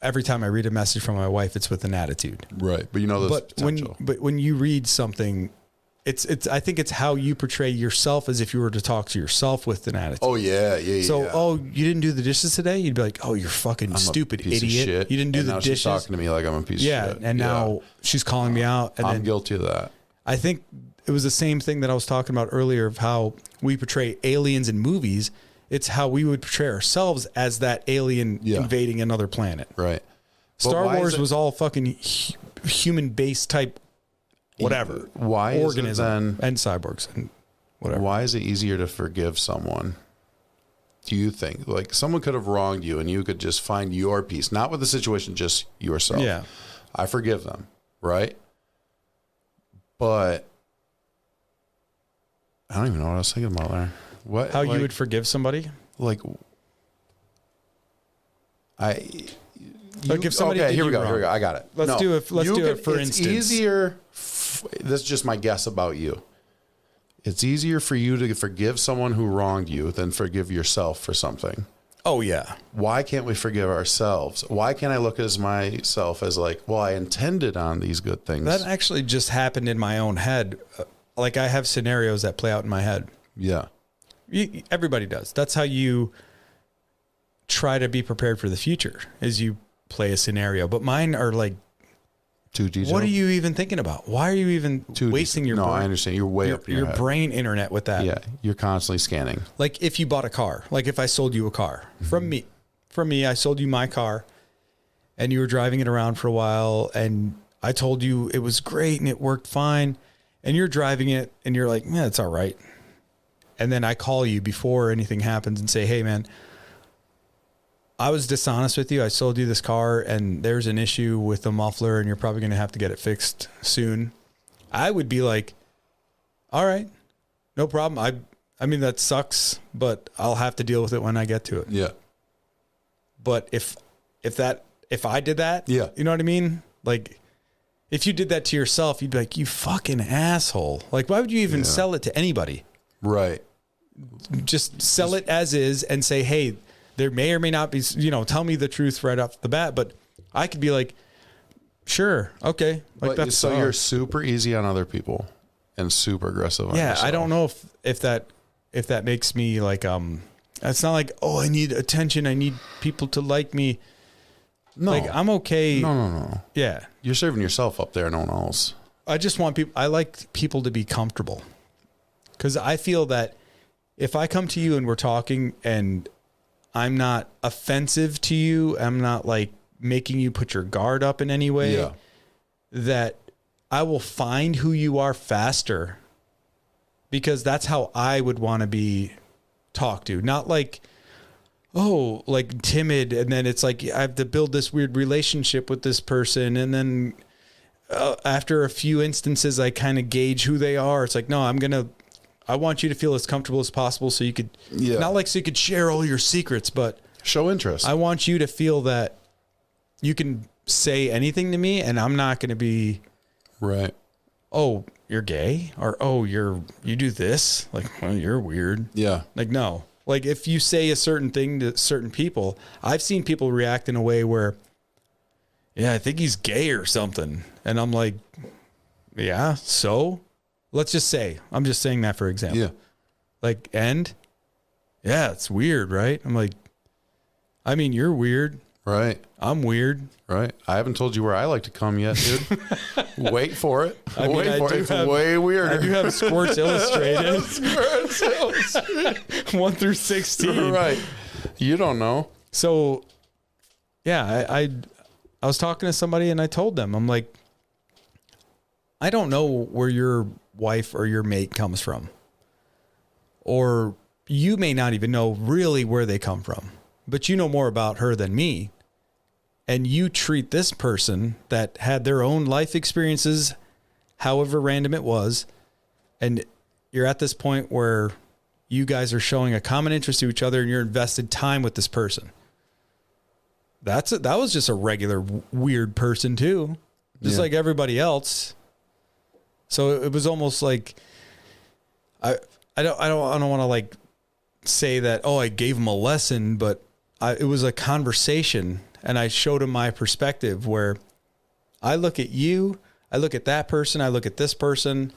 every time I read a message from my wife, it's with an attitude. Right, but there's potential. When you read something. I think it's how you portray yourself as if you were to talk to yourself with an attitude. Oh yeah. So, oh, you didn't do the dishes today? You'd be like, oh, you're fucking stupid idiot. You didn't do the dishes. She's talking to me like I'm a piece of shit. And now she's calling me out. And I'm guilty of that. I think it was the same thing that I was talking about earlier of how we portray aliens in movies. It's how we would portray ourselves as that alien invading another planet. Right. Star Wars was all fucking human-based type whatever. Why organism is it then, and cyborgs and whatever. Why is it easier to forgive someone? Do you think like someone could have wronged you and you could just find your peace, not with the situation, just yourself? Yeah. I forgive them. Right. But I don't even know what I was thinking about there. What, how you would forgive somebody? Like if somebody okay, here we go. I got it. Let's do it for instance. It's easier. This is just my guess about you. It's easier for you to forgive someone who wronged you than forgive yourself for something. Oh yeah. Why can't we forgive ourselves? Why can't I look at myself as like, well, I intended on these good things? That actually just happened in my own head. Like I have scenarios that play out in my head. Yeah. Everybody does. That's how you try to be prepared for the future, is you play a scenario. But mine are like, too detailed. What are you even thinking about? Why are you even wasting your brain? No, I understand. You're way up in your head. Brain internet with that. Yeah. You're constantly scanning. Like if you bought a car, like if I sold you a car from me, I sold you my car and you were driving it around for a while and I told you it was great and it worked fine and you're driving it and you're like, yeah, it's all right. And then I call you before anything happens and say, hey man, I was dishonest with you. I sold you this car and there's an issue with the muffler and you're probably going to have to get it fixed soon. I would be like, all right, no problem. I mean, that sucks, but I'll have to deal with it when I get to it. Yeah. But if I did that, yeah, you know what I mean? Like if you did that to yourself, you'd be like, you fucking asshole. Like, why would you even sell it to anybody? Right. Just sell it as is and say, hey, there may or may not be, tell me the truth right off the bat, but I could be like, sure. Okay. Like but so you're super easy on other people and super aggressive on yourself. I don't know if that makes me like, it's not like, oh, I need attention. I need people to like me. No, like I'm okay. No. Yeah. You're serving yourself up there. No one else. I just want people, I like people to be comfortable because I feel that if I come to you and we're talking and I'm not offensive to you, I'm not like making you put your guard up in any way, that I will find who you are faster because that's how I would want to be talked to. Not like, oh, like timid. And then it's like, I have to build this weird relationship with this person. And then after a few instances, I kind of gauge who they are. It's like, no, I want you to feel as comfortable as possible so you could, not like so you could share all your secrets, but show interest. I want you to feel that you can say anything to me and I'm not going to be right. Oh, you're gay or, oh, you do this. Like, well, you're weird. Yeah. Like, no, like if you say a certain thing to certain people, I've seen people react in a way where, yeah, I think he's gay or something. And I'm like, yeah, so let's just say, I'm just saying that for example. Yeah. Like, and yeah, it's weird, right? I'm like, I mean, you're weird. Right. I'm weird. Right. I haven't told you where I like to come yet, dude. Wait for it. I mean, Wait for it. It's way weirder. I do have Squirts Illustrated. 1 through 16. Right. You don't know. So, yeah, I was talking to somebody and I told them, I'm like, I don't know where your wife or your mate comes from. Or you may not even know really where they come from, but you know more about her than me. And you treat this person that had their own life experiences, however random it was, and you're at this point where you guys are showing a common interest to each other and you're invested time with this person. That was just a regular weird person too, just like everybody else. So it was almost like I don't want to like say that, oh, I gave him a lesson, but it was a conversation and I showed him my perspective where I look at you, I look at that person, I look at this person,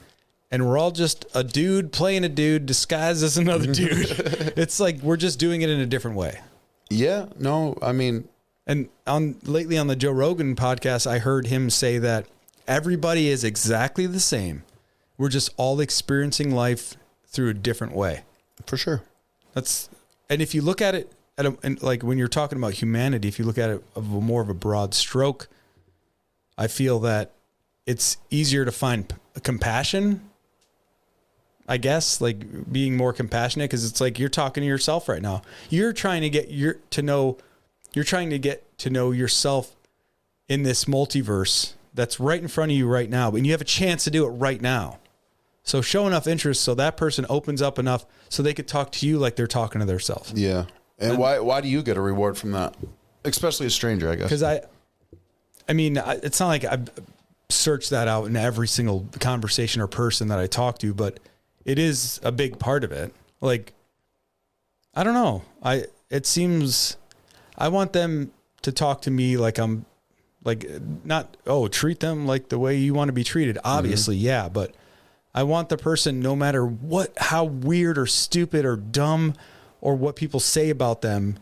and we're all just a dude playing a dude disguised as another dude. It's like we're just doing it in a different way. Yeah, no, I mean, and lately on the Joe Rogan podcast, I heard him say that everybody is exactly the same. We're just all experiencing life through a different way. For sure. And if you look at it and like when you're talking about humanity, if you look at it of more of a broad stroke, I feel that it's easier to find compassion, I guess, like being more compassionate, because it's like you're talking to yourself right now. You're trying to get to know yourself in this multiverse that's right in front of you right now, and you have a chance to do it right now. So show enough interest so that person opens up enough so they could talk to you like they're talking to themselves. Yeah. And why do you get a reward from that? Especially a stranger, I guess. Because I mean, it's not like I've searched that out in every single conversation or person that I talk to, but it is a big part of it. Like, I don't know. it seems I want them to talk to me like I'm like not, treat them like the way you want to be treated. Obviously, yeah, but I want the person, no matter how weird or stupid or dumb or what people say about them,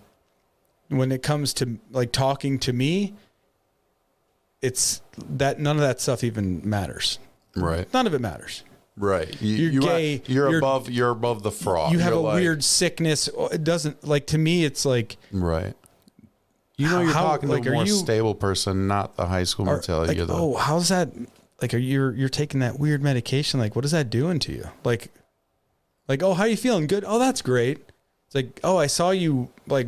when it comes to like talking to me, it's that none of that stuff even matters. Right. None of it matters. Right. You're gay. You're above the fraud. You have a weird sickness. It doesn't, like, to me, it's like. Right. You're talking to a more stable person, not the high school mentality. Like, how's that? Like, you're taking that weird medication. Like, what is that doing to you? Like, how are you feeling? Good. Oh, that's great. It's like, I saw you like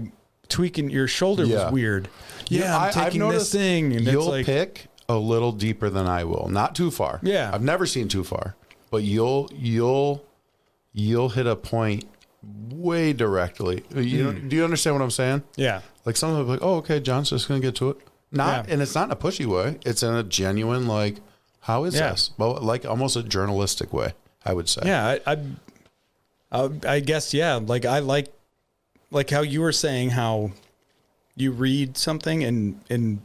tweaking your shoulder was weird. Yeah, I'm taking this thing. And you'll pick a little deeper than I will. Not too far. Yeah. I've never seen too far, but you'll hit a point way directly. Do you understand what I'm saying? Yeah. Like some of them like, okay, John's just going to get to it. And it's not in a pushy way. It's in a genuine, like, how is this? Well, like almost a journalistic way, I would say. Yeah. I guess, yeah. Like, I like how you were saying how you read something in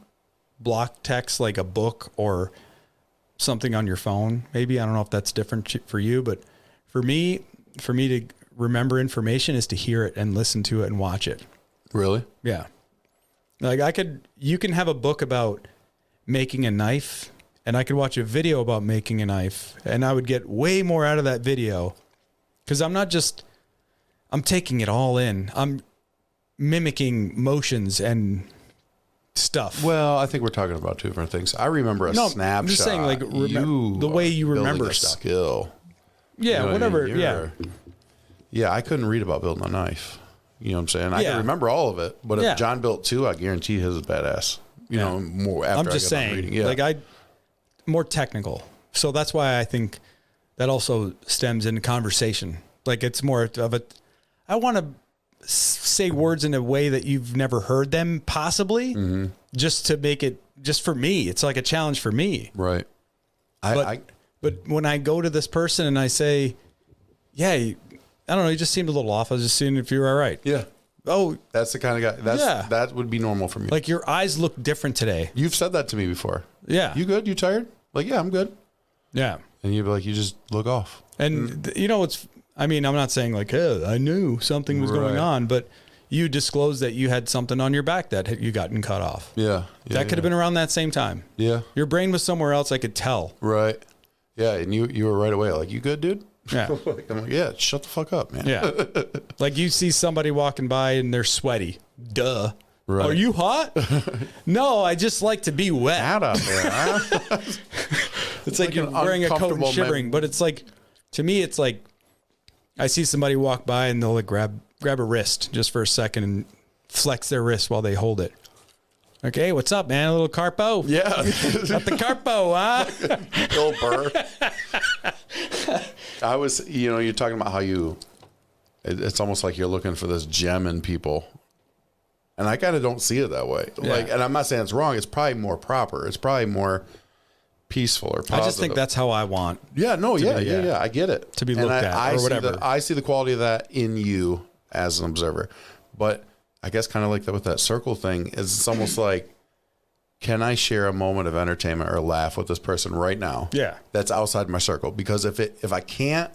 block text, like a book or something on your phone. Maybe, I don't know if that's different for you, but for me to remember information is to hear it and listen to it and watch it. Really? Yeah. Like you can have a book about making a knife and I could watch a video about making a knife and I would get way more out of that video because I'm taking it all in. I'm mimicking motions and stuff. Well, I think we're talking about two different things. I remember a snapshot. I'm just saying, like, the way you remember stuff. Skill. Yeah, whatever. Yeah, I couldn't read about building a knife. You know what I'm saying? I can remember all of it, but if John built two, I guarantee his is badass. You know, more after I'm just saying, reading. Yeah. Like more technical. So that's why I think that also stems into conversation. Like it's more of I want to say words in a way that you've never heard them possibly, just to make it just for me. It's like a challenge for me. Right. But when I go to this person and I say, yeah, I don't know, you just seemed a little off. I was just seeing if you were all right. Yeah. Oh, that's the kind of guy. That would be normal for me. Like your eyes look different today. You've said that to me before. Yeah. You good? You tired? Like, yeah, I'm good. Yeah. And you'd be like, you just look off. And you know, I'm not saying like, hey, I knew something was going on, but you disclosed that you had something on your back that you gotten cut off. Yeah. That could have been around that same time. Yeah. Your brain was somewhere else. I could tell. Right. Yeah. And you were right away. Like, you good, dude? Yeah. I'm like, yeah, shut the fuck up, man. Yeah. Like you see somebody walking by and they're sweaty. Duh. Right. Are you hot? No, I just like to be wet. Out up there, huh? It's like you're wearing a coat and shivering, but it's like, to me, it's like, I see somebody walk by and they'll like grab a wrist just for a second and flex their wrist while they hold it. Okay, what's up, man? A little carpo? Yeah. Got the carpo, huh? Little burr. I was, you're talking about how it's almost like you're looking for this gem in people. And I kind of don't see it that way. Yeah. Like, and I'm not saying it's wrong. It's probably more proper. It's probably more peaceful or positive. I just think that's how I want. Yeah, no, yeah. I get it. To be looked at or whatever. I see the quality of that in you as an observer. But I guess kind of like that with that circle thing is it's almost like, can I share a moment of entertainment or a laugh with this person right now? Yeah. That's outside my circle. Because if I can't,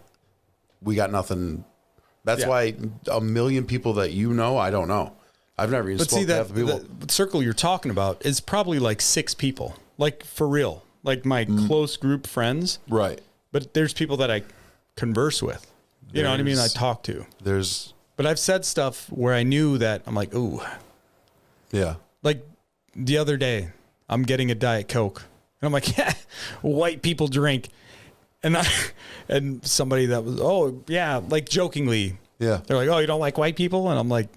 we got nothing. That's why a million people that I don't know. I've never even spoken to half the people. The circle you're talking about is probably like 6 people. Like for real. Like my close group friends. Right. But there's people that I converse with. You know what I mean? I talk to. But I've said stuff where I knew that I'm like, ooh. Yeah. Like the other day, I'm getting a Diet Coke. And I'm like, yeah, white people drink. And somebody that was, like jokingly. Yeah. They're like, oh, you don't like white people? And I'm like,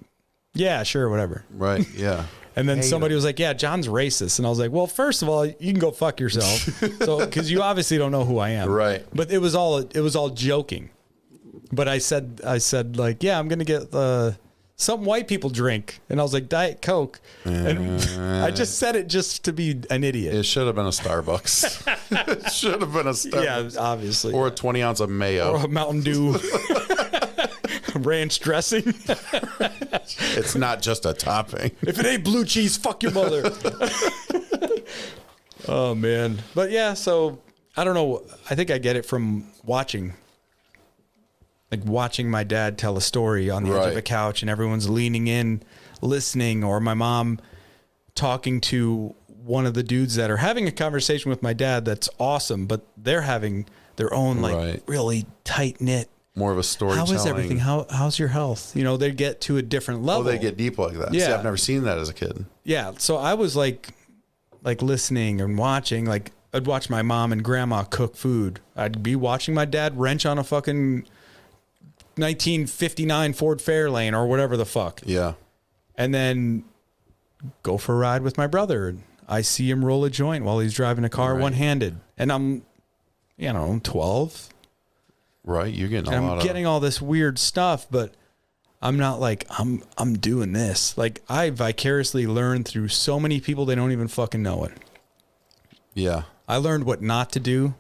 yeah, sure, whatever. Right, yeah. And then somebody was like, yeah, John's racist. And I was like, well, first of all, you can go fuck yourself. So, because you obviously don't know who I am. Right. But it was all joking. But I said like, yeah, I'm going to get something white people drink. And I was like, Diet Coke. And I just said it just to be an idiot. It should have been a Starbucks. It should have been a Starbucks. Yeah, obviously. Or a 20 ounce of mayo. Or a Mountain Dew. ranch dressing. It's not just a topping. If it ain't blue cheese, fuck your mother. Oh, man. But yeah, so I don't know. I think I get it from watching. Like watching my dad tell a story on the edge of a couch and everyone's leaning in, listening, or my mom talking to one of the dudes that are having a conversation with my dad that's awesome, but they're having their own like really tight knit. More of a storytelling. How is everything? How's your health? You know, they get to a different level. Oh, they get deep like that. Yeah. See, I've never seen that as a kid. Yeah. So I was like listening and watching, like I'd watch my mom and grandma cook food. I'd be watching my dad wrench on a fucking 1959 Ford Fairlane or whatever the fuck. Yeah. And then go for a ride with my brother. I see him roll a joint while he's driving a car one-handed. And I'm 12. Right. You're getting I'm getting all this weird stuff, but I'm not like, I'm doing this. Like I vicariously learned through so many people, they don't even fucking know it. Yeah. I learned what not to do,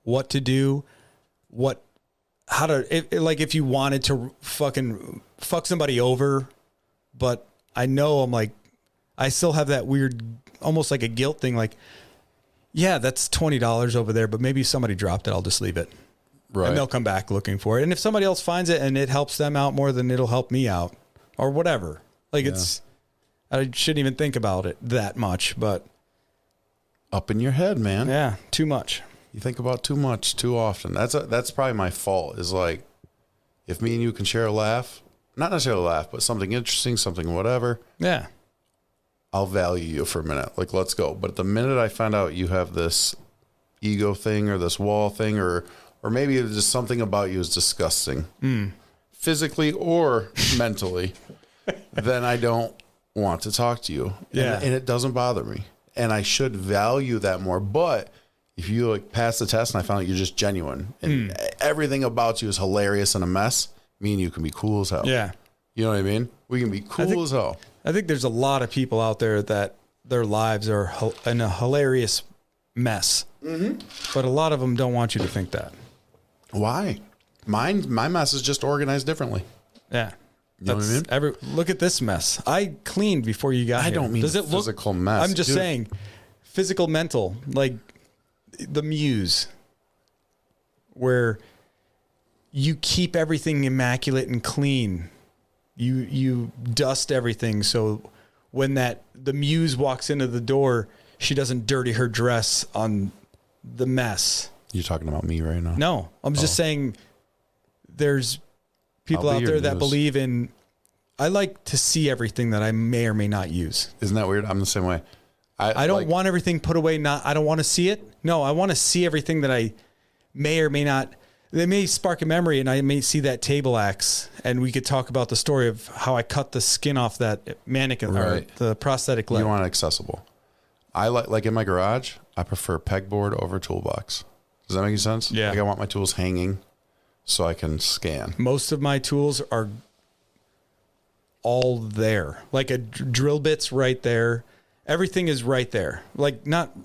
what to do, how to, like if you wanted to fucking fuck somebody over, but I know I'm like, I still have that weird, almost like a guilt thing. Like, yeah, that's $20 over there, but maybe somebody dropped it. I'll just leave it. Right. And they'll come back looking for it. And if somebody else finds it and it helps them out more than it'll help me out or whatever, like I shouldn't even think about it that much, but up in your head, man. Yeah. Too much. You think about too much too often. That's probably my fault, is like, if me and you can share a laugh, not necessarily a laugh, but something interesting, something whatever. Yeah. I'll value you for a minute. Like, let's go. But the minute I find out you have this ego thing or this wall thing, or maybe it's just something about you is disgusting, physically or mentally, then I don't want to talk to you. Yeah. And it doesn't bother me. And I should value that more. But if you like pass the test and I found out you're just genuine and everything about you is hilarious and a mess, me and you can be cool as hell. Yeah. You know what I mean? We can be cool as hell. I think there's a lot of people out there that their lives are in a hilarious mess, but a lot of them don't want you to think that. Why? My mess is just organized differently. Yeah. You know what I mean? Look at this mess. I cleaned before you got here. I don't mean physical mess. I'm just saying physical, mental, like the muse, where you keep everything immaculate and clean. You dust everything, so when the muse walks into the door, she doesn't dirty her dress on the mess. You're talking about me right now? No, I'm just saying there's people out there that believe in, I like to see everything that I may or may not use. Isn't that weird? I'm the same way. I don't want everything put away. I don't want to see it. No, I want to see everything that I may or may not. They may spark a memory, and I may see that table axe, and we could talk about the story of how I cut the skin off that mannequin or the prosthetic leg. You want it accessible. I like in my garage, I prefer pegboard over toolbox. Does that make any sense? Yeah. Like I want my tools hanging so I can scan. Most of my tools are all there. Like a drill bit's right there. Everything is right there. Like not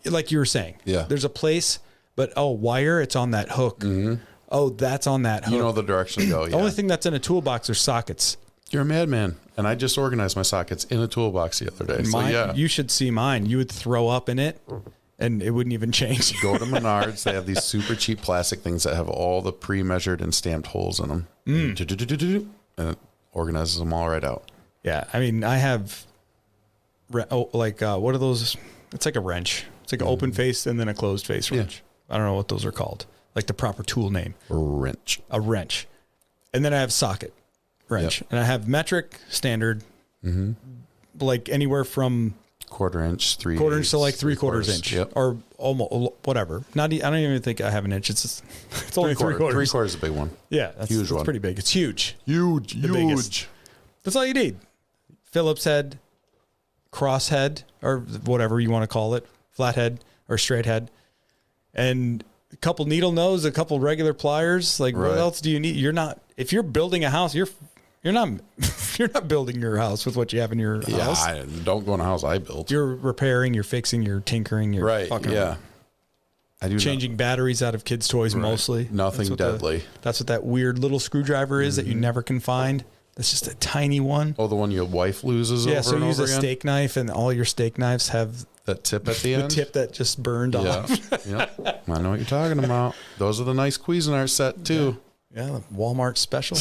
like you were saying. Yeah. There's a place, but wire, it's on that hook. Mm-hmm. Oh, that's on that hook. You know the direction to go. Yeah. The only thing that's in a toolbox are sockets. You're a madman. And I just organized my sockets in a toolbox the other day. Mine, you should see mine. You would throw up in it and it wouldn't even change. Go to Menards. They have these super cheap plastic things that have all the pre-measured and stamped holes in them. And it organizes them all right out. Yeah. I mean, I have what are those? It's like a wrench. It's like an open face and then a closed face wrench. I don't know what those are called. Like the proper tool name. A wrench. And then I have socket wrench. Yep. And I have metric, standard, like anywhere from quarter inch, 3/8 to like 3/4 inch, or almost whatever. I don't even think I have an inch. It's only 3/4. 3/4 is a big one. Yeah, that's pretty big. It's huge. Huge. Biggest. That's all you need. Phillips head, cross head, or whatever you want to call it, flat head or straight head, and a couple needle nose, a couple regular pliers. Like what else do you need? If you're building a house, you're not building your house with what you have in your house. I don't go in a house I built. You're repairing, you're fixing, you're tinkering, you're fucking around. I do changing batteries out of kids' toys mostly. Nothing deadly. That's what that weird little screwdriver is that you never can find. That's just a tiny one. Oh, the one your wife loses over and over again? Yeah, so use a steak knife, and all your steak knives have that tip at the end? The tip that just burned off. Yeah. I know what you're talking about. Those are the nice Cuisinart set, too. Yeah, the Walmart special.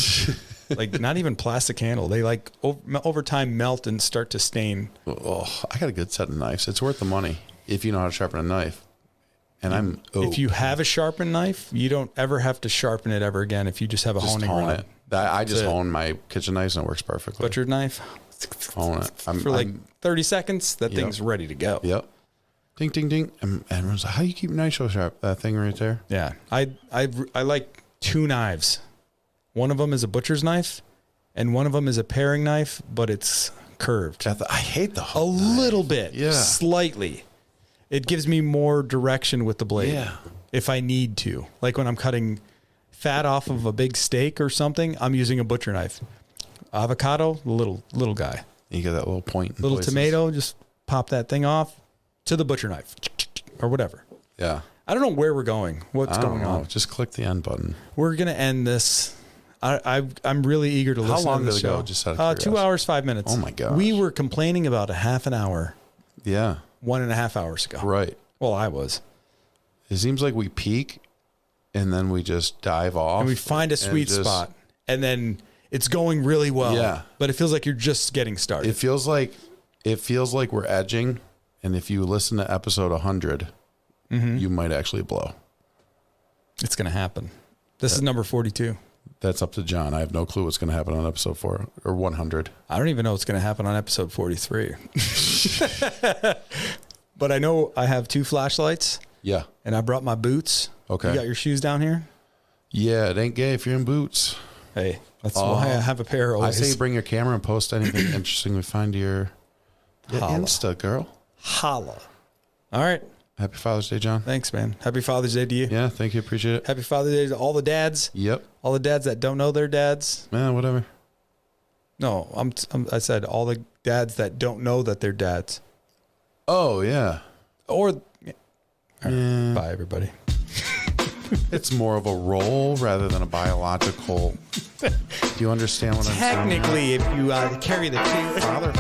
Like, not even plastic handle. They, like, over time melt and start to stain. Oh, I got a good set of knives. It's worth the money if you know how to sharpen a knife. And if you have a sharpened knife, you don't ever have to sharpen it ever again if you just have a honing rod. I just hone my kitchen knives and it works perfectly. Butcher knife? Hone it. For like 30 seconds, that thing's ready to go. Yep. Ding, ding, ding. And everyone's like, how do you keep your knife so sharp? That thing right there. Yeah. I like 2 knives. One of them is a butcher's knife, and one of them is a paring knife, but it's curved. I hate the hook knife. Little bit. Yeah. Slightly. It gives me more direction with the blade. Yeah. If I need to. Like when I'm cutting fat off of a big steak or something, I'm using a butcher knife. Avocado, little guy. You get that little point. Little tomato, just pop that thing off to the butcher knife or whatever. Yeah. I don't know where we're going. What's going on? Just click the end button. We're going to end this. I'm really eager to listen to the show. How long did it go? Just out of curiosity. 2 hours, 5 minutes. Oh my gosh. We were complaining about a half an hour. Yeah. 1.5 hours ago. Right. Well, I was. It seems like we peak and then we just dive off. And we find a sweet spot. And then it's going really well. Yeah. But it feels like you're just getting started. It feels like we're edging. And if you listen to episode 100, you might actually blow. It's going to happen. This is number 42. That's up to John. I have no clue what's going to happen on episode 4 or 100. I don't even know what's going to happen on episode 43. But I know I have 2 flashlights. Yeah. And I brought my boots. Okay. You got your shoes down here? Yeah, it ain't gay if you're in boots. Hey, that's why I have a pair always. I say bring your camera and post anything interesting we find to your Insta, girl. Holla. All right. Happy Father's Day, John. Thanks, man. Happy Father's Day to you. Yeah, thank you. Appreciate it. Happy Father's Day to all the dads. Yep. All the dads that don't know their dads. Whatever. No, I said all the dads that don't know that they're dads. Oh, yeah. Or, right, bye, everybody. It's more of a role rather than a biological. Do you understand what I'm saying? Technically, if you carry the 2. Father.